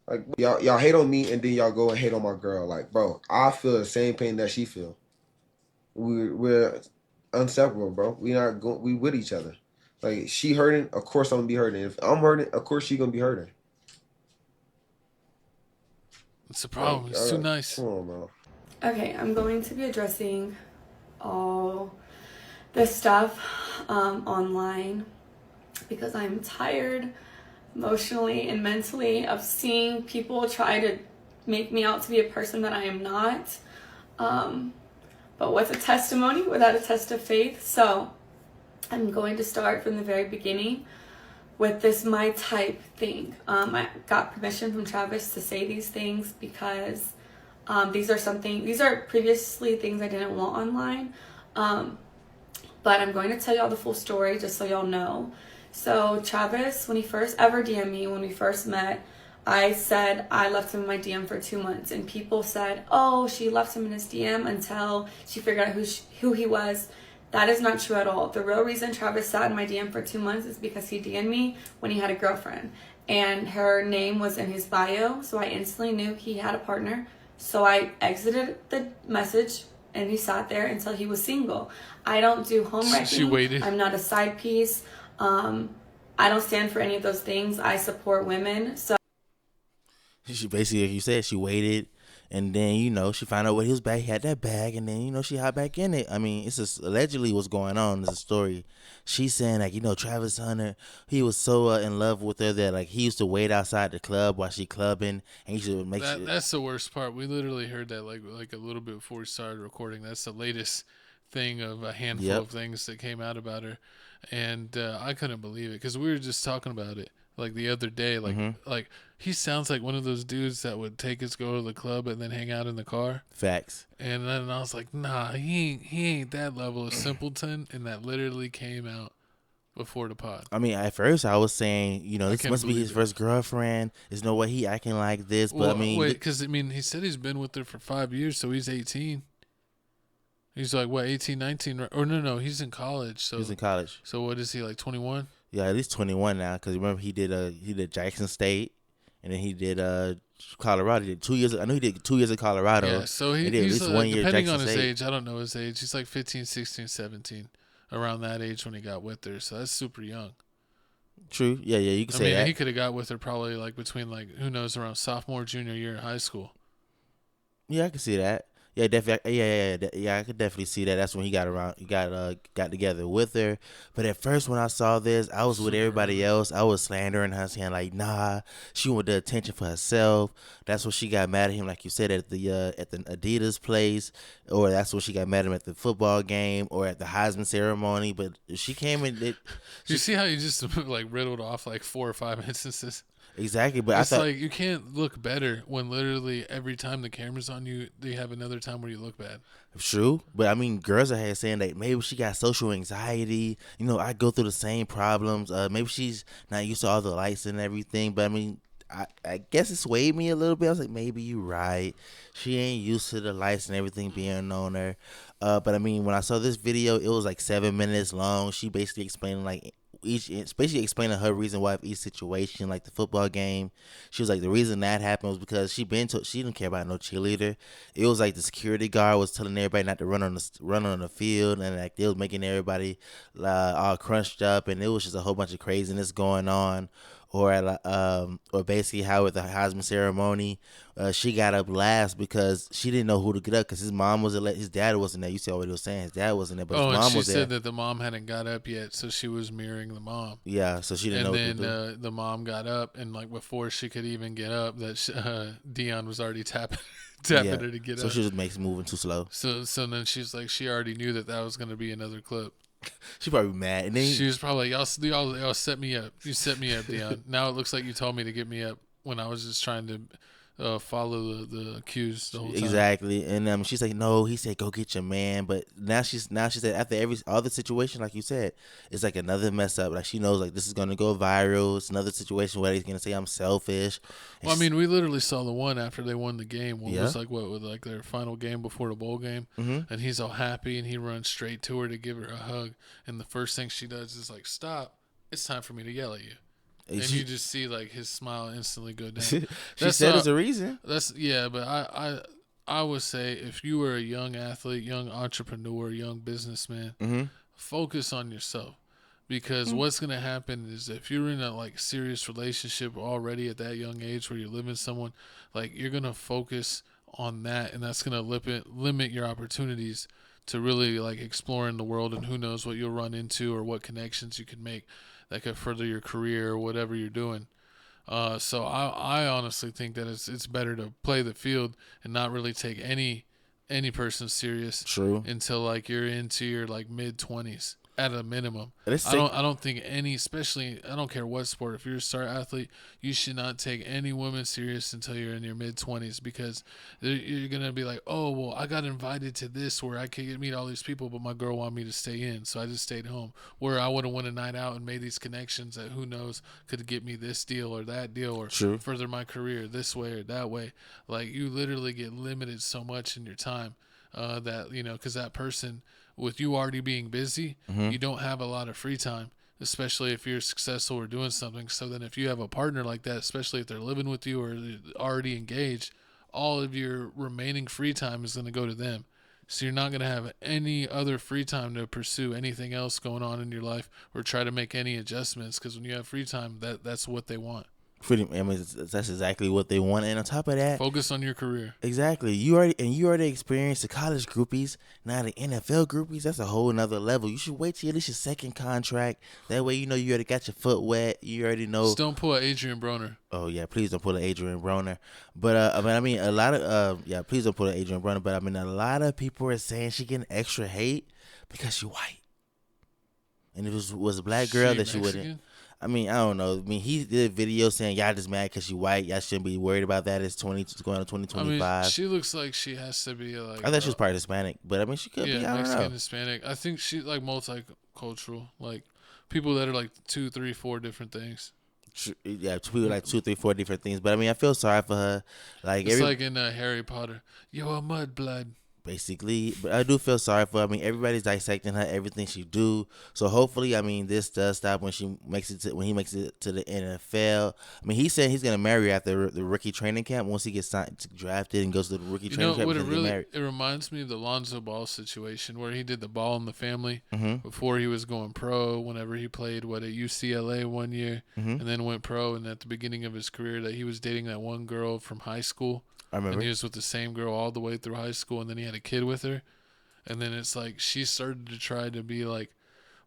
Like y'all hate on me and then y'all go and hate on my girl. Like, bro, I feel the same pain that she feel. We're inseparable, bro. We with each other. Like, she hurting, of course I'm gonna be hurting. If I'm hurting, of course she gonna be hurting.
It's a problem. It's too nice.
Come on, bro.
Okay, I'm going to be addressing all this stuff online because I'm tired emotionally and mentally of seeing people try to make me out to be a person that I am not. But what's a testimony without a test of faith? So I'm going to start from the very beginning with this my type thing. I got permission from Travis to say these things because these are previously things I didn't want online. But I'm going to tell y'all the full story just so y'all know. So Travis, when he first ever DM'd me, when we first met, I said I left him in my DM for 2 months, and people said, oh, she left him in his DM until she figured out who he was. That is not true at all. The real reason Travis sat in my DM for 2 months is because he DM'd me when he had a girlfriend, and her name was in his bio, so I instantly knew he had a partner. So I exited the message, and he sat there until he was single. I don't do home wrecking.
She waited.
I'm not a side piece. I don't stand for any of those things. I support women. So
she basically, like you said, she waited, and then she found out what he was back. He had that bag, and then she hopped back in it. I mean, it's just allegedly what's going on. There's a story. She's saying like Travis Hunter, he was so in love with her that like he used to wait outside the club while she clubbing, and he should make sure.
That's the worst part. We literally heard that like a little bit before we started recording. That's the latest thing of a handful of things that came out about her, and I couldn't believe it because we were just talking about it like the other day. Like he sounds like one of those dudes that would take his girl to the club and then hang out in the car.
Facts.
And then I was like, nah, he ain't that level of simpleton, and that literally came out before the pod.
I mean, at first I was saying, this must be his first girlfriend. There's no way he acting like this. But
well,
I mean,
because he said he's been with her for 5 years, so he's 18. He's like, what, 18, 19? Or no, he's in college. So
he's in college.
So what is he, like 21?
Yeah, at least 21 now. Because remember, he did Jackson State, and then he did Colorado. He did 2 years. I know he did 2 years in Colorado.
Yeah, so he's
at least 1 year
depending
Jackson
on his
State.
age. I don't know his age. He's like 15, 16, 17, around that age when he got with her. So that's super young.
True. Yeah, you can say that.
He could have got with her probably like between like who knows around sophomore, junior year in high school.
Yeah, I can see that. Yeah, definitely. Yeah, I could definitely see that. That's when he got together with her. But at first, when I saw this, I was with everybody else. I was slandering her, saying like, "Nah, she wanted the attention for herself." That's when she got mad at him, like you said, at the Adidas place, or that's when she got mad at him at the football game or at the Heisman ceremony. But she came in.
You see how you just like riddled off like 4 or 5 instances.
Exactly, but
it's
I thought
like you can't look better when literally every time the camera's on you, they have another time where you look bad.
True, but I mean, girls are here saying that maybe she got social anxiety. I go through the same problems. Maybe she's not used to all the lights and everything. But I mean, I guess it swayed me a little bit. I was like, maybe you're right. She ain't used to the lights and everything being on her. But I mean, when I saw this video, it was like 7 minutes long. She basically explaining like explaining her reason why of each situation, like the football game. She was like, the reason that happened was because she didn't care about no cheerleader. It was like the security guard was telling everybody not to run on the field, and like they was making everybody all crunched up, and it was just a whole bunch of craziness going on. Or basically how at the Heisman ceremony, she got up last because she didn't know who to get up because his mom his dad wasn't there. You see what he was saying? His dad wasn't there, but his mom was there.
She said that the mom hadn't got up yet, so she was mirroring the mom.
Yeah, so she didn't know.
And then the mom got up, and like before she could even get up, that Dion was already tapping her to get up.
So she just makes moving too slow.
So then she's like, she already knew that was going to be another clip.
She probably mad, and then
she was probably like, y'all set me up. You set me up, Dion. Now it looks like you told me to get me up when I was just trying to follow the cues the whole time.
Exactly, and she's like, no, he said go get your man, but now she said after all the situation, like you said, it's like another mess up. Like she knows like this is gonna go viral. It's another situation where he's gonna say I'm selfish.
Well, I mean, we literally saw the one after they won the game. It was like with like their final game before the bowl game, and he's all happy and he runs straight to her to give her a hug, and the first thing she does is like, stop, it's time for me to yell at you. and you just see like his smile instantly go down.
She said there's a reason.
But I would say if you were a young athlete, young entrepreneur, young businessman, focus on yourself. Because what's going to happen is if you're in a like serious relationship already at that young age where you're living with someone, like you're going to focus on that, and that's going to limit your opportunities to really like exploring the world, and who knows what you'll run into or what connections you can make that could further your career or whatever you're doing. So I honestly think that it's better to play the field and not really take any person serious.
True.
Until like you're into your like mid-20s. At a minimum, I don't think especially I don't care what sport. If you're a star athlete, you should not take any woman serious until you're in your mid-20s, because you're gonna be like, oh well, I got invited to this where I could meet all these people, but my girl wanted me to stay in, so I just stayed home. Where I would have went a night out and made these connections that who knows could get me this deal or that deal, or further my career this way or that way. Like you literally get limited so much in your time that because that person. With you already being busy, you don't have a lot of free time, especially if you're successful or doing something. So then if you have a partner like that, especially if they're living with you or already engaged, all of your remaining free time is going to go to them. So you're not going to have any other free time to pursue anything else going on in your life or try to make any adjustments, because when you have free time, that's what they want.
That's exactly what they want, and on top of that,
focus on your career.
Exactly. You already experienced the college groupies. Now the NFL groupies, that's a whole nother level. You should wait till this your second contract. That way, you already got your foot wet. You already know.
Just don't pull Adrian Broner.
Oh yeah, please don't pull an Adrian Broner. But a lot of please don't pull an Adrian Broner. But a lot of people are saying she getting extra hate because she white. And if it was a black girl, that she wouldn't. I don't know. He did a video saying y'all just mad because she white. Y'all shouldn't be worried about that. It's going to 2025.
She looks like she has to be like.
I thought she was part Hispanic, but she could be. I don't
Mexican,
know.
Hispanic. I think she's like multicultural, like people that are like 2, 3, 4 different things.
Yeah, people like 2, 3, 4 different things. But I feel sorry for her.
It's like in Harry Potter. You're a mudblood.
Basically, but I do feel sorry for her. Everybody's dissecting her, everything she do. So hopefully, this does stop when he makes it to the NFL. He said he's gonna marry after the rookie training camp once he gets drafted and goes to the rookie training camp.
It reminds me of the Lonzo Ball situation where he did the Ball in the Family before he was going pro. Whenever he played at UCLA one year and then went pro, and at the beginning of his career, that he was dating that one girl from high school.
I remember.
And he was with the same girl all the way through high school, and then he had a kid with her. And then it's like she started to try to be like,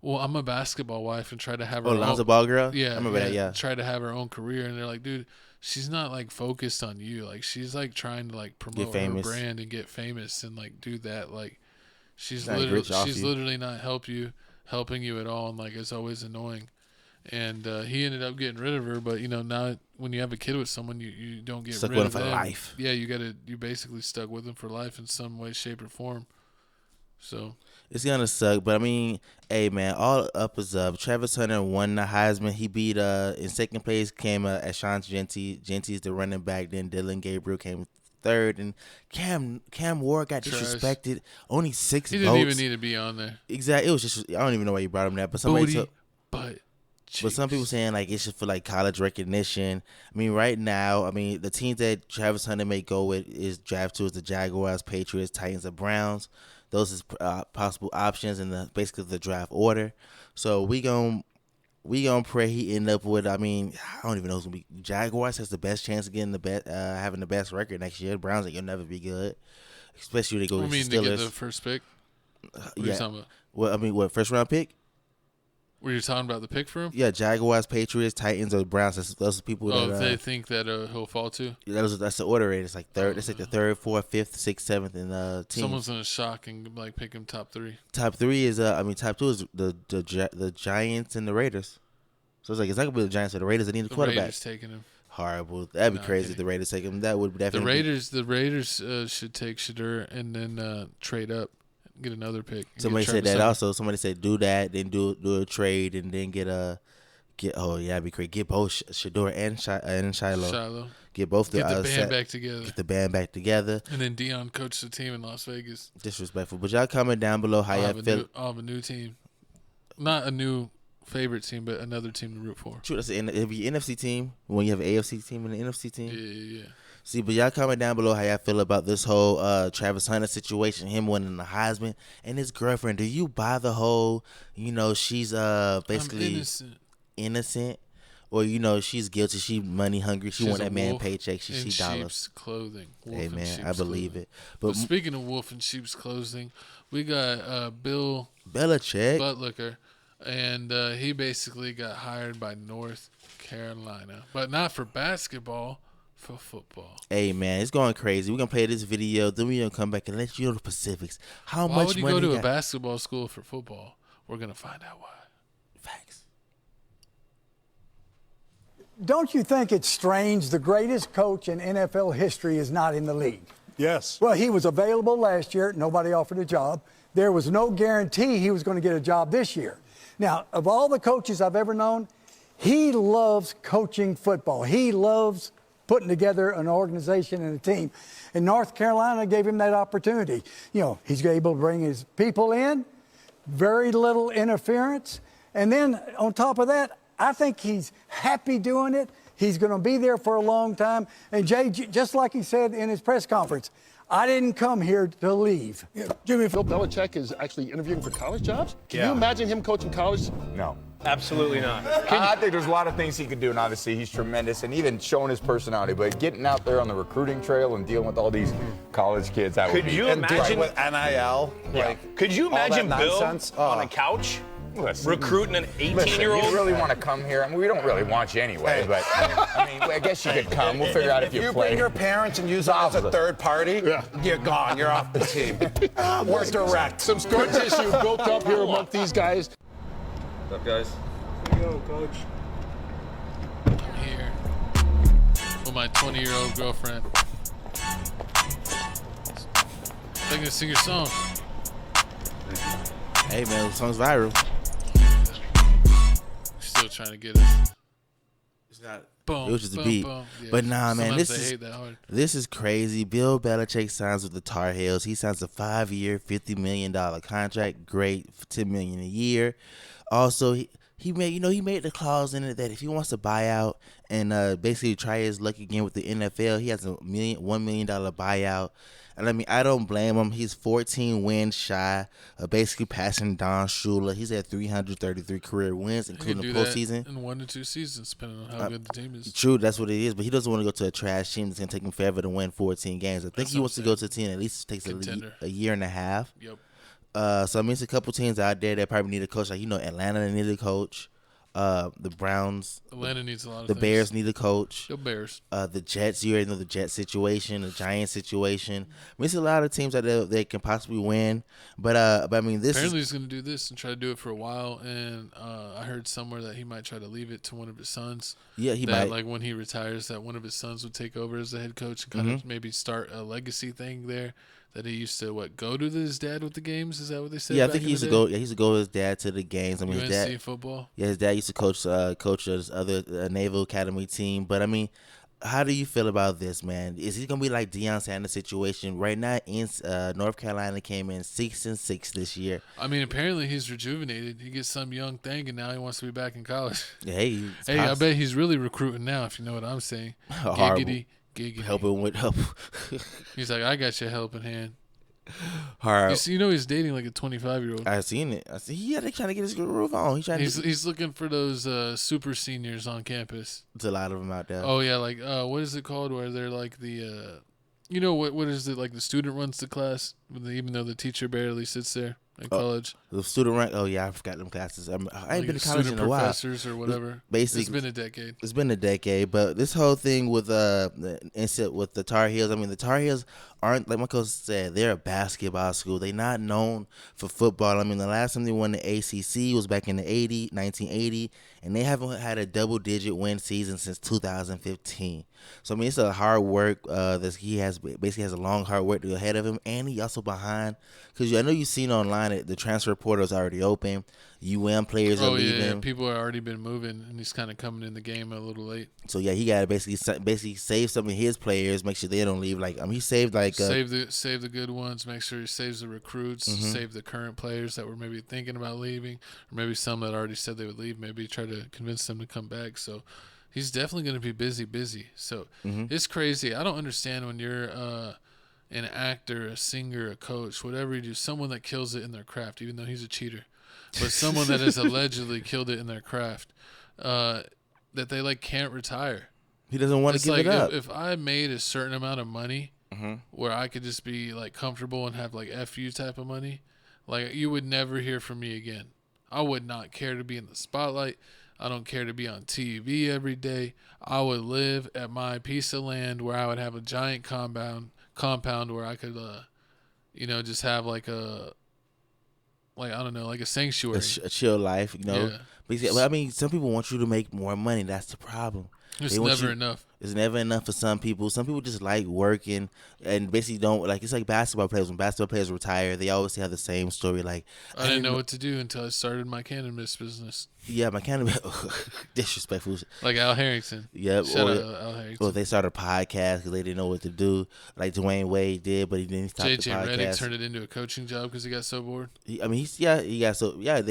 well, I'm a basketball wife, and try to have her
Lonzo Ball girl?
Yeah.
I remember that, yeah.
Try to have her own career. And they're like, dude, she's not like focused on you. Like she's like trying to like promote her brand and get famous and like do that. Like she's literally not helping you at all, and like it's always annoying. And he ended up getting rid of her, but now when you have a kid with someone, you don't get
stuck
rid
with
of
them
them
for life.
Yeah, you basically stuck with them for life in some way, shape, or form. So
it's gonna suck, but hey man, all up is up. Travis Hunter won the Heisman. He beat in second place came Ashanti Genty. Genty's the running back. Then Dylan Gabriel came third, and Cam Ward got disrespected. Only 6 votes.
He didn't even need to be on there.
Exactly. It was just I don't even know why you brought him there, but But some people saying like it's just for like college recognition. Right now, the teams that Travis Hunter may go with is draft 2 is the Jaguars, Patriots, Titans, and Browns. Those is possible options in basically the draft order. So we gonna pray he end up with. I don't even know who's gonna be. Jaguars has the best chance of getting having the best record next year. Browns you'll never be good, especially when they go.
Steelers. To get the first pick. What are you talking about?
Well, first round pick.
Were you talking about the pick for him?
Yeah, Jaguars, Patriots, Titans, or Browns. Those are people that
they think that he'll fall to.
Yeah, that's the order rate. It's like third. It's like the third, fourth, fifth, sixth, seventh, and team.
Someone's gonna shock and like pick him top 3.
Top 3 is top 2 is the Giants and the Raiders. So it's not gonna be the Giants or the Raiders that need a quarterback.
The Raiders taking him.
Horrible. That'd be crazy if the Raiders take him. That would definitely.
The Raiders should take Shedeur and then trade up. Get another pick.
Somebody said that also. Somebody said do that, then do a trade, and then that'd be great. Get both Shedeur and Shiloh. Get both
the band back together.
Get the band back together.
And then Dion coached the team in Las Vegas.
Disrespectful. But y'all comment down below how y'all feel.
I'll have a new team. Not a new favorite team, but another team to root for.
True, it'll be NFC team when you have an AFC team and an NFC team.
Yeah.
See, but y'all comment down below how y'all feel about this whole Travis Hunter situation, him winning the Heisman, and his girlfriend. Do you buy the whole, she's basically innocent, or she's guilty, she money hungry, she want that man paycheck, she dollars.
Sheep's clothing.
Hey man, I believe it.
But speaking of wolf in sheep's clothing, we got Bill
Belichick
Butlicker, and he basically got hired by North Carolina, but not for basketball. For football.
Hey man, it's going crazy. We're gonna play this video, then we're gonna come back and let you know the specifics. Why
would you go to a basketball school for football? We're gonna find out why.
Facts.
Don't you think it's strange the greatest coach in NFL history is not in the league?
Yes.
Well, he was available last year. Nobody offered a job. There was no guarantee he was going to get a job this year. Now, of all the coaches I've ever known, he loves coaching football. He loves putting together an organization and a team. And North Carolina gave him that opportunity. He's able to bring his people in, very little interference. And then on top of that, I think he's happy doing it. He's going to be there for a long time. And Jay, just like he said in his press conference, I didn't come here to leave.
Jimmy, Bill Belichick is actually interviewing for college jobs? Can you imagine him coaching college?
No. Absolutely not. I think there's a lot of things he could do, and obviously he's tremendous, and even showing his personality. But getting out there on the recruiting trail and dealing with all these college kids, that would be.
Could you imagine
with NIL?
Could you imagine Bill on a couch recruiting an 18-year-old?
You really want to come here? I mean, we don't really want you anyway, but I mean, I guess you could come. We'll figure out if you play.
Bring your parents and use them as a third party, you're gone. You're off the team. We're direct.
Some scar tissue built up here among these guys.
What's up, guys?
Yo, coach.
I'm here with my 20-year-old girlfriend. I'm going to sing your song.
Hey, man, the song's viral.
Still trying to get us.
It's not.
Boom,
it was just a
boom,
beat.
boom. Yeah,
but nah, man, this is crazy. Bill Belichick signs with the Tar Heels. He signs a 5-year, $50 million contract. Great, $10 million a year. Also, he made the clause in it that if he wants to buy out and basically try his luck again with the NFL, he has $1 million buyout. And I mean, I don't blame him. He's 14 wins shy of basically passing Don Shula. He's at 333 career wins, including the postseason.
In 1 to 2 seasons, depending on how good the team is.
True, that's what it is. But he doesn't want to go to a trash team that's going to take him forever to win 14 games. I think he wants to go to a team that at least takes a year and a half.
Yep.
So I mean, it's a couple teams out there that probably need a coach. Like Atlanta needed a coach. The Browns.
Atlanta needs a lot of
the
things.
Bears need a coach.
The Bears.
The Jets. You already know the Jets situation, the Giants situation. I mean, it's a lot of teams out there that can possibly win. But I mean,
apparently he's going to do this and try to do it for a while. And I heard somewhere that he might try to leave it to one of his sons.
Yeah, he might.
Like when he retires, that one of his sons would take over as the head coach and kind of maybe start a legacy thing there. That he used to go to his dad with the games? Is that what they said?
Yeah, I think he used to go. Yeah, he used to go with his dad to the games. I mean,
UNC
his dad
football.
Yeah, his dad used to coach his other Naval Academy team. But I mean, how do you feel about this, man? Is he gonna be like Deion Sanders' situation right now? In North Carolina came in 6-6 this year.
I mean, apparently he's rejuvenated. He gets some young thing, and now he wants to be back in college.
Hey,
I bet he's really recruiting now. If you know what I'm saying. Giggity.
Helping with help.
He's like, I got your helping hand.
Hard.
He's dating like a 25-year-old.
I seen it. They're trying to get his groove on.
He's looking for those super seniors on campus.
There's a lot of them out there.
Oh yeah, like what is it called? Where they're like the, what is it, like the student runs the class, even though the teacher barely sits there in college.
The student run. Oh yeah, I forgot them classes. I ain't been to college in a while.
Professors or whatever.
Basically,
it's been a decade.
It's been a decade, but this whole thing with the Tar Heels. I mean, the Tar Heels aren't, like my coach said, they're a basketball school. They're not known for football. I mean, the last time they won the ACC was back in 1980, and they haven't had a double-digit win season since 2015. So I mean, it's a hard work. He has a long hard work to go ahead of him, and he also behind. Because I know you've seen online that the transfer portal is already open. UM players are leaving.
Yeah, people have already been moving, and he's kind of coming in the game a little late.
So yeah, he got to basically save some of his players, make sure they don't leave. Like he saved like
save the good ones. Make sure he saves the recruits. Save the current players that were maybe thinking about leaving, or maybe some that already said they would leave. Maybe try to convince them to come back. So he's definitely going to be busy. So it's crazy. I don't understand when you're an actor, a singer, a coach, whatever you do, someone that kills it in their craft, even though he's a cheater, but someone that has allegedly killed it in their craft, that they like can't retire.
He doesn't want to give it up.
If I made a certain amount of money where I could just be like comfortable and have like FU type of money, like you would never hear from me again. I would not care to be in the spotlight. I don't care to be on TV every day. I would live at my piece of land where I would have a giant compound where I could, just have like a sanctuary,
a chill life,
Yeah.
But I mean, some people want you to make more money. That's the problem.
It's never enough.
It's never enough for some people. Some people just like working and basically don't like. It's like basketball players. When basketball players retire, they always have the same story. Like
I didn't know what to do until I started my cannabis business.
Yeah, my cannabis disrespectful.
Like Al Harrington.
Yep.
Shout out Al Harrington.
Or they started a podcast because they didn't know what to do, like Dwayne Wade did, but he didn't stop the podcast.
JJ Redick turned it into a coaching job because he got so bored.
They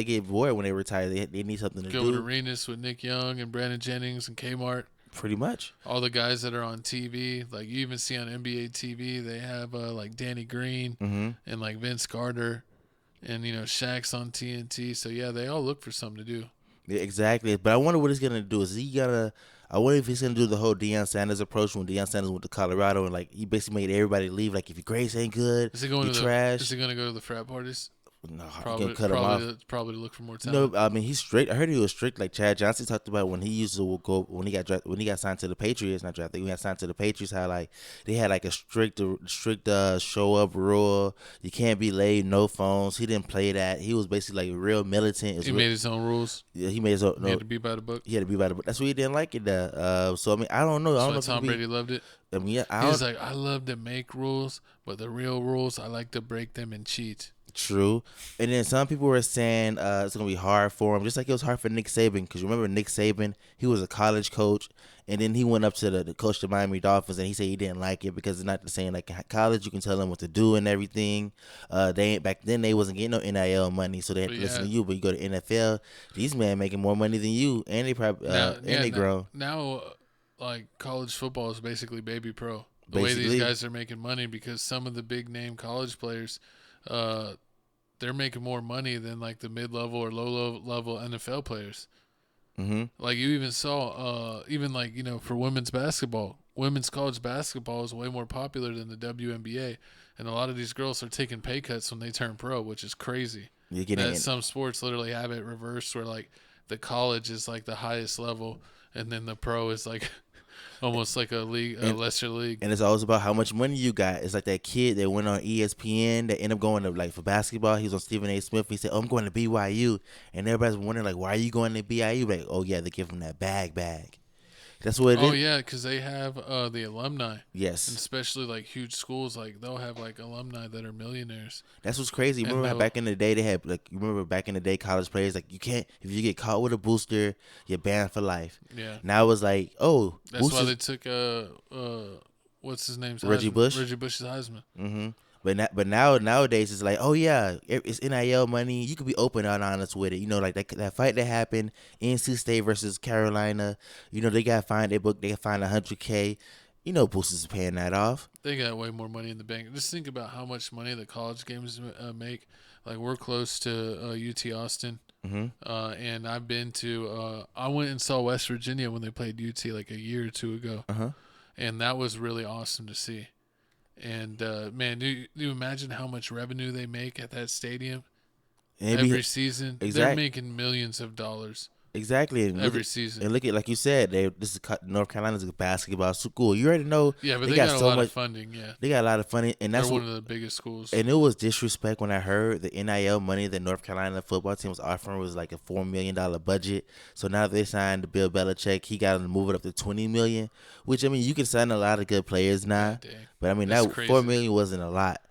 get bored when they retire. They need something to do.
Gilbert Arenas with Nick Young and Brandon Jennings and Kmart.
Pretty much.
All the guys that are on TV, like you even see on NBA TV, they have like Danny Green and like Vince Carter and, Shaq's on TNT. So, yeah, they all look for something to do.
Yeah, exactly. But I wonder what he's going to do. I wonder if he's going to do the whole Deion Sanders approach when Deion Sanders went to Colorado and, like, he basically made everybody leave. Like, if your grades ain't good, you're trash.
Is he going to go to the frat parties?
No,
probably
cut him off.
Probably to look for more talent.
No, I mean he's strict. I heard he was strict. Like Chad Johnson talked about when he used to go when he got signed to the Patriots. Not drafted. When he got signed to the Patriots, how like they had like a strict show up rule. You can't be late. No phones. He didn't play that. He was basically like real militant.
He made his own rules.
Yeah, he made his own.
He had to be by the book.
He had to be by the book. That's why he didn't like it. So I mean I don't know.
That's
I don't know
why Tom Brady loved it.
I mean, yeah,
he's like, I love to make rules, but the real rules I like to break them and cheat.
True. And then some people were saying it's going to be hard for him, just like it was hard for Nick Saban. Because remember Nick Saban, he was a college coach, and then he went up to the coach of the Miami Dolphins, and he said he didn't like it because it's not the same. Like in college, you can tell them what to do and everything. Back then, they wasn't getting no NIL money, so they had to listen to you. But you go to NFL, these men making more money than you, and they probably they grown.
Now, like college football is basically baby pro. The way these guys are making money, because some of the big name college players, they're making more money than like the mid-level or low-level NFL players. Like you even saw, for women's basketball, women's college basketball is way more popular than the WNBA, and a lot of these girls are taking pay cuts when they turn pro, which is crazy. Some sports literally have it reversed, where like the college is like the highest level, and then the pro is like almost like a lesser league.
And it's always about how much money you got. It's like that kid that went on ESPN that ended up going to, like, for basketball. He was on Stephen A. Smith. He said, I'm going to BYU. And everybody's wondering, like, why are you going to BYU? Like, oh, yeah, they give him that bag. That's what it is.
Oh, yeah, because they have the alumni.
Yes.
And especially, like, huge schools, like, they'll have, like, alumni that are millionaires.
That's what's crazy. Remember how back in the day they had, like, college players, like, you can't, if you get caught with a booster, you're banned for life.
Yeah.
Now it's like, oh.
That's why they took, what's his name?
Reggie Bush?
Reggie Bush's Heisman.
But nowadays it's like, oh yeah, it's NIL money. You could be open and honest with it. You know, like that fight that happened, NC State versus Carolina. You know, they got fined. They got fined $100K. You know, boosters are paying that off.
They got way more money in the bank. Just think about how much money the college games make. Like we're close to UT Austin, and I've been to. I went and saw West Virginia when they played UT like a year or two ago, and that was really awesome to see. And, man, do you imagine how much revenue they make at that stadium every season?
Exactly.
They're making millions of dollars.
Exactly. And
every season.
And look at, like you said, this is North Carolina's a basketball school. You already know.
Yeah, but they got a lot of funding, yeah.
They got a lot of funding. And that's
They're one of the biggest schools.
And it was disrespect when I heard the NIL money that North Carolina football team was offering was like a $4 million budget. So now that they signed Bill Belichick, he got to move it up to $20 million, which, I mean, you can sign a lot of good players now. Yeah, but, I mean, that $4 million wasn't a lot.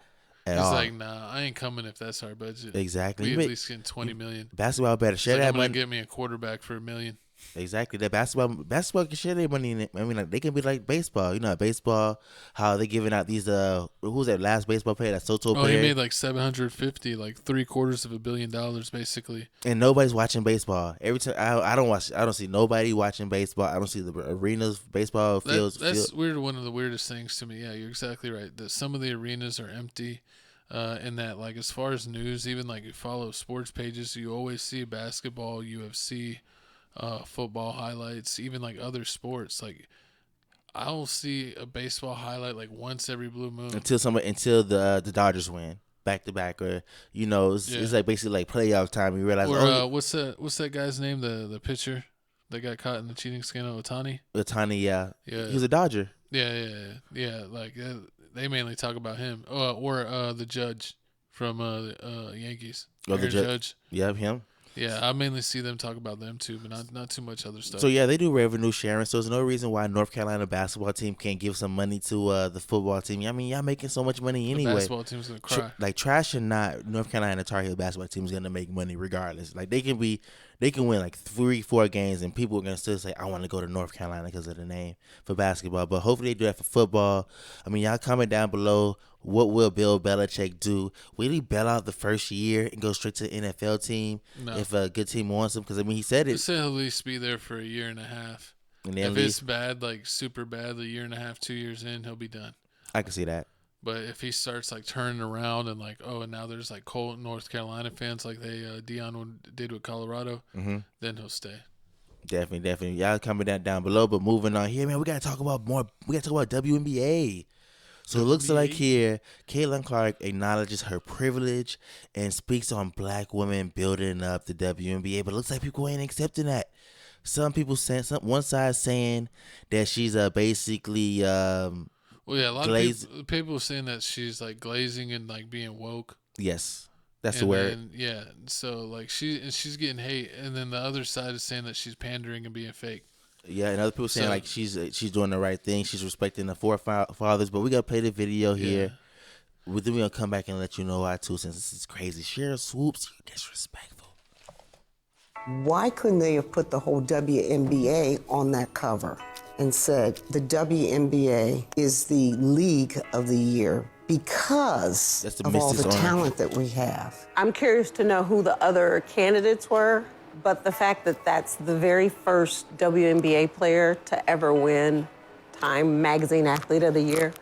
It's like, nah, I ain't coming if that's our budget.
Exactly.
We at least getting $20 million.
Basketball better share that
money.
money.
I'm gonna get me a quarterback for $1 million.
Exactly. That basketball can share their money in it. I mean, like they can be like baseball. You know, baseball, how they giving out these who's that last baseball player? That Soto player.
He made like 750, like $750 million, basically.
And nobody's watching baseball. Every time I don't see nobody watching baseball. I don't see the arenas, baseball fields.
That's weird. One of the weirdest things to me. Yeah, you're exactly right. That some of the arenas are empty. And that, like, as far as news, even like you follow sports pages, you always see basketball, UFC, football highlights, even like other sports. Like, I'll see a baseball highlight like once every blue moon
until the Dodgers win back to back, or it's like basically like playoff time. You realize,
what's that guy's name? The pitcher that got caught in the cheating scandal, Ohtani.
Yeah, he's a Dodger.
Yeah. Like they mainly talk about him, or the judge from the Yankees.
The judge. Yeah, him.
Yeah, I mainly see them talk about them too, but not too much other stuff.
So yeah, they do revenue sharing. So there's no reason why North Carolina basketball team can't give some money to the football team. I mean, y'all making so much money anyway.
The basketball team's gonna cry.
Like trash or not, North Carolina Tar Heel basketball team is gonna make money regardless. Like they can win like 3-4 games, and people are gonna still say, "I want to go to North Carolina because of the name for basketball." But hopefully they do that for football. I mean, y'all comment down below. What will Bill Belichick do? Will he bail out the first year and go straight to the NFL team if a good team wants him? Because I mean, he said it.
He said he'll at least be there for a year and a half. And if it's bad, like super bad, a year and a half, 2 years in, he'll be done.
I can see that.
But if he starts like turning around and like, and now there's like cold North Carolina fans like Deion did with Colorado, then he'll stay.
Definitely. Y'all comment down below. But moving on here, man, we gotta talk about more. We gotta talk about WNBA. So it looks like here, Caitlin Clark acknowledges her privilege and speaks on black women building up the WNBA. But it looks like people ain't accepting that. Some people saying one side saying that she's basically
a lot of people are saying that she's like glazing and like being woke.
Yes, that's the word.
So like she's getting hate, and then the other side is saying that she's pandering and being fake.
Yeah, and other people saying like she's doing the right thing. She's respecting the forefathers. But we gotta play the video here. Then we're gonna come back and let you know why too, since this is crazy. Cheryl Swoops, you're disrespectful.
Why couldn't they have put the whole WNBA on that cover and said the WNBA is the league of the year because of all the talent that we have?
I'm curious to know who the other candidates were. But the fact that that's the very first WNBA player to ever win Time Magazine Athlete of the Year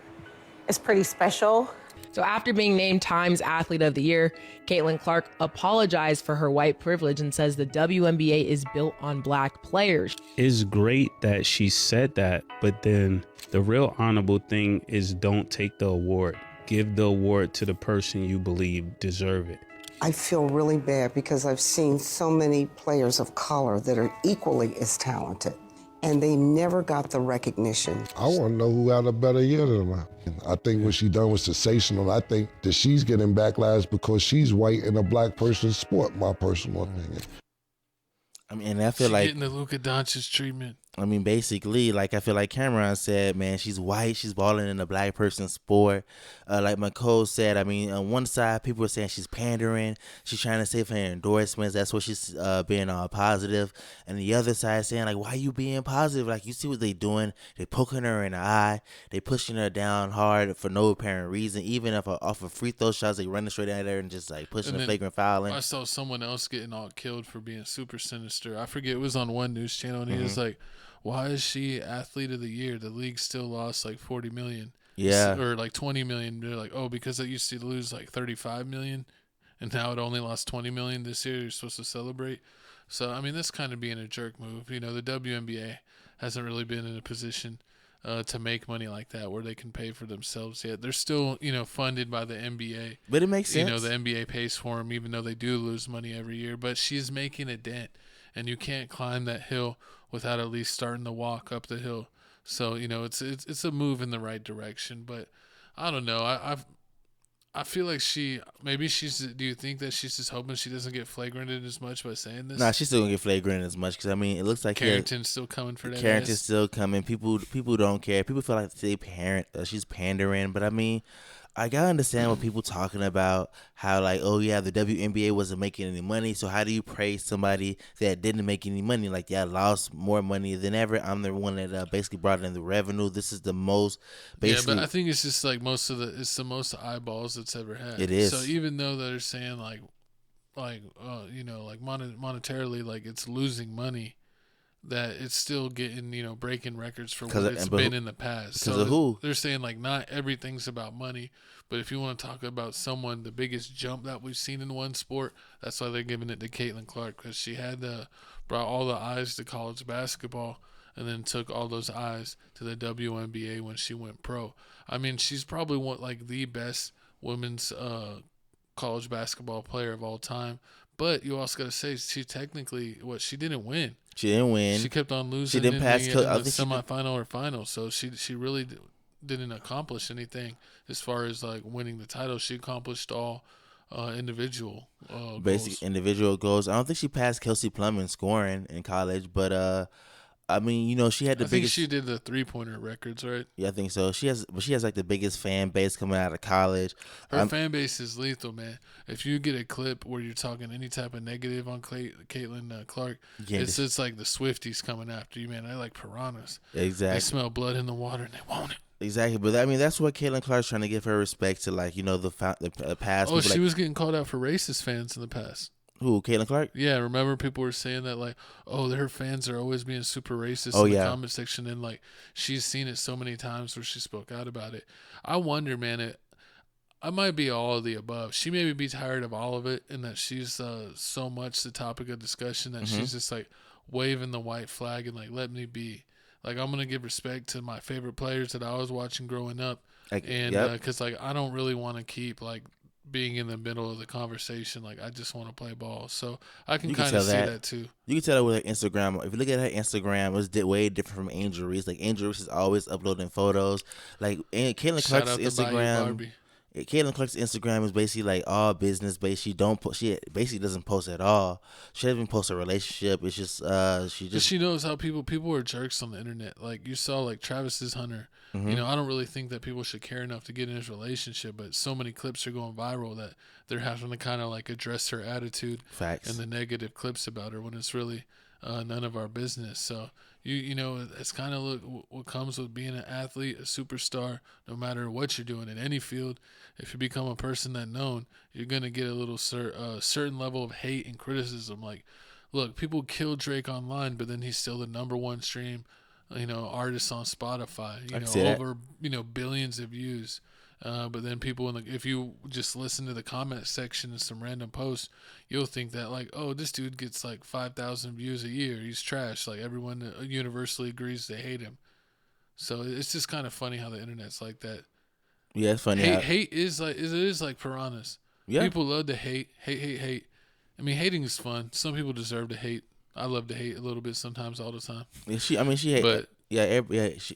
is pretty special.
So after being named Time's Athlete of the Year, Caitlin Clark apologized for her white privilege and says the WNBA is built on black players.
It's great that she said that, but then the real honorable thing is don't take the award. Give the award to the person you believe deserve it.
I feel really bad because I've seen so many players of color that are equally as talented, and they never got the recognition.
I want to know who had a better year than her. I think what she done was sensational. I think that she's getting backlash because she's white in a black person's sport, my personal opinion.
I mean, and I feel like
getting the Luka Doncic treatment.
I mean, basically, like I feel like Cameron said, man, she's white, she's balling in a black person's sport. Like Nicole said, I mean, on one side, people are saying she's pandering, she's trying to save her endorsements. That's what she's being positive. And the other side saying, like, why are you being positive? Like, you see what they doing? They poking her in the eye, they pushing her down hard for no apparent reason. Even if off of free throw shots, they running straight at her and just like pushing a flagrant fouling.
I saw someone else getting all killed for being super sinister. I forget, it was on one news channel, and he was like, why is she Athlete of the Year? The league still lost like 40 million.
Yeah.
Or like 20 million. They're like, because it used to lose like 35 million and now it only lost 20 million this year. You're supposed to celebrate. So, I mean, that's kind of being a jerk move. You know, the WNBA hasn't really been in a position to make money like that where they can pay for themselves yet. They're still, funded by the NBA.
But it makes sense.
The NBA pays for them even though they do lose money every year. But she's making a dent. And you can't climb that hill without at least starting to walk up the hill. So, it's a move in the right direction. But I don't know. I feel like do you think that she's just hoping she doesn't get flagranted as much by saying this?
Nah, she's still going to get flagranted as much because, I mean, it looks like
Carrington's still coming for that.
Carrington's still coming. People don't care. People feel like she's pandering. But, I mean, I gotta understand what people talking about, how like, oh yeah, the WNBA wasn't making any money, so how do you praise somebody that didn't make any money? Like, yeah, lost more money than ever. I'm the one that basically brought in the revenue. This is the most, basically.
Yeah, but I think it's just like it's the most eyeballs it's ever had.
It is.
So even though they're saying like monetarily, like it's losing money, that it's still getting, breaking records for what it's been in the past.
Because of who?
They're saying like not everything's about money, but if you want to talk about someone, the biggest jump that we've seen in one sport, that's why they're giving it to Caitlin Clark, because she had brought all the eyes to college basketball and then took all those eyes to the WNBA when she went pro. I mean, she's probably the best women's college basketball player of all time. But you also got to say, she technically, she didn't win.
She didn't win.
She kept on losing.
She didn't pass.
In the semifinal or final. So she really didn't accomplish anything as far as like winning the title. She accomplished all individual
basic
goals.
Individual goals. I don't think she passed Kelsey Plum in scoring in college, but I mean, she had the biggest.
Think she did the 3-pointer records, right?
Yeah, I think so. She has like the biggest fan base coming out of college.
Her fan base is lethal, man. If you get a clip where you're talking any type of negative on Caitlin Clark, it's like the Swifties coming after you, man. They're like piranhas.
Exactly.
They smell blood in the water and they want it.
Exactly, but I mean that's what Caitlin Clark's trying to give her respect to, like the past.
Oh, she was getting called out for racist fans in the past.
Who, Caitlin Clark?
Yeah, remember people were saying that like, oh, her fans are always being super racist in the comment section, and like she's seen it so many times where she spoke out about it. I wonder, man, I might be all of the above. She may be tired of all of it, and that she's so much the topic of discussion that she's just like waving the white flag and like, let me be. Like, I'm gonna give respect to my favorite players that I was watching growing up, because like I don't really want to keep like being in the middle of the conversation. Like, I just want to play ball. So I can kind of see that too.
You can tell that with her Instagram. If you look at her Instagram, it's way different from Angel Reese. Like, Angel Reese is always uploading photos. Like, Caitlin Clark's Instagram. Caitlin Clark's Instagram is basically like all business based. She basically doesn't post at all. She doesn't even post a relationship. It's just
she knows how people are jerks on the internet. Like, you saw like Travis's Hunter. I don't really think that people should care enough to get in his relationship, but so many clips are going viral that they're having to kind of like address her attitude and the negative clips about her when it's really none of our business. So it's kind of what comes with being an athlete, a superstar. No matter what you're doing in any field, if you become a person that's known, you're gonna get a little certain level of hate and criticism. Like, look, people kill Drake online, but then he's still the #1 stream, artist on Spotify. Over billions of views. But then people if you just listen to the comment section of some random posts, you'll think that like, oh, this dude gets like 5,000 views a year. He's trash. Like, everyone universally agrees they hate him. So it's just kind of funny how the internet's like that.
Yeah, it's funny.
Hate is like piranhas. Yeah. People love to hate. I mean, hating is fun. Some people deserve to hate. I love to hate a little bit sometimes, all the time.
Yeah, she hates. But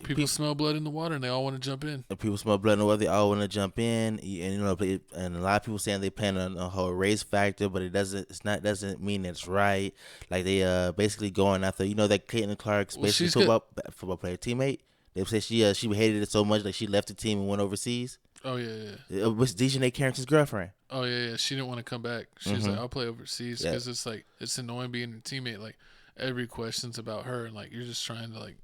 people smell blood in the water and they all want to jump in.
People smell blood in the water, they all want to jump in, and a lot of people saying they plan on a whole race factor, but it doesn't mean it's right. Like, they basically going after that Caitlin Clark's basically football player teammate. They say she hated it so much that she left the team and went overseas.
Oh yeah.
It was Dejanay Carrington's girlfriend.
Oh yeah. She didn't want to come back. She was like, I'll play overseas because it's like it's annoying being a teammate. Like, every question's about her, and like you're just trying to like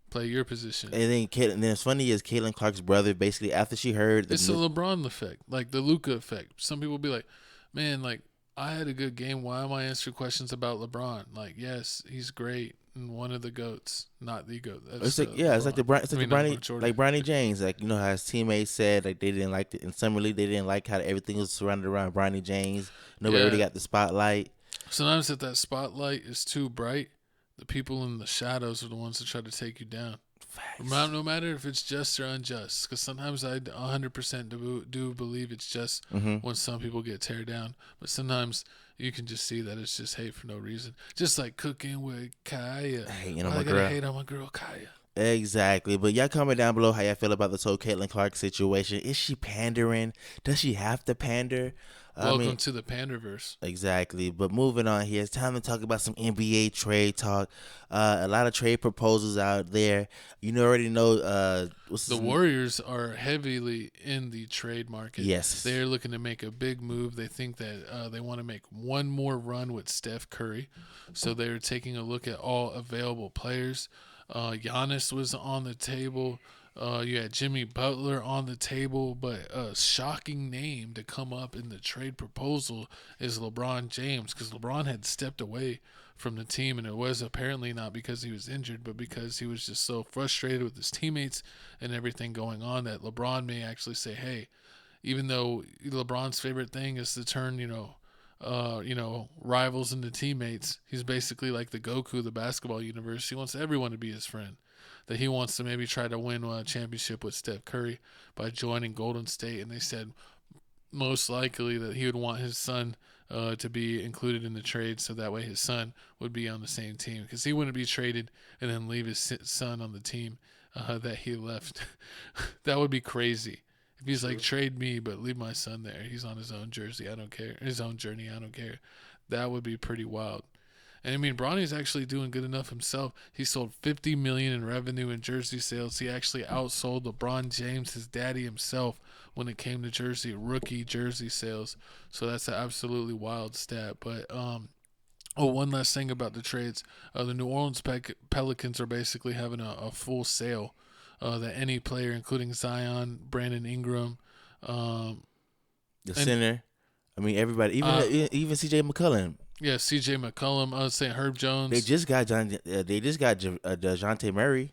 play your position.
And then it's funny is Caitlin Clark's brother basically, after she heard
it's the LeBron effect, like the Luka effect. Some people be like, man, like, I had a good game. Why am I answering questions about LeBron? Like, yes, he's great and one of the GOATs, not the GOAT.
It's like Bronny James. Like, how his teammates said like they didn't like it in summer league. They didn't like how everything was surrounded around Bronny James. Nobody really got the spotlight.
Sometimes if that spotlight is too bright, the people in the shadows are the ones that try to take you down. Facts. No matter if it's just or unjust, because sometimes I 100% do believe it's just when some people get tear down, but sometimes you can just see that it's just hate for no reason. Just like cooking with Kaya.
Hating on my girl.
Hate on my girl Kaya.
Exactly. But y'all comment down below how y'all feel about this whole Caitlin Clark situation. Is she pandering? Does she have to pander?
Welcome to the Panderverse.
Exactly. But moving on here, it's time to talk about some NBA trade talk. A lot of trade proposals out there. You already know.
The Warriors are heavily in the trade market.
Yes.
They're looking to make a big move. They think that they want to make one more run with Steph Curry. So they're taking a look at all available players. Giannis was on the table. You had Jimmy Butler on the table, but a shocking name to come up in the trade proposal is LeBron James, because LeBron had stepped away from the team, and it was apparently not because he was injured, but because he was just so frustrated with his teammates and everything going on that LeBron may actually say, hey, even though LeBron's favorite thing is to turn, rivals into teammates, he's basically like the Goku of the basketball universe. He wants everyone to be his friend. That he wants to maybe try to win a championship with Steph Curry by joining Golden State. And they said most likely that he would want his son to be included in the trade, so that way his son would be on the same team, because he wouldn't be traded and then leave his son on the team that he left. That would be crazy. If he's like, trade me, but leave my son there. He's on his own jersey. I don't care. His own journey. I don't care. That would be pretty wild. And I mean, Bronny's actually doing good enough himself. He sold $50 million in revenue in jersey sales. He actually outsold LeBron James, his daddy himself, when it came to rookie jersey sales. So that's an absolutely wild stat. But one last thing about the trades: the New Orleans Pelicans are basically having a full sale. That any player, including Zion, Brandon Ingram,
the center. I mean, everybody, even C.J. McCollum.
Yeah, C.J. McCollum. I was saying Herb Jones.
They just got DeJounte Murray,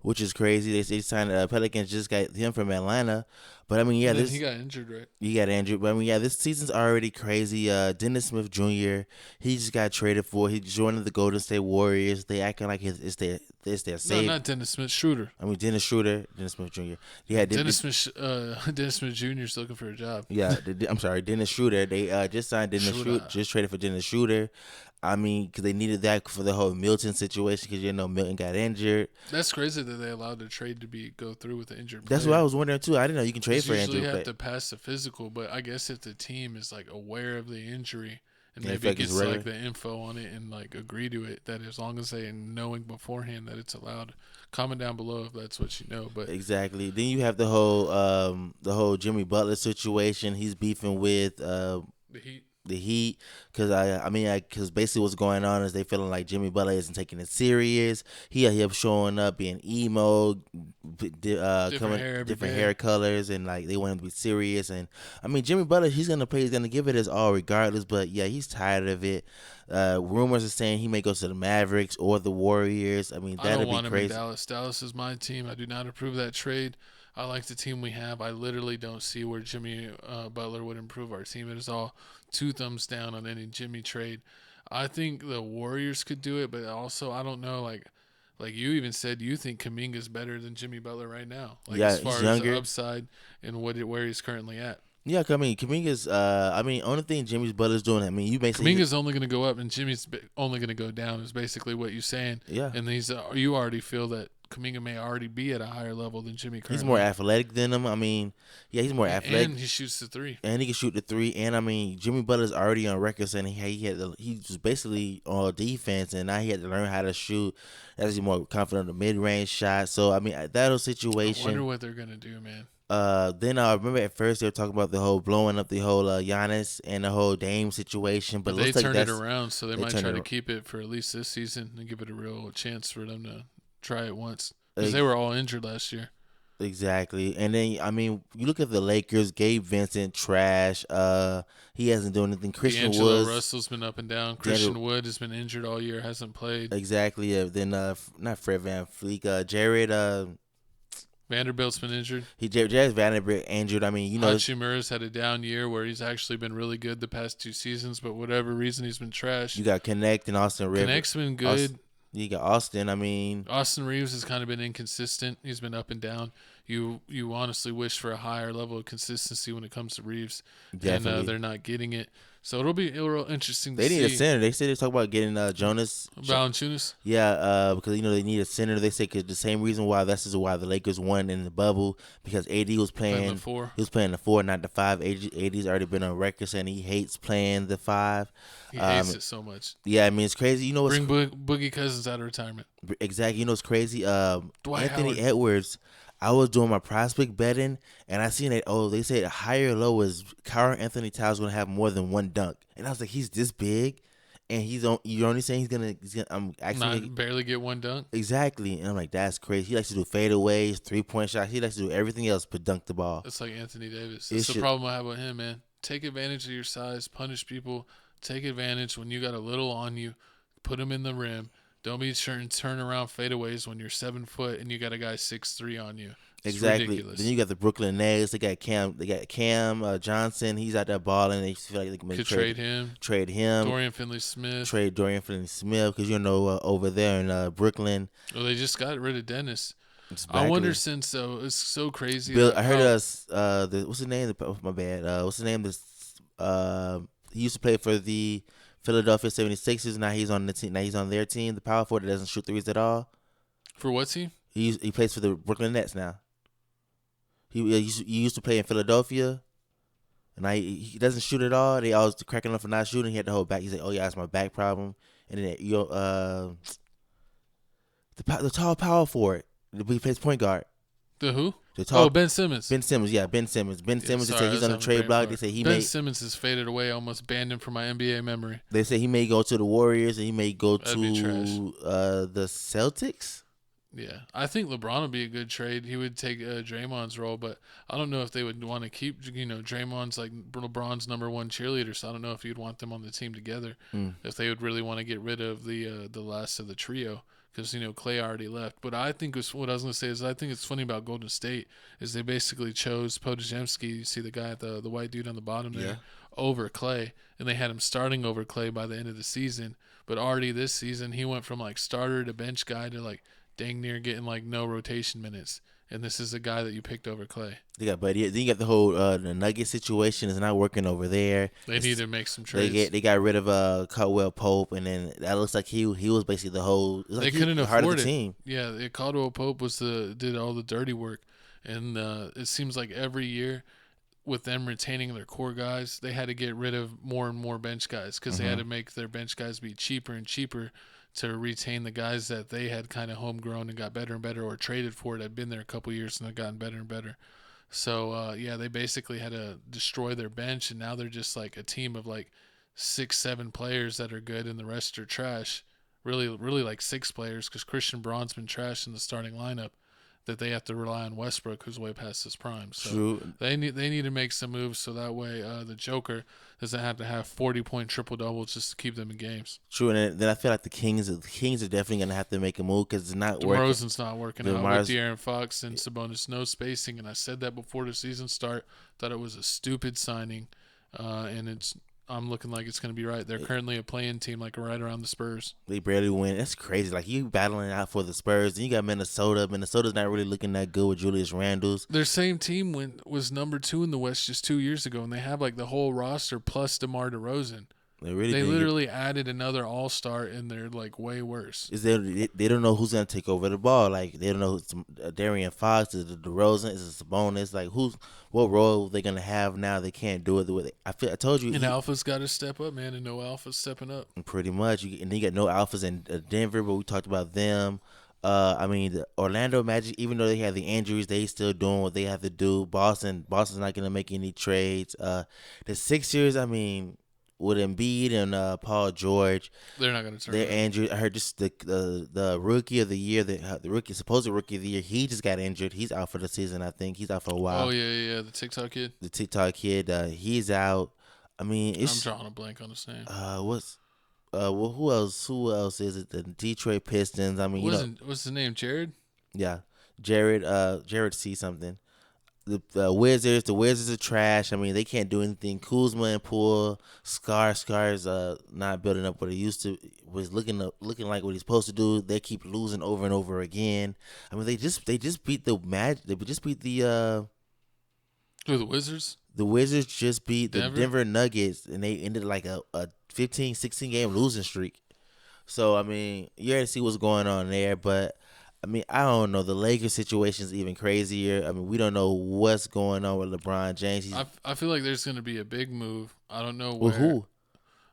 which is crazy. They signed Pelicans, just got him from Atlanta. But I mean, yeah,
he got injured, right?
He got injured. But I mean, yeah, this season's already crazy. Dennis Smith Jr., he just got traded for. He joined the Golden State Warriors. They acting like it's their save.
No, not Dennis Smith Schroeder.
I mean, Dennis Smith Jr. Yeah,
Dennis Smith Jr. is looking for a job.
Yeah, I'm sorry, Dennis Schroeder. They just signed Dennis Schroeder. Just traded for Dennis Schroeder. I mean, because they needed that for the whole Milton situation, because Milton got injured.
That's crazy that they allowed the trade to go through with the injured player.
That's what I was wondering too. I didn't know you can trade for injured.
You usually have to pass the physical, but I guess if the team is like aware of the injury and maybe gets like the info on it and like agree to it, that as long as they knowing beforehand that it's allowed, comment down below if that's what you know. But
exactly. Then you have the whole Jimmy Butler situation. He's beefing with the Heat, because basically what's going on is they feeling like Jimmy Butler isn't taking it serious. He up showing up being emo, different hair colors, and like they want him to be serious. And I mean, Jimmy Butler, he's gonna play, he's gonna give it his all regardless. But yeah, he's tired of it. Rumors are saying he may go to the Mavericks or the Warriors. I mean, that'd be crazy. I don't want him in
Dallas. Dallas is my team. I do not approve that trade. I like the team we have. I literally don't see where Jimmy Butler would improve our team. It is all 2 thumbs down on any Jimmy trade. I think the Warriors could do it, but also I don't know. Like you even said, you think Kuminga's better than Jimmy Butler right now. Like as far as the upside and where he's currently at.
Yeah, I mean, Kuminga's. Only thing Jimmy Butler's doing. I mean, you basically
Kuminga's only going to go up, and Jimmy's only going to go down. Is basically what you're saying.
Yeah,
and you already feel that Kuminga may already be at a higher level than Jimmy currently.
He's more athletic than him. I mean, yeah, he's more athletic.
And he shoots the 3.
And he can shoot the 3. And I mean, Jimmy Butler's already on record saying he was basically on defense, and now he had to learn how to shoot. As he's more confident on the mid-range shot. So I mean, that whole situation.
I wonder what they're gonna do, man.
Then I remember at first they were talking about the whole blowing up the whole Giannis and the whole Dame situation, but
they turned it around, so they might try to keep it for at least this season and give it a real chance for them to try it once, because they were all injured last year.
Exactly. And then I mean, you look at the Lakers. Gabe Vincent, trash. He hasn't done anything. Christian Wood,
Russell's been up and down. Christian Wood has been injured all year, hasn't played.
Exactly. Then not Fred VanVleet, Jared
Vanderbilt's been injured.
Jared Vanderbilt injured. I mean,
Hachimura's had a down year where he's actually been really good the past 2 seasons, but whatever reason he's been trash.
You got Connect and Austin Rivers.
Connect's been good.
You got Austin. I mean,
Austin Reeves has kind of been inconsistent. He's been up and down. You honestly wish for a higher level of consistency when it comes to Reeves, and they're not getting it. So it'll be real interesting to
They
see.
need a center. They said they talk about getting Jonas
Valanciunas.
Yeah, because they need a center. They say because the same reason why why the Lakers won in the bubble, because AD was playing
the 4.
He was playing the 4, not the 5. AD's already been on record saying he hates playing the 5.
He hates it so much.
Yeah, I mean it's crazy. You know what's
Bring Boogie Cousins out of retirement.
Exactly. You know what's crazy?
Dwight
Anthony
Howard.
Edwards. I was doing my prospect betting, and I seen that. Oh, they said high or low is Karl Anthony Towns going to have more than one dunk, and I was like, he's this big, and you're only saying he's gonna. I'm actually
barely get one dunk.
Exactly, and I'm like, that's crazy. He likes to do fadeaways, 3-point shots. He likes to do everything else but dunk the ball.
It's like Anthony Davis. That's the problem I have with him, man. Take advantage of your size, punish people. Take advantage when you got a little on you. Put him in the rim. Don't be sure and turn around fadeaways when you're 7 foot and you got a guy 6'3" on you. It's
exactly.
ridiculous.
Then you got the Brooklyn Nets. They got Cam Johnson. He's out there balling. They feel like they can
trade him.
Trade him.
Dorian Finney-Smith.
Trade Dorian Finney-Smith because over there in Brooklyn.
Well, they just got rid of Dennis.
Exactly.
I wonder since it's so crazy.
I heard what's his name? My bad. What's his name? He used to play for the Philadelphia 76ers. Now he's on the team. Now he's on their team. The power forward that doesn't shoot threes at all.
For what team?
He plays for the Brooklyn Nets now. He used to play in Philadelphia, and he doesn't shoot at all. They always cracking up for not shooting. He had to hold back. He said, "Oh yeah, that's my back problem." And then the tall power forward, he plays point guard.
The who? Ben Simmons.
Ben Simmons, yeah, Ben Simmons. Ben Simmons. They say he's on the trade block. They say
Ben Simmons has faded away. Almost banned him from my NBA memory.
They say he may go to the Warriors and he may go to the Celtics.
Yeah, I think LeBron would be a good trade. He would take Draymond's role, but I don't know if they would want to keep. Draymond's like LeBron's number one cheerleader, so I don't know if you'd want them on the team together. If they would really want to get rid of the last of the trio. Because Clay already left, but I think what I was gonna say is I think it's funny about Golden State is they basically chose Podejemski. You see the guy at the white dude on the bottom there over Clay, and they had him starting over Clay by the end of the season. But already this season he went from like starter to bench guy to like dang near getting like no rotation minutes. And this is a guy that you picked over Clay.
Then you got the whole the Nugget situation is not working over there.
They need to make some trades.
They got rid of Caldwell Pope, and then that looks like he was basically the whole.
They couldn't afford
the
it.
Team.
Yeah, Caldwell Pope did all the dirty work, and it seems like every year, with them retaining their core guys, they had to get rid of more and more bench guys because they had to make their bench guys be cheaper and cheaper to retain the guys that they had kind of homegrown and got better and better or traded for it, had been there a couple years and had gotten better and better. So, they basically had to destroy their bench, and now they're just like a team of like 6-7 players that are good and the rest are trash. Really, really like 6 players because Christian Braun's been trash in the starting lineup that they have to rely on Westbrook, who's way past his prime. So
True.
They need to make some moves so that way the Joker doesn't have to have 40-point triple-doubles just to keep them in games.
True, and then I feel like the Kings are definitely going to have to make a move because it's not working.
DeRozan's not working out with De'Aaron Fox and Sabonis. No spacing, and I said that before the season start. Thought it was a stupid signing, and I'm looking like it's going to be right. They're currently a play-in team, like right around the Spurs.
They barely win. That's crazy. Like, you battling out for the Spurs. Then you got Minnesota. Minnesota's not really looking that good with Julius Randle.
Their same team was number 2 in the West just 2 years ago, and they have like the whole roster plus DeMar DeRozan. They literally added another all-star, and they're like way worse.
They don't know who's going to take over the ball. Like, they don't know De'Aaron Fox, is it DeRozan, is it Sabonis? Like, what role are they going to have now? They can't do it. I told you.
And Alpha's got to step up, man, and no Alpha's stepping up.
Pretty much. And then you got no Alphas in Denver, but we talked about them. The Orlando Magic, even though they have the injuries, they still doing what they have to do. Boston's not going to make any trades. The Sixers, with Embiid and Paul George,
they're not going to turn.
They're injured. I heard just the rookie of the year, supposed rookie of the year, he just got injured. He's out for the season. I think he's out for a while.
Oh yeah, the TikTok kid.
The TikTok kid, he's out.
I'm drawing a blank on his name.
Who else is it? The Detroit Pistons.
What's his name? Jared.
Yeah, Jared C something. The Wizards are trash. They can't do anything. Kuzma and Poole, Scar's not building up what he used to. Was looking like what he's supposed to do. They keep losing over and over again. They just beat the Magic. They just beat the
Who, the Wizards?
The Wizards just beat the
Denver?
Denver Nuggets, and they ended like a 15, 16 game losing streak. So, I mean, you already see what's going on there. But, I mean, I don't know. The Lakers situation is even crazier. I mean, we don't know what's going on with LeBron James.
I feel like there's going to be a big move. I don't know where.
With who?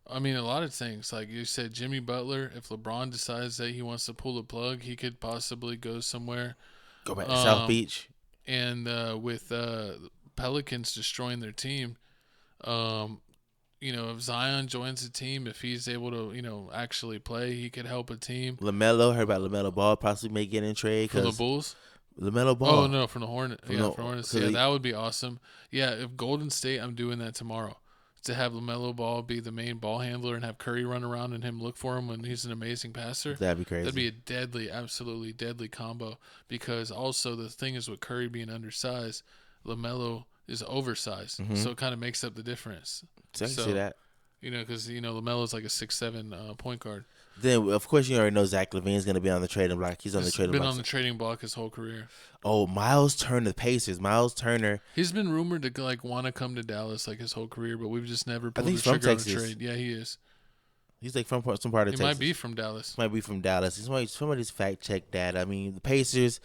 I mean, a lot of things. Like you said, Jimmy Butler, if LeBron decides that he wants to pull the plug, he could possibly go somewhere.
Go back to South Beach.
And with Pelicans destroying their team, if Zion joins the team, if he's able to, actually play, he could help a team.
LaMelo, heard about LaMelo Ball possibly may get in trade.
For the Bulls?
LaMelo Ball.
Oh, no, from the Hornets. From Hornets. Yeah, that would be awesome. Yeah, if Golden State, I'm doing that tomorrow. To have LaMelo Ball be the main ball handler and have Curry run around and him look for him when he's an amazing passer.
That'd be crazy.
That'd be a deadly, absolutely deadly combo. Because also the thing is with Curry being undersized, LaMelo is oversized.
Mm-hmm.
So it kind of makes up the difference.
So I can see that.
Because, LaMelo's like a 6'7" point guard.
Then, of course, you already know Zach LaVine's going to be on the trading block. He's on the trading block.
Been on the trading block his whole career.
Oh, Miles Turner, the Pacers. Miles Turner.
He's been rumored to want to come to Dallas his whole career, but we've just never pulled the trigger on a trade. Yeah, he is.
He's like from some part of Texas.
He might be from Dallas.
Somebody's fact check that. I mean, the Pacers.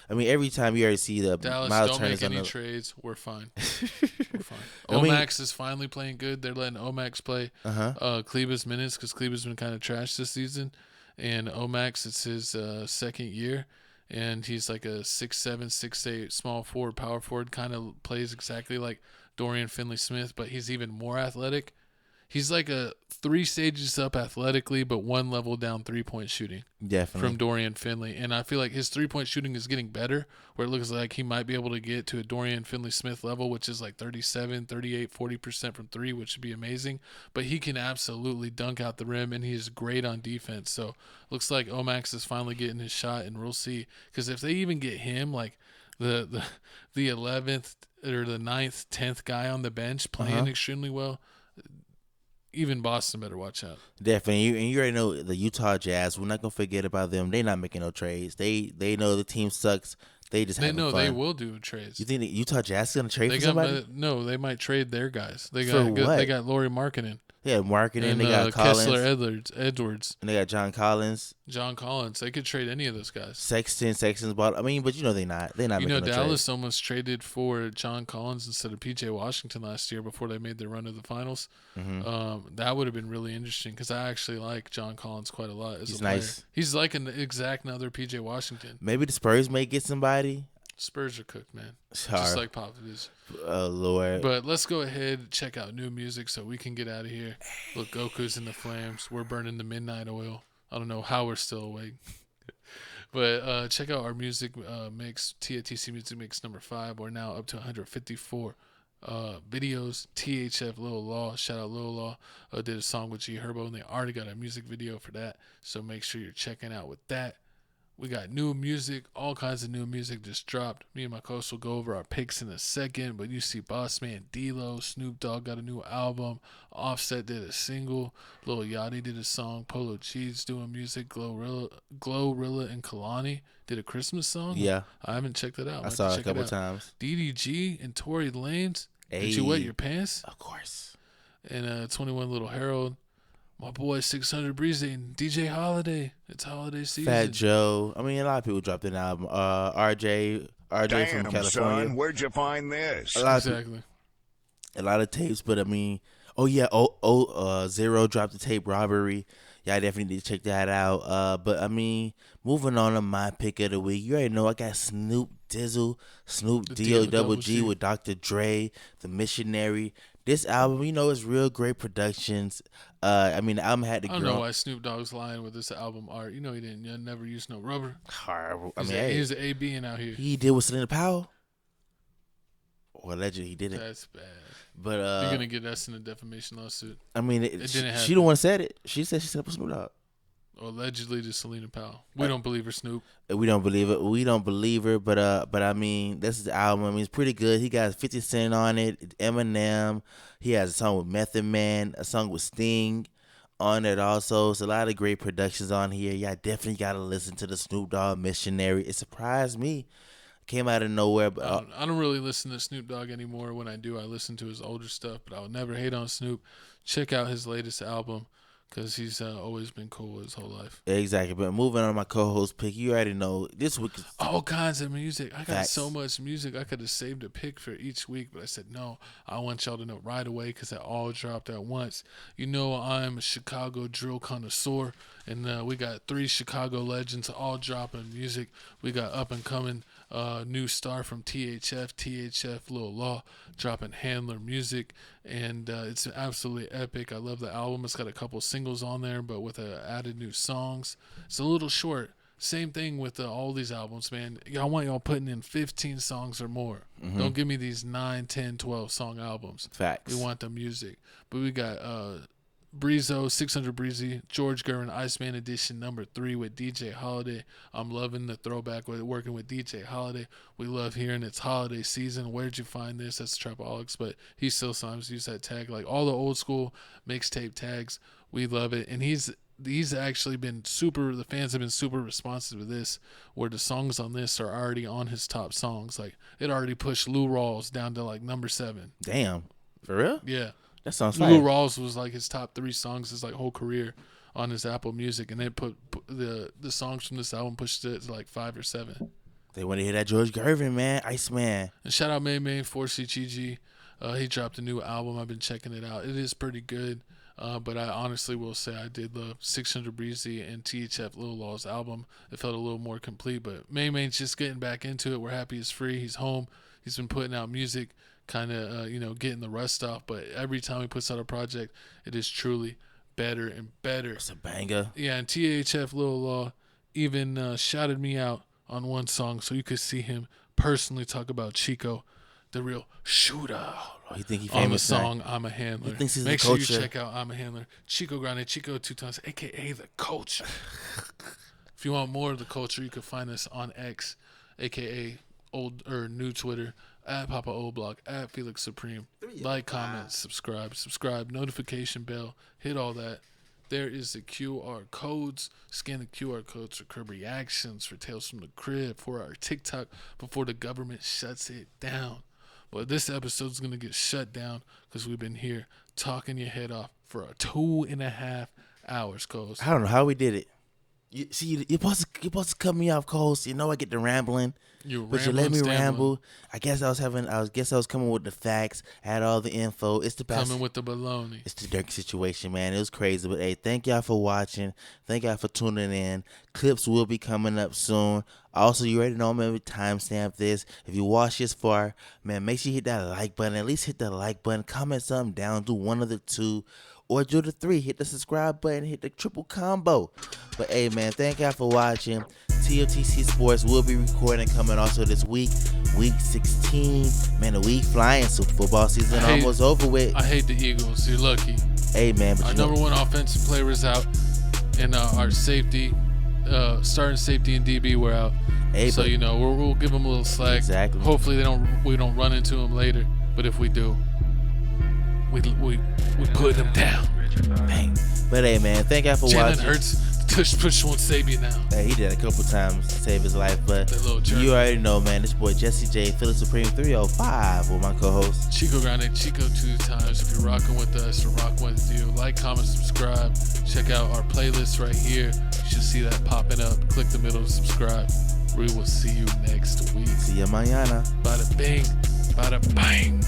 I mean, every time you already see the
Dallas
Miles
don't
Turner's
make any
on
trades. We're fine. We're fine. Omax is finally playing good. They're letting Omax play Kleber's minutes because Kleber's been kind of trash this season, and Omax, it's his second year. And he's like a 6'7", 6'8", small forward, power forward, kind of plays exactly like Dorian Finley-Smith, but he's even more athletic. He's like a 3 stages up athletically, but 1 level down 3-point shooting.
Definitely.
From Dorian Finley. And I feel like his 3-point shooting is getting better, where it looks like he might be able to get to a Dorian Finley-Smith level, which is like 37, 38, 40% from 3, which would be amazing. But he can absolutely dunk out the rim, and he's great on defense. So looks like Omax is finally getting his shot, and we'll see. Because if they even get him, like the 11th or the 9th, 10th guy on the bench playing extremely well, even Boston better watch out.
Definitely. And you already know the Utah Jazz. We're not going to forget about them. They're not making no trades. They know the team sucks. They just having fun.
They will do trades.
You think the Utah Jazz is going to trade for somebody?
No, they might trade their guys. They
For
got
what?
They got Lauri Markkanen.
Yeah, Markkanen.
And
They got Collins.
Kessler Edwards.
And they got John Collins.
They could trade any of those guys.
Sexton's bought. I mean, but they're not. They're not making no
Dallas
trades.
almost traded for John Collins instead of P.J. Washington last year before they made their run to the finals. That would have been really interesting because I actually like John Collins quite a lot as a player.
Nice.
He's like an exact another P.J. Washington.
Maybe the Spurs may get somebody.
Spurs are cooked, man.
Sorry.
Just like Popovich.
Oh, Lord.
But let's go ahead and check out new music so we can get out of here. Look, Goku's in the flames. We're burning the midnight oil. I don't know how we're still awake. But check out our music mix, TFTC Music Mix number 5. We're now up to 154 videos. THF Lil Law, shout out Lil Law, did a song with G Herbo, and they already got a music video for that. So make sure you're checking out with that. We got new music, all kinds of new music just dropped. Me and my host will go over our picks in a second, but you see Boss Man D-Lo, Snoop Dogg got a new album, Offset did a single, Lil Yachty did a song, Polo G's doing music, Glorilla and Kalani did a Christmas song.
Yeah.
I haven't checked it out.
I saw it a couple times.
DDG and Tory Lanez,
Hey.
Did you wet your pants?
Of course.
And 21 Little Harold. My boy 600 Breeze and DJ Holiday. It's holiday season.
Fat Joe. I mean, a lot of people dropped an album. RJ
Damn,
from California.
son, where'd you find this?
A lot of tapes, but I mean, Zero dropped the tape Robbery. Yeah, I definitely need to check that out. But I mean, moving on to my pick of the week. You already know I got Snoop Dizzle, Snoop D-O-double-G with Dr. Dre, The Missionary. This album, is real great productions. I mean, the album had to grow.
I don't know why Snoop Dogg's lying with this album art. He didn't never use no rubber.
Horrible.
He's an A-B out here.
He did with Selena Powell. Or allegedly he didn't.
That's bad.
But
you're gonna get us in a defamation lawsuit.
I mean,
it didn't happen.
She the one said it. She said she said with Snoop Dogg.
Allegedly to Selena Powell. We don't believe her, Snoop.
We don't believe it. We don't believe her. But I mean, this is the album. I mean, it's pretty good. He got 50 Cent on it. Eminem. He has a song with Method Man. A song with Sting on it also. It's a lot of great productions on here. Yeah, definitely got to listen to the Snoop Dogg Missionary. It surprised me. Came out of nowhere. But
I don't really listen to Snoop Dogg anymore. When I do, I listen to his older stuff. But I would never hate on Snoop. Check out his latest album because he's always been cool his whole life.
Exactly. But moving on to my co-host pick, you already know this week is
all kinds of music. I got
Facts.
so much music. I could have saved a pick for each week, but I said no. I want y'all to know right away because it all dropped at once. You know I'm a Chicago drill connoisseur, and we got 3 Chicago legends all dropping music. We got up and coming new star from THF Lil Law, dropping Handler music, and it's absolutely epic. I love the album. It's got a couple singles on there, but with added new songs. It's a little short. Same thing with all these albums, man. I want y'all putting in 15 songs or more.
Mhm.
Don't give me these 9, 10, 12 song albums.
Facts.
We want the music. But we got Breezo, 600 Breezy, George Gervin, Iceman Edition #3 with DJ Holiday. I'm loving the throwback with working with DJ Holiday. We love hearing it's holiday season. Where'd you find this? That's Trapaholics, but he still sometimes use that tag. Like all the old school mixtape tags, we love it. And he's actually been the fans have been super responsive to this, where the songs on this are already on his top songs. Like it already pushed Lou Rawls down to like #7.
Damn. For real?
Yeah.
That sounds
Lou
fire.
Rawls was like his top 3 songs his like whole career on his Apple Music, and they put the songs from this album pushed it to like 5 or 7.
They want to hear that George Gervin, man. Iceman.
And shout out May 4CGG. He dropped a new album. I've been checking it out. It is pretty good. But I honestly will say I did love 600 Breezy and THF Lil Law's album. It felt a little more complete, but May's just getting back into it. We're happy he's free. He's home. He's been putting out music, kind of, getting the rust off. But every time he puts out a project, it is truly better and better.
It's a banger.
Yeah, and THF Lil Law even shouted me out on one song so you could see him personally talk about Chico, the real shooter.
Oh, you think he
on the
famous now?
song I'm a Handler.
He thinks he's
Make
the
sure you
culture.
check out I'm a Handler. Chico Grande, Chico 2 times, aka the Culture. If you want more of the culture, you can find us on X, aka old or new Twitter, at Papa Old Block, at Felix Supreme. Like, comment, subscribe, notification bell, hit all that. There is the QR codes. Scan the QR codes for Curb Reactions, for Tales from the Crib, for our TikTok before the government shuts it down. But this episode's going to get shut down because we've been here talking your head off for 2.5 hours, Coles.
I don't know how we did it. You're supposed to cut me off, Coles. You know I get the rambling. But you let me ramble. I guess I was coming with the facts. I had all the info. It's the
Coming with the baloney.
It's the Durk situation, man. It was crazy. But hey, thank y'all for watching. Thank y'all for tuning in. Clips will be coming up soon. Also, you already know, man, we timestamp this. If you watch this far, man, make sure you hit that like button. At least hit the like button. Comment something down. Do one of the 2. Or do the 3. Hit the subscribe button. Hit the triple combo. But hey, man, thank y'all for watching. TFTC Sports will be recording coming also this week. Week 16. Man, the week flying. So football season almost over with.
I hate the Eagles. You're lucky.
Hey, man. But
our number 1 offensive player is out. And our safety, starting safety and DB were out.
Hey,
so, we'll give them a little slack.
Exactly.
Hopefully we don't run into them later. But if we do, we put them down.
Bang. But hey, man, thank y'all for watching.
Jalen Hurts push won't save you now.
Hey, he did a couple times to save his life, but you already know, man. This boy Jesse J, Philip Supreme 305 with my co-host
Chico Grande, Chico 2 times. If you're rocking with us, we're rocking with you. Like, comment, subscribe. Check out our playlist right here. You should see that popping up. Click the middle to subscribe. We will see you next week.
See ya mañana.
Bada bing, bada bang.